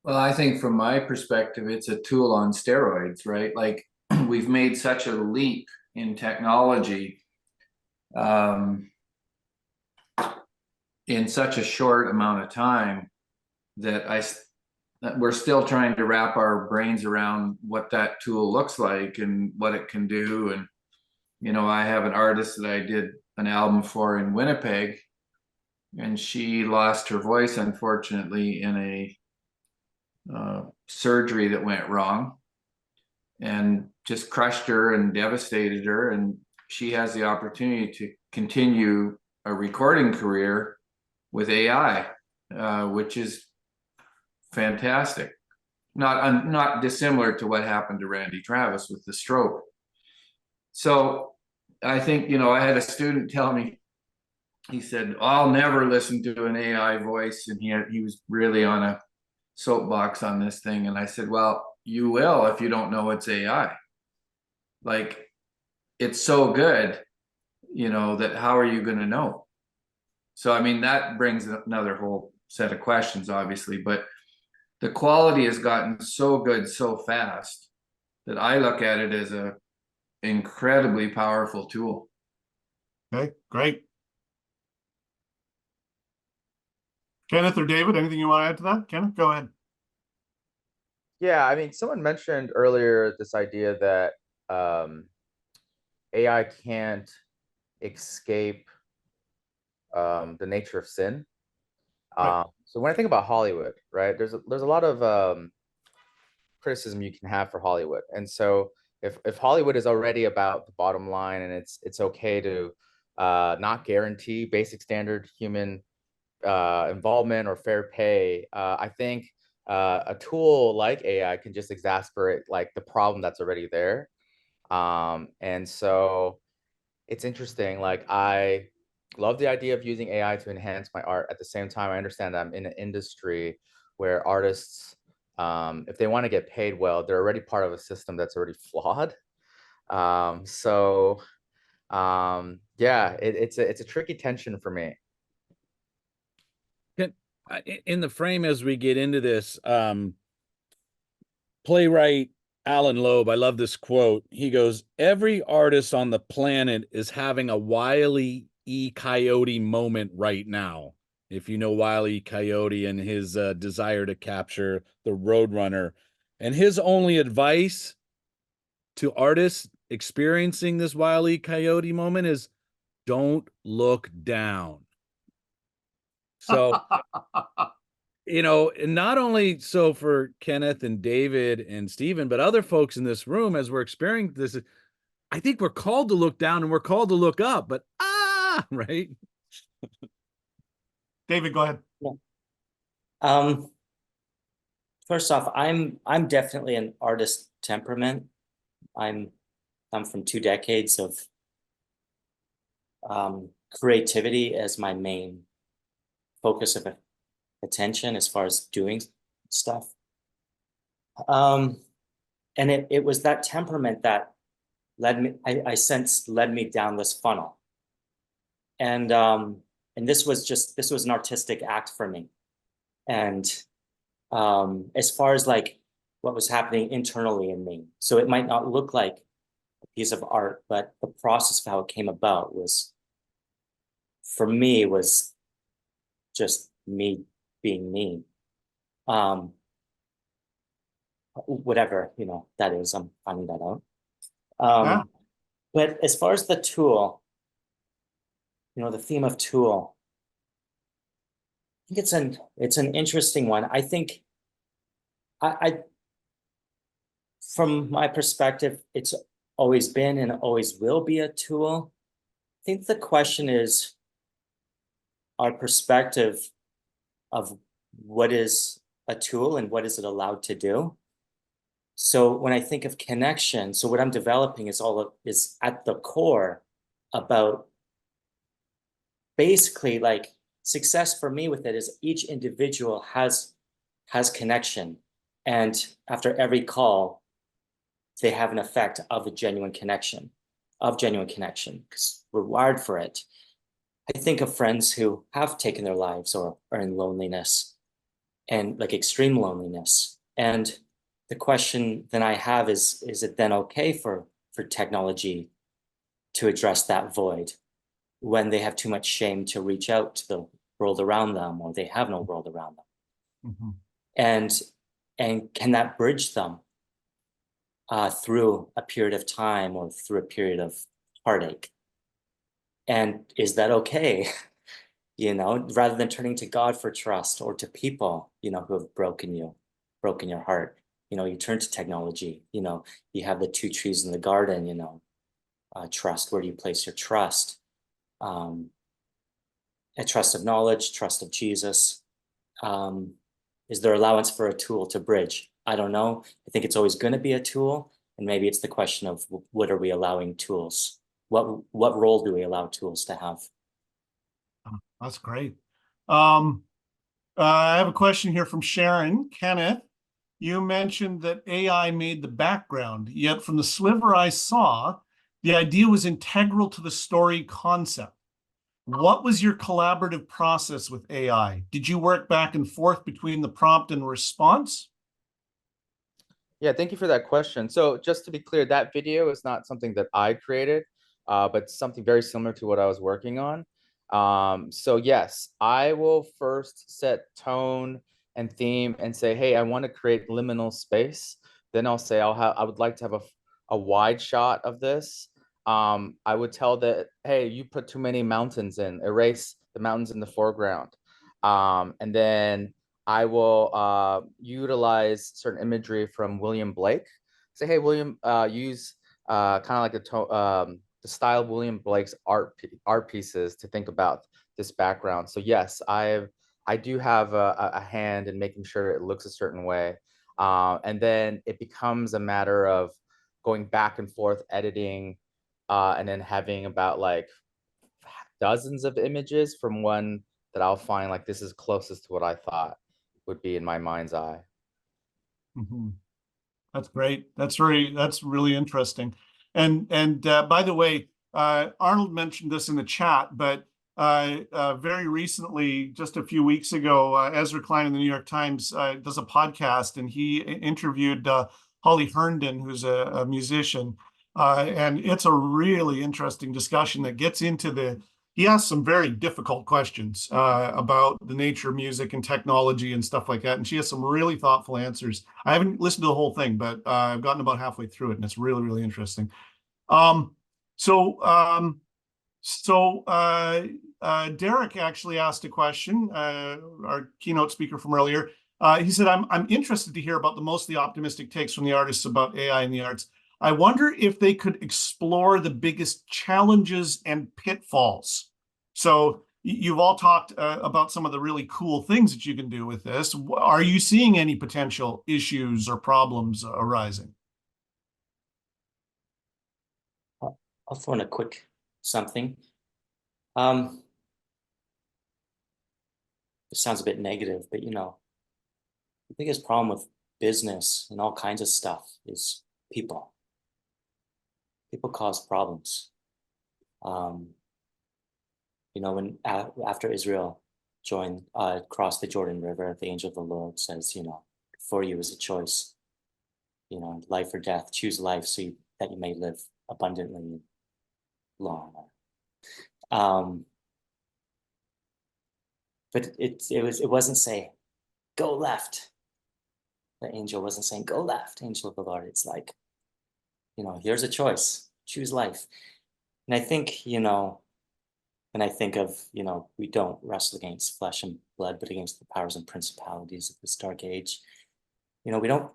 Speaker 11: Well, I think from my perspective, it's a tool on steroids, right? Like we've made such a leap in technology in such a short amount of time that we're still trying to wrap our brains around what that tool looks like and what it can do. And, I have an artist that I did an album for in Winnipeg, and she lost her voice, unfortunately, in a surgery that went wrong and just crushed her and devastated her. And she has the opportunity to continue a recording career with AI, which is fantastic. Not dissimilar to what happened to Randy Travis with the stroke. So I think, I had a student tell me, he said, I'll never listen to an AI voice. And he was really on a soapbox on this thing. And I said, well, you will if you don't know it's AI. Like, it's so good, that how are you going to know? So, I mean, that brings another whole set of questions, obviously, but the quality has gotten so good so fast that I look at it as a incredibly powerful tool.
Speaker 3: Okay, great. Kenneth or David, anything you want to add to that? Kenneth, go ahead.
Speaker 12: Yeah, I mean, someone mentioned earlier this idea that AI can't escape the nature of sin.
Speaker 3: Right.
Speaker 12: So when I think about Hollywood, right, there's a lot of criticism you can have for Hollywood. And so if Hollywood is already about the bottom line and it's okay to not guarantee basic standard human involvement or fair pay, I think a tool like AI can just exasperate like the problem that's already there. And so it's interesting. Like, I love the idea of using AI to enhance my art. At the same time, I understand that I'm in an industry where artists, if they want to get paid well, they're already part of a system that's already flawed. Yeah, it's a tricky tension for me.
Speaker 2: In the frame as we get into this, playwright Alan Loeb, I love this quote. He goes, every artist on the planet is having a Wile E. Coyote moment right now. If you know Wile E. Coyote and his desire to capture the Roadrunner. And his only advice to artists experiencing this Wile E. Coyote moment is don't look down. So, and not only so for Kenneth and David and Stephen, but other folks in this room, as we're experiencing this, I think we're called to look down and we're called to look up, but right?
Speaker 3: David, go ahead.
Speaker 10: Yeah. First off, I'm definitely an artist temperament. I'm from 2 decades of creativity as my main focus of attention as far as doing stuff. And it was that temperament that led me, I sensed led me down this funnel. And this was an artistic act for me. And as far as like what was happening internally in me, so it might not look like a piece of art, but the process of how it came about was, for me, was just me being me. Whatever, you know, that is, I'm finding that out.
Speaker 3: Yeah.
Speaker 10: But as far as the tool, you know, the theme of tool, I think it's an interesting one. I think I from my perspective, it's always been and always will be a tool. I think the question is our perspective of what is a tool and what is it allowed to do. So when I think of connection, so what I'm developing is at the core about basically like success for me with it is each individual has connection. And after every call, they have an effect of a genuine connection, because we're wired for it. I think of friends who have taken their lives or are in loneliness and like extreme loneliness. And the question then I have is it then okay for technology to address that void when they have too much shame to reach out to the world around them, or they have no world around them?
Speaker 3: Mm-hmm.
Speaker 10: And can that bridge them through a period of time or through a period of heartache? And is that okay? You know, rather than turning to God for trust, or to people, you know, who have broken your heart, you know, you turn to technology. You know, you have the two trees in the garden, you know, trust. Where do you place your trust? A trust of knowledge, trust of Jesus. Is there allowance for a tool to bridge? I don't know. I think it's always going to be a tool. And maybe it's the question of what are we allowing tools? What role do we allow tools to have?
Speaker 3: That's great. I have a question here from Sharon. Kenneth, you mentioned that AI made the background, yet from the sliver I saw, the idea was integral to the story concept. What was your collaborative process with AI? Did you work back and forth between the prompt and response?
Speaker 12: Yeah, thank you for that question. So just to be clear, that video is not something that I created, but something very similar to what I was working on. So yes, I will first set tone and theme and say, hey, I want to create liminal space. Then I'll say I would like to have a wide shot of this. I would tell that, hey, you put too many mountains in, erase the mountains in the foreground. And then I will utilize certain imagery from William Blake. Say, hey, William, use kind of like the style of William Blake's art pieces to think about this background. So yes, I do have a hand in making sure it looks a certain way. And then it becomes a matter of going back and forth editing, and then having about like dozens of images from one that I'll find like this is closest to what I thought would be in my mind's eye.
Speaker 3: Mm-hmm. That's great. That's really interesting. And by the way, Arnold mentioned this in the chat, but very recently, just a few weeks ago, Ezra Klein in the New York Times does a podcast, and he interviewed Holly Herndon, who's a musician. And it's a really interesting discussion that gets into he asks some very difficult questions about the nature of music and technology and stuff like that. And she has some really thoughtful answers. I haven't listened to the whole thing, but I've gotten about halfway through it, and it's really, really interesting. Derek actually asked a question, our keynote speaker from earlier. He said, I'm interested to hear about the mostly optimistic takes from the artists about AI in the arts. I wonder if they could explore the biggest challenges and pitfalls. So you've all talked about some of the really cool things that you can do with this. Are you seeing any potential issues or problems arising?
Speaker 10: I'll throw in a quick something. It sounds a bit negative, but you know, the biggest problem with business and all kinds of stuff is people. People cause problems. You You know, when after Israel crossed the Jordan River, the angel of the Lord says, you know, for you is a choice, you know, life or death. Choose life that you may live abundantly long. But it wasn't saying go left. The angel wasn't saying go left, angel of the Lord. It's like, you know, here's a choice, choose life. And I think, you know, and I think of, you know, we don't wrestle against flesh and blood, but against the powers and principalities of this dark age. You know,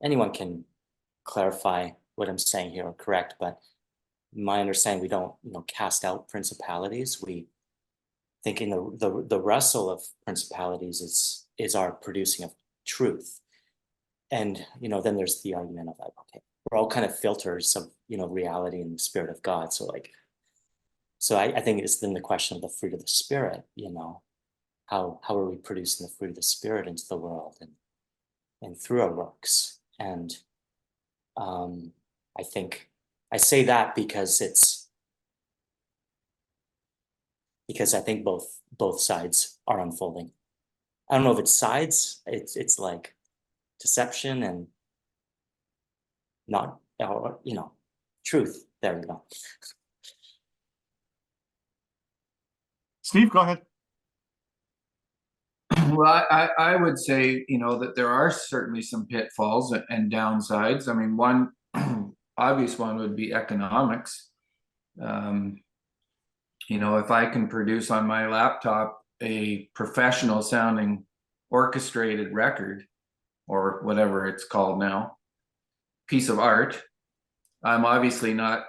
Speaker 10: anyone can clarify what I'm saying here or correct, but my understanding, we don't, you know, cast out principalities. We thinking the wrestle of principalities is our producing of truth. And, you know, then there's the argument of like, okay, we're all kind of filters of, you know, reality and the spirit of God. So like, I think it's then the question of the fruit of the spirit, you know, how are we producing the fruit of the spirit into the world and through our works. And I think I say that because I think both sides are unfolding. I don't know if it's sides, it's like deception and not, or, you know, truth. There we go.
Speaker 3: Steve, go ahead.
Speaker 11: Well, I would say, you know, that there are certainly some pitfalls and downsides. I mean, one obvious one would be economics. You know, if I can produce on my laptop a professional sounding orchestrated record, or whatever it's called now, piece of art, I'm obviously not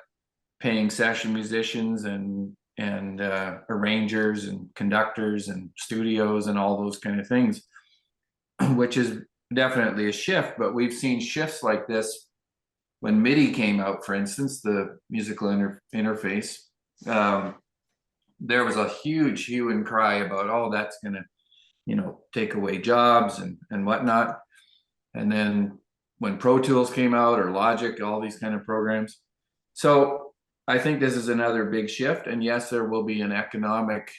Speaker 11: paying session musicians and arrangers and conductors and studios and all those kind of things, which is definitely a shift. But we've seen shifts like this when MIDI came out, for instance, the musical interface. There was a huge hue and cry about, oh, that's going to, you know, take away jobs and whatnot. And then when Pro Tools came out, or Logic, all these kind of programs. So I think this is another big shift. And yes, there will be an economic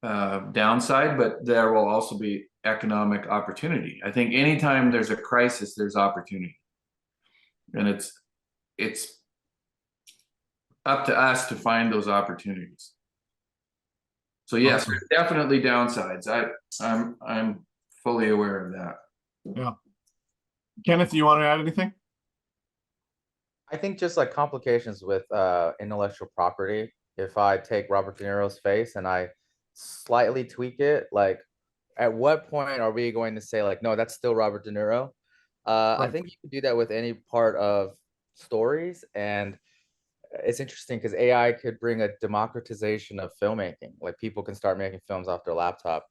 Speaker 11: downside, but there will also be economic opportunity. I think anytime there's a crisis, there's opportunity. And it's up to us to find those opportunities. So yes, there's definitely downsides. I'm fully aware of that.
Speaker 3: Yeah. Kenneth, do you want to add anything?
Speaker 12: I think just like complications with intellectual property. If I take Robert De Niro's face and I slightly tweak it, like at what point are we going to say like, no, that's still Robert De Niro? I think you can do that with any part of stories. And it's interesting because AI could bring a democratization of filmmaking. Like people can start making films off their laptop.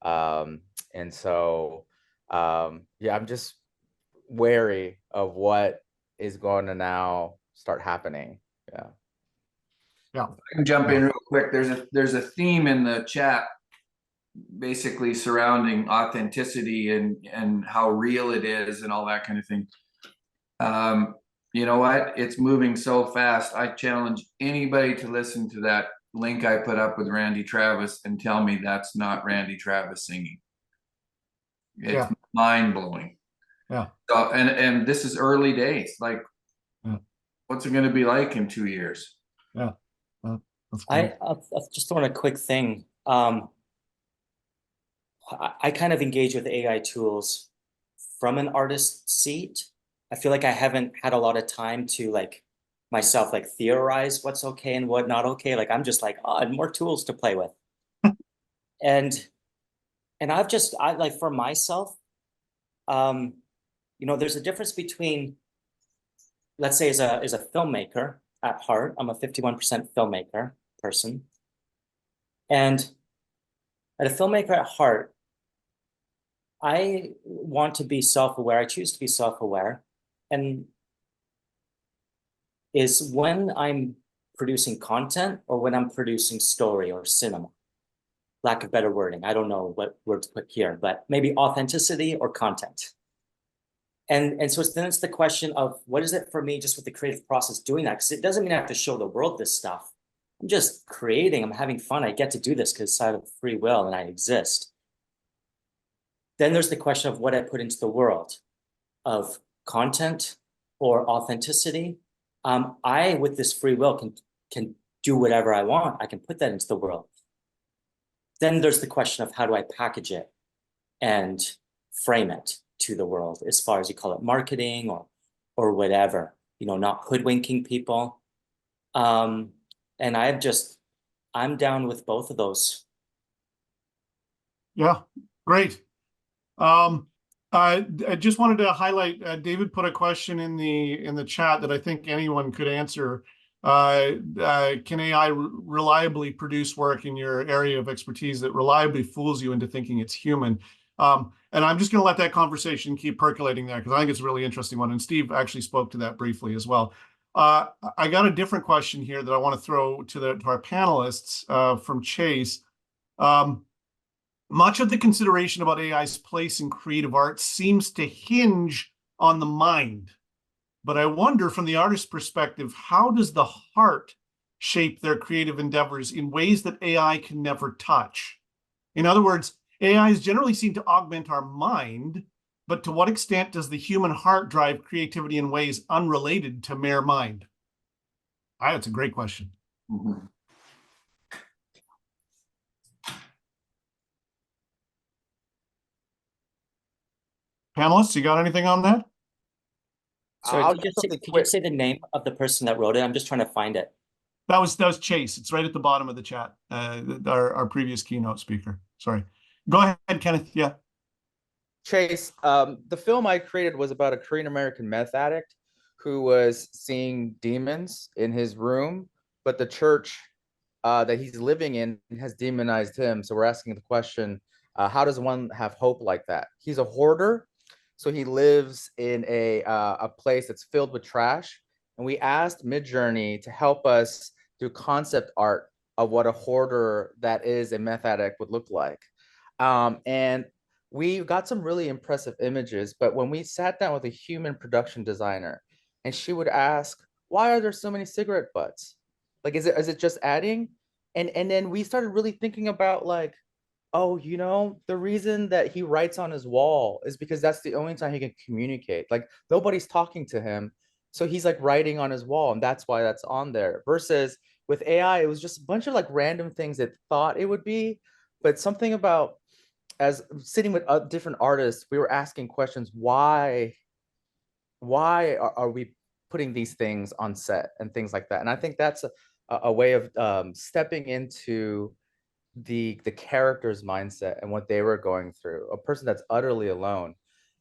Speaker 12: And so, yeah, I'm just wary of what is going to now start happening. Yeah.
Speaker 11: I can jump in real quick. There's a theme in the chat basically surrounding authenticity and how real it is and all that kind of thing. You know what? It's moving so fast. I challenge anybody to listen to that link I put up with Randy Travis and tell me that's not Randy Travis singing. It's mind blowing.
Speaker 3: Yeah.
Speaker 11: So, and this is early days. Like, what's it going to be like in 2 years?
Speaker 3: Yeah.
Speaker 10: I'll just throw in a quick thing. I kind of engage with AI tools from an artist's seat. I feel like I haven't had a lot of time to like myself like theorize what's okay and what not okay. Like I'm just like, oh, more tools to play with. and I like for myself, you know, there's a difference between, let's say as a filmmaker at heart, I'm a 51% filmmaker person. And at a filmmaker at heart, I want to be self-aware. I choose to be self-aware. And is when I'm producing content or when I'm producing story or cinema. Lack of better wording. I don't know what word to put here, but maybe authenticity or content. And so then it's the question of what is it for me just with the creative process doing that? Because it doesn't mean I have to show the world this stuff, I'm just creating, I'm having fun. I get to do this because I have free will and I exist. Then there's the question of what I put into the world of content or authenticity. I, with this free will, can do whatever I want. I can put that into the world. Then there's the question of how do I package it and frame it to the world, as far as you call it marketing or whatever, not hoodwinking people. And I'm down with both of those.
Speaker 3: Yeah, great. I just wanted to highlight, David put a question in the chat that I think anyone could answer. Can AI reliably produce work in your area of expertise that reliably fools you into thinking it's human? And I'm just going to let that conversation keep percolating there because I think it's a really interesting one. And Steve actually spoke to that briefly as well. I got a different question here that I want to throw to our panelists from Chase. Much of the consideration about AI's place in creative art seems to hinge on the mind. But I wonder, from the artist's perspective, how does the heart shape their creative endeavors in ways that AI can never touch? In other words, AIs generally seem to augment our mind, but to what extent does the human heart drive creativity in ways unrelated to mere mind? That's a great question.
Speaker 11: Mm-hmm.
Speaker 3: Panelists, you got anything on that?
Speaker 10: Sorry, could you say the name of the person that wrote it? I'm just trying to find it.
Speaker 3: That was Chase. It's right at the bottom of the chat. Our previous keynote speaker. Sorry. Go ahead, Kenneth. Yeah.
Speaker 12: Chase, the film I created was about a Korean American meth addict who was seeing demons in his room, but the church that he's living in has demonized him. So we're asking the question, how does one have hope like that? He's a hoarder, so he lives in a place that's filled with trash. And we asked Midjourney to help us do concept art of what a hoarder that is a meth addict would look like. And we got some really impressive images, but when we sat down with a human production designer and she would ask, why are there so many cigarette butts? Like, is it just adding? And then we started really thinking about like, oh, the reason that he writes on his wall is because that's the only time he can communicate. Like nobody's talking to him. So he's like writing on his wall and that's why that's on there. Versus with AI, it was just a bunch of like random things that thought it would be, but something about as sitting with different artists, we were asking questions, why are we putting these things on set and things like that? And I think that's a way of stepping into the character's mindset and what they were going through, a person that's utterly alone.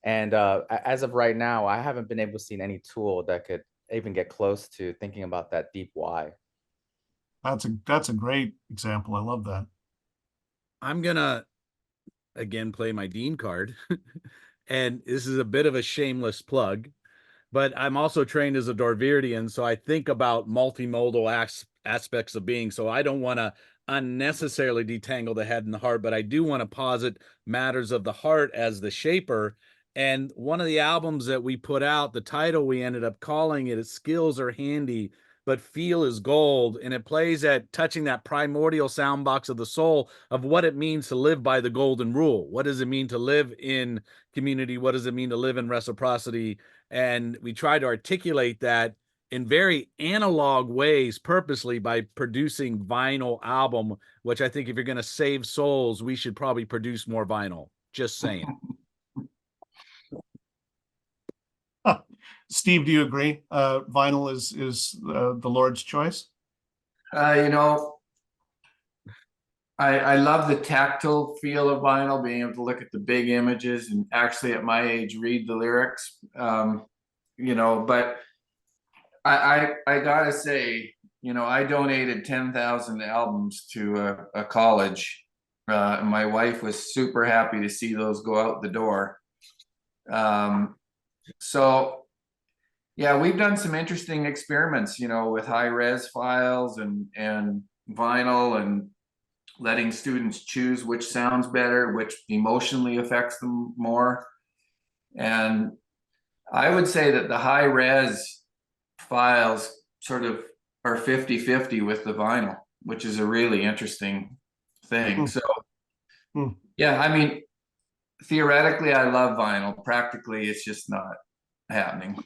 Speaker 12: And as of right now, I haven't been able to see any tool that could even get close to thinking about that deep why.
Speaker 3: That's a great example. I love that.
Speaker 2: I'm gonna again play my Dean card. And this is a bit of a shameless plug, but I'm also trained as a Dorvirian, so I think about multimodal aspects of being. So I don't want to unnecessarily detangle the head and the heart, but I do want to posit matters of the heart as the shaper. And one of the albums that we put out, the title we ended up calling it is Skills Are Handy, but Feel is Gold. And it plays at touching that primordial sound box of the soul of what it means to live by the golden rule. What does it mean to live in community? What does it mean to live in reciprocity? And we try to articulate that in very analog ways purposely by producing vinyl album, which I think if you're going to save souls, we should probably produce more vinyl. Just saying.
Speaker 3: Steve, do you agree? Vinyl is the Lord's choice?
Speaker 11: I love the tactile feel of vinyl, being able to look at the big images and actually at my age read the lyrics. But I gotta say, I donated 10,000 albums to a college. My wife was super happy to see those go out the door. So yeah, we've done some interesting experiments, with high res files and vinyl and letting students choose which sounds better, which emotionally affects them more. And I would say that the high res files sort of are 50-50 with the vinyl. which is a really interesting thing. So,
Speaker 3: Hmm.
Speaker 11: yeah, I mean, theoretically, I love vinyl. Practically, it's just not happening.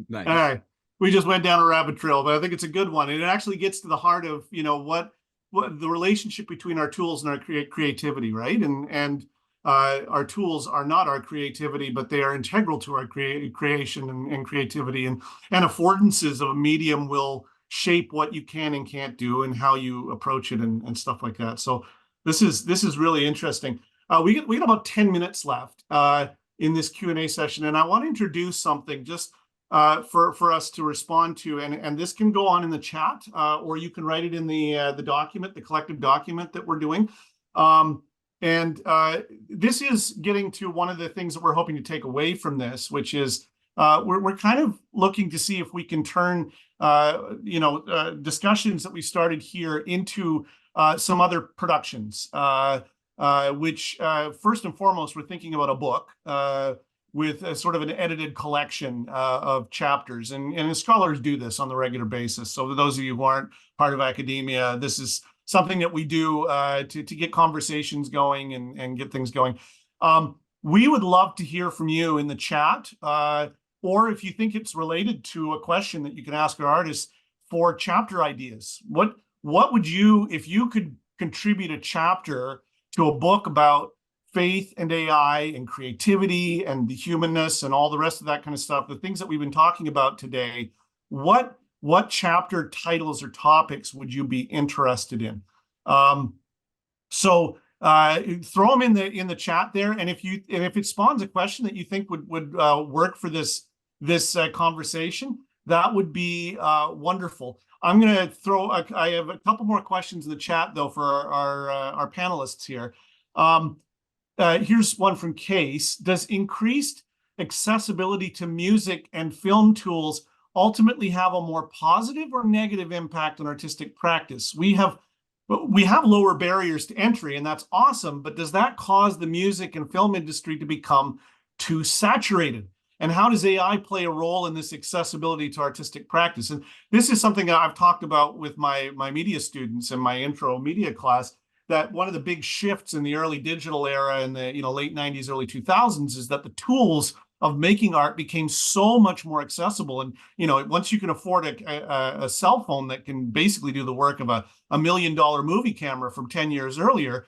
Speaker 2: Nice.
Speaker 3: All right. We just went down a rabbit trail, but I think it's a good one. And it actually gets to the heart of, what the relationship between our tools and our creativity, right? And our tools are not our creativity, but they are integral to our creation and creativity. And affordances of a medium will shape what you can and can't do and how you approach it and stuff like that. So this is really interesting. We got about 10 minutes left in this Q&A session, and I want to introduce something just for us to respond to, and this can go on in the chat, or you can write it in the document, the collective document that we're doing. This is getting to one of the things that we're hoping to take away from this, which is we're kind of looking to see if we can turn discussions that we started here into some other productions, which first and foremost, we're thinking about a book with a sort of an edited collection of chapters. And scholars do this on the regular basis. So for those of you who aren't part of academia, this is something that we do to get conversations going and get things going. We would love to hear from you in the chat, or if you think it's related to a question that you can ask our artists for chapter ideas. What would you, if you could contribute a chapter to a book about faith and AI and creativity and the humanness and all the rest of that kind of stuff, the things that we've been talking about today, what chapter titles or topics would you be interested in? So throw them in the chat there, and if it spawns a question that you think would work for this conversation, that would be wonderful. I'm going to throw. I have a couple more questions in the chat though for our panelists here. Here's one from Case. Does increased accessibility to music and film tools ultimately have a more positive or negative impact on artistic practice? We have lower barriers to entry, and that's awesome, but does that cause the music and film industry to become too saturated? And how does AI play a role in this accessibility to artistic practice? And this is something that I've talked about with my media students in my intro media class, that one of the big shifts in the early digital era in the late 90s, early 2000s is that the tools of making art became so much more accessible. And once you can afford a cell phone that can basically do the work of a $1 million movie camera from 10 years earlier,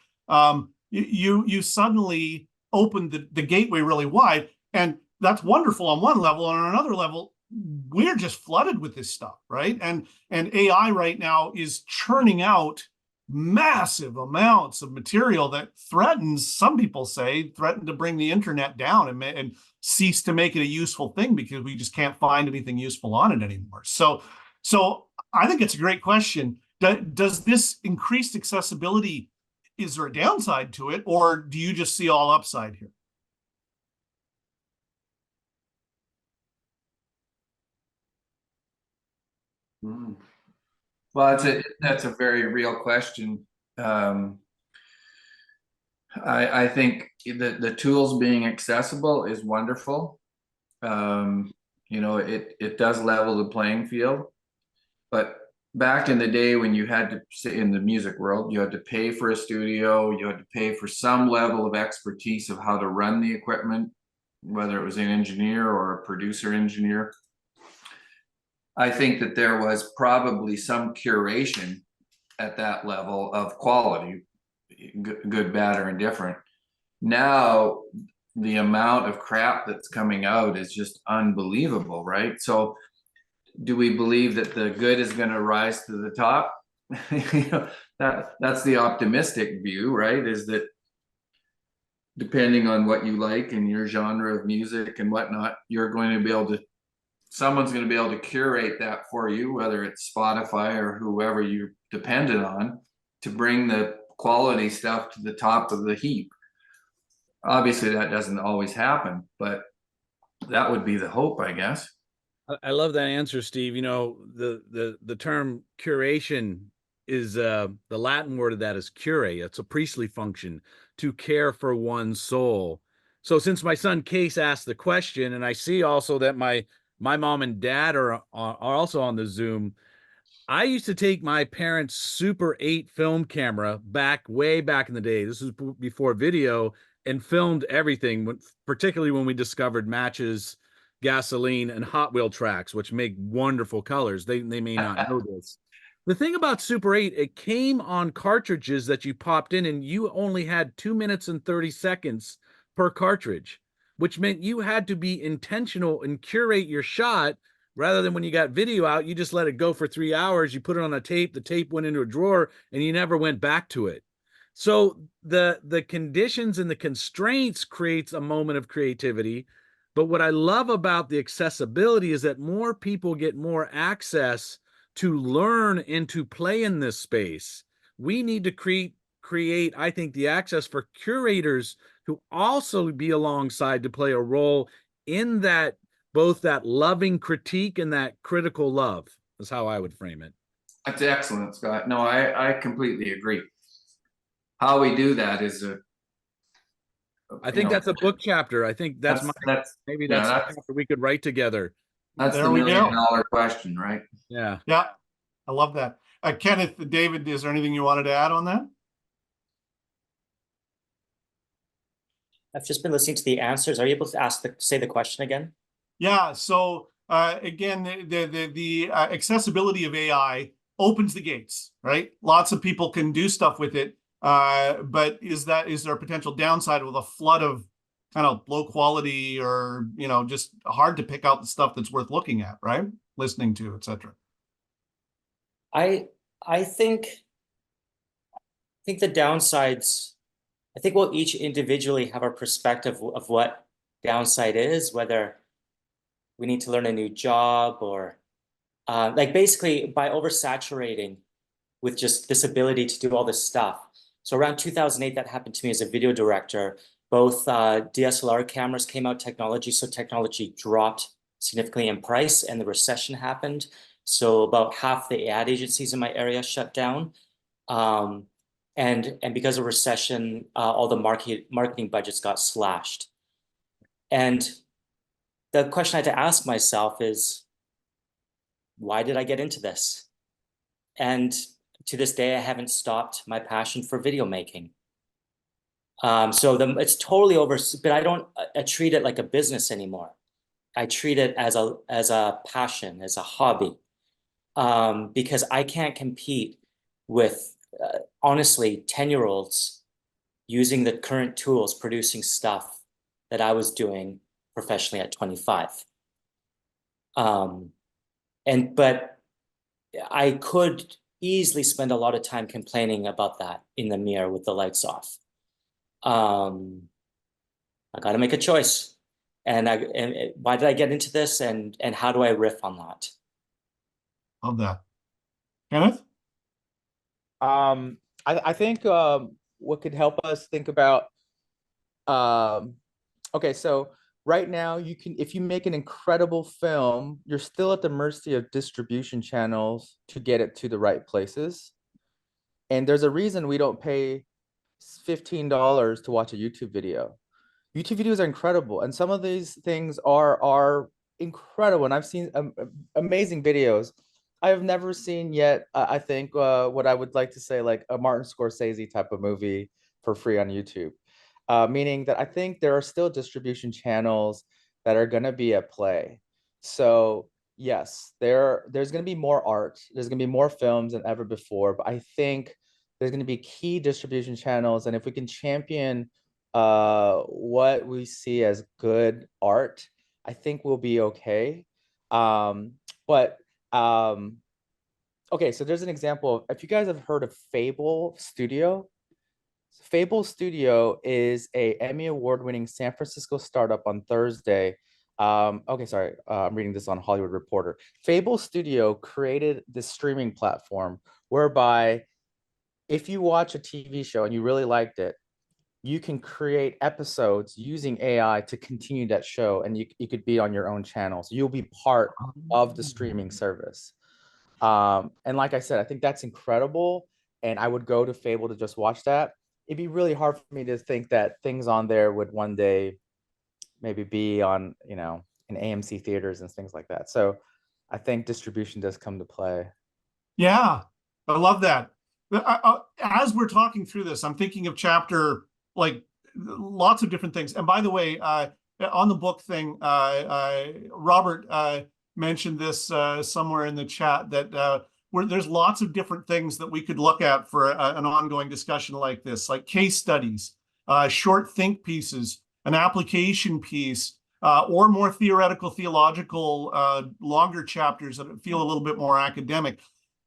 Speaker 3: you suddenly opened the gateway really wide. And that's wonderful on one level. And on another level, we're just flooded with this stuff, right? And AI right now is churning out massive amounts of material that some people say threaten to bring the internet down and cease to make it a useful thing because we just can't find anything useful on it anymore. So I think it's a great question. Does this increased accessibility, is there a downside to it, or do you just see all upside here?
Speaker 11: Well, that's a very real question. I think the tools being accessible is wonderful. It does level the playing field. But back in the day when you had to say in the music world, you had to pay for a studio, you had to pay for some level of expertise of how to run the equipment, whether it was an engineer or a producer engineer. I think that there was probably some curation at that level of quality, good, bad, or indifferent. Now, the amount of crap that's coming out is just unbelievable, right? So do we believe that the good is going to rise to the top? That's the optimistic view, right? Is that depending on what you like and your genre of music and whatnot, someone's going to be able to curate that for you, whether it's Spotify or whoever you're dependent on, to bring the quality stuff to the top of the heap. Obviously, that doesn't always happen, but that would be the hope, I guess.
Speaker 2: I love that answer, Steve. The term curation is the Latin word of that is cure. It's a priestly function, to care for one's soul. So since my son Case asked the question, and I see also that my mom and dad are also on the Zoom, I used to take my parents' Super 8 film camera way back in the day. This was before video, and filmed everything, particularly when we discovered matches, gasoline, and Hot Wheel tracks, which make wonderful colors. They may not know this. The thing about Super 8, it came on cartridges that you popped in, and you only had 2 minutes and 30 seconds per cartridge, which meant you had to be intentional and curate your shot. Rather than when you got video out, you just let it go for 3 hours. You put it on a tape, the tape went into a drawer, and you never went back to it. So the conditions and the constraints creates a moment of creativity. But what I love about the accessibility is that more people get more access to learn and to play in this space. We need to create, I think, the access for curators who also be alongside to play a role in that, both that loving critique and that critical love is how I would frame it.
Speaker 11: That's excellent, Scott. No, I completely agree. How we do that is
Speaker 2: I think that's a book chapter. I think maybe that's a chapter we could write together.
Speaker 11: That's the $1 million question, right?
Speaker 2: Yeah.
Speaker 3: Yeah, I love that. Kenneth, David, is there anything you wanted to add on that?
Speaker 10: I've just been listening to the answers. Are you able to say the question again?
Speaker 3: Yeah. So again, the accessibility of AI opens the gates, right? Lots of people can do stuff with it. But is there a potential downside with a flood of kind of low quality or, just hard to pick out the stuff that's worth looking at, right? Listening to, etc.
Speaker 10: I think the downsides, I think we'll each individually have our perspective of what downside is, whether we need to learn a new job or like basically by oversaturating with just this ability to do all this stuff. So around 2008, that happened to me as a video director. Both DSLR cameras came out, so technology dropped significantly in price, and the recession happened. So about half the ad agencies in my area shut down. And because of recession, all the marketing budgets got slashed. And the question I had to ask myself is, why did I get into this? And to this day, I haven't stopped my passion for video making. So it's totally over, but I don't treat it like a business anymore. I treat it as a passion, as a hobby, because I can't compete with, honestly, 10-year-olds using the current tools, producing stuff that I was doing professionally at 25. But I could easily spend a lot of time complaining about that in the mirror with the lights off. I got to make a choice. And why did I get into this, and how do I riff on that?
Speaker 3: Love that. Kenneth?
Speaker 12: I think what could help us think about, okay, so right now if you make an incredible film, you're still at the mercy of distribution channels to get it to the right places. And there's a reason we don't pay $15 to watch a YouTube video. YouTube videos are incredible, and some of these things are incredible, and I've seen amazing videos. I have never seen yet, I think, what I would like to say, like a Martin Scorsese type of movie for free on YouTube. Meaning that I think there are still distribution channels that are going to be at play. So yes, there's going to be more art. There's going to be more films than ever before. But I think there's going to be key distribution channels. And if we can champion what we see as good art, I think we'll be okay. Okay, so there's an example of, if you guys have heard of Fable Studio. Fable Studio is a Emmy award-winning San Francisco startup on Thursday. Okay, sorry, I'm reading this on Hollywood Reporter. Fable Studio created this streaming platform whereby if you watch a TV show and you really liked it, you can create episodes using AI to continue that show, and you could be on your own channel. So you'll be part of the streaming service. And like I said, I think that's incredible. And I would go to Fable to just watch that. It'd be really hard for me to think that things on there would one day maybe be on, in AMC theaters and things like that. So I think distribution does come to play.
Speaker 3: Yeah, I love that. As we're talking through this, I'm thinking of chapter, like lots of different things. And by the way, on the book thing, Robert mentioned this somewhere in the chat that there's lots of different things that we could look at for an ongoing discussion like this, like case studies, short think pieces, an application piece, or more theoretical, theological, longer chapters that feel a little bit more academic.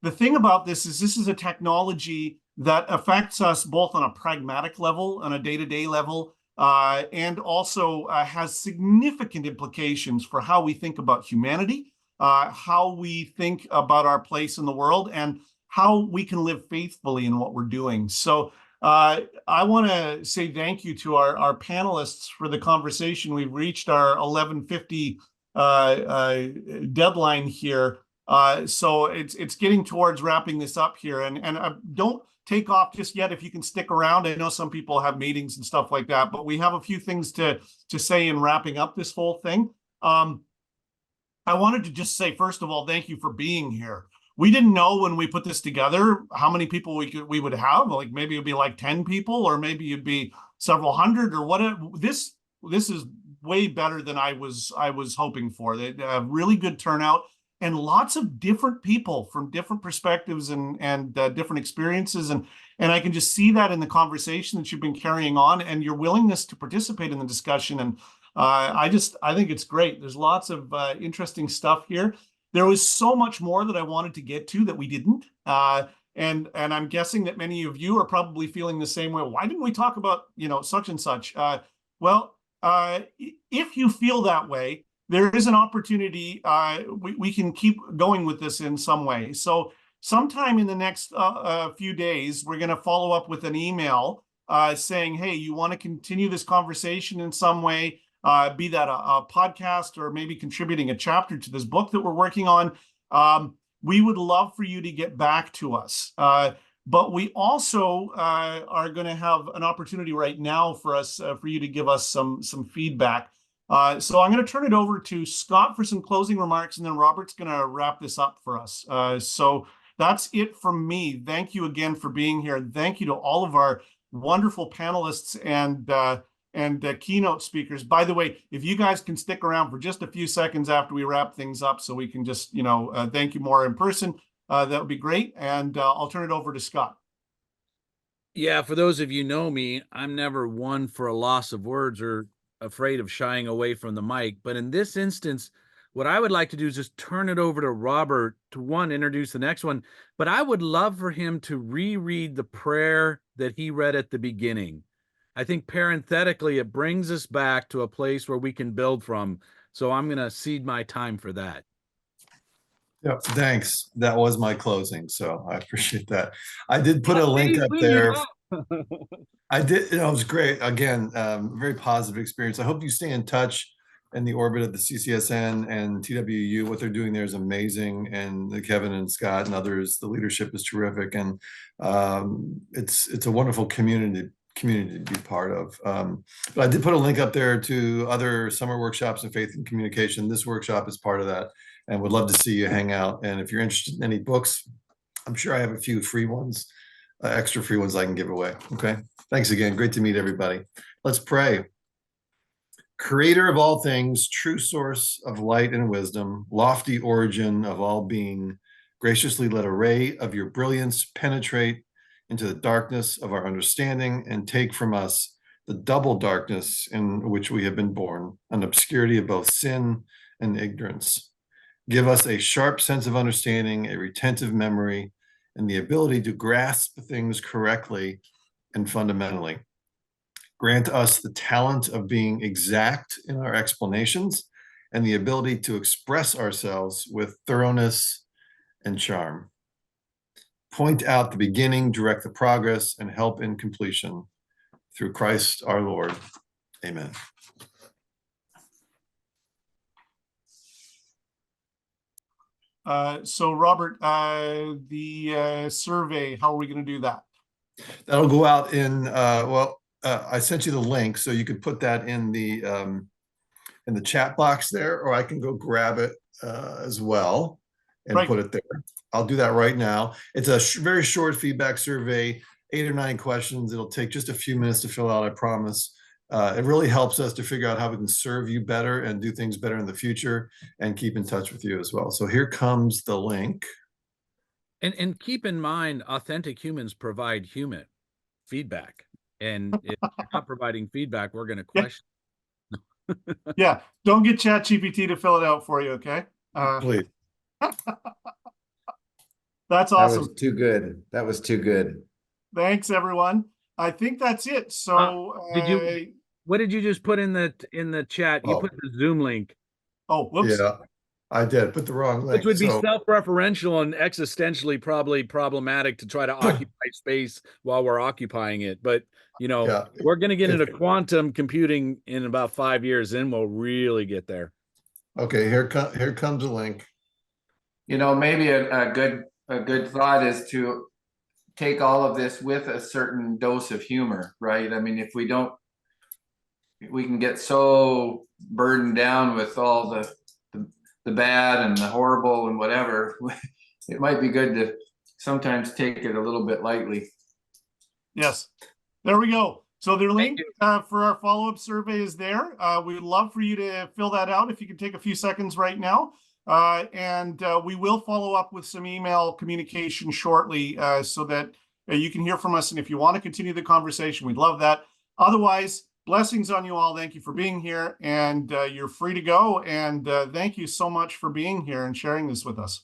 Speaker 3: The thing about this is a technology that affects us both on a pragmatic level, on a day-to-day level, and also has significant implications for how we think about humanity, how we think about our place in the world, and how we can live faithfully in what we're doing. So I want to say thank you to our panelists for the conversation. We've reached our 11:50 deadline here. So it's getting towards wrapping this up here, and don't take off just yet if you can stick around. I know some people have meetings and stuff like that, but we have a few things to say in wrapping up this whole thing. I wanted to just say, first of all, thank you for being here. We didn't know when we put this together how many people we would have. Like maybe it'd be like 10 people, or maybe it'd be several hundred, or whatever. This is way better than I was hoping for. They have really good turnout, and lots of different people from different perspectives and different experiences, and I can just see that in the conversation that you've been carrying on, and your willingness to participate in the discussion. And I think it's great. There's lots of interesting stuff here. There was so much more that I wanted to get to that we didn't. And I'm guessing that many of you are probably feeling the same way. Why didn't we talk about, such and such? Well, if you feel that way, there is an opportunity. We can keep going with this in some way. So sometime in the next few days, we're going to follow up with an email saying, hey, you want to continue this conversation in some way, be that a podcast or maybe contributing a chapter to this book that we're working on. We would love for you to get back to us. But we also are going to have an opportunity right now for us, for you to give us some feedback. So I'm going to turn it over to Scott for some closing remarks, and then Robert's going to wrap this up for us. So that's it from me. Thank you again for being here. And thank you to all of our wonderful panelists and keynote speakers. By the way, if you guys can stick around for just a few seconds after we wrap things up so we can just, thank you more in person, that would be great. And I'll turn it over to Scott.
Speaker 2: Yeah, for those of you know me, I'm never one for a loss of words or afraid of shying away from the mic. But in this instance, what I would like to do is just turn it over to Robert to introduce the next one. But I would love for him to reread the prayer that he read at the beginning. I think parenthetically, it brings us back to a place where we can build from. So I'm going to cede my time for that.
Speaker 1: Yeah, thanks. That was my closing, so I appreciate that. I did put a link up there. I did, it was great. Again, very positive experience. I hope you stay in touch in the orbit of the CCSN and TWU. What they're doing there is amazing, and Kevin and Scott and others, the leadership is terrific, and it's a wonderful community to be part of. But I did put a link up there to other summer workshops in faith and communication. This workshop is part of that, and would love to see you hang out. And if you're interested in any books, I'm sure I have a few free ones, extra free ones I can give away. Okay. Thanks again. Great to meet everybody. Let's pray. Creator of all things, true source of light and wisdom, lofty origin of all being, graciously let a ray of your brilliance penetrate into the darkness of our understanding and take from us the double darkness in which we have been born, an obscurity of both sin and ignorance. Give us a sharp sense of understanding, a retentive memory, and the ability to grasp things correctly and fundamentally. Grant us the talent of being exact in our explanations and the ability to express ourselves with thoroughness and charm. Point out the beginning, direct the progress, and help in completion. Through Christ our Lord. Amen.
Speaker 3: So Robert, the survey, how are we going to do that?
Speaker 1: That'll go out in, I sent you the link, so you could put that in the chat box there, or I can go grab it as well. and
Speaker 3: Right.
Speaker 1: put it there. I'll do that right now. It's a very short feedback survey, 8 or 9 questions. It'll take just a few minutes to fill out, I promise. It really helps us to figure out how we can serve you better and do things better in the future and keep in touch with you as well. So here comes the link.
Speaker 2: And keep in mind, authentic humans provide human feedback. And if you're not providing feedback, we're going to question.
Speaker 3: Yeah, don't get ChatGPT to fill it out for you, okay?
Speaker 1: Please.
Speaker 3: That's
Speaker 13: That
Speaker 3: awesome.
Speaker 13: was too good. That was too good.
Speaker 3: Thanks, everyone. I think that's it. So,
Speaker 2: What did you just put in the chat? You put the Zoom link.
Speaker 3: oh, whoops.
Speaker 1: Yeah, I did put the wrong link.
Speaker 2: Which would be
Speaker 1: So,
Speaker 2: self-referential and existentially probably problematic to try to occupy space while we're occupying it. But, you know,
Speaker 1: yeah,
Speaker 2: we're going to get into quantum computing in about 5 years, then we'll really get there.
Speaker 1: okay, here comes a link.
Speaker 11: You know, maybe a good thought is to take all of this with a certain dose of humor, right? I mean, if we don't, we can get so burdened down with all the bad and the horrible and whatever. It might be good to sometimes take it a little bit lightly.
Speaker 3: Yes, there we go. So the link for our follow-up survey is there. We'd love for you to fill that out if you can take a few seconds right now. And we will follow up with some email communication shortly so that you can hear from us. And if you want to continue the conversation, we'd love that. Otherwise, blessings on you all. Thank you for being here, and you're free to go. And thank you so much for being here and sharing this with us.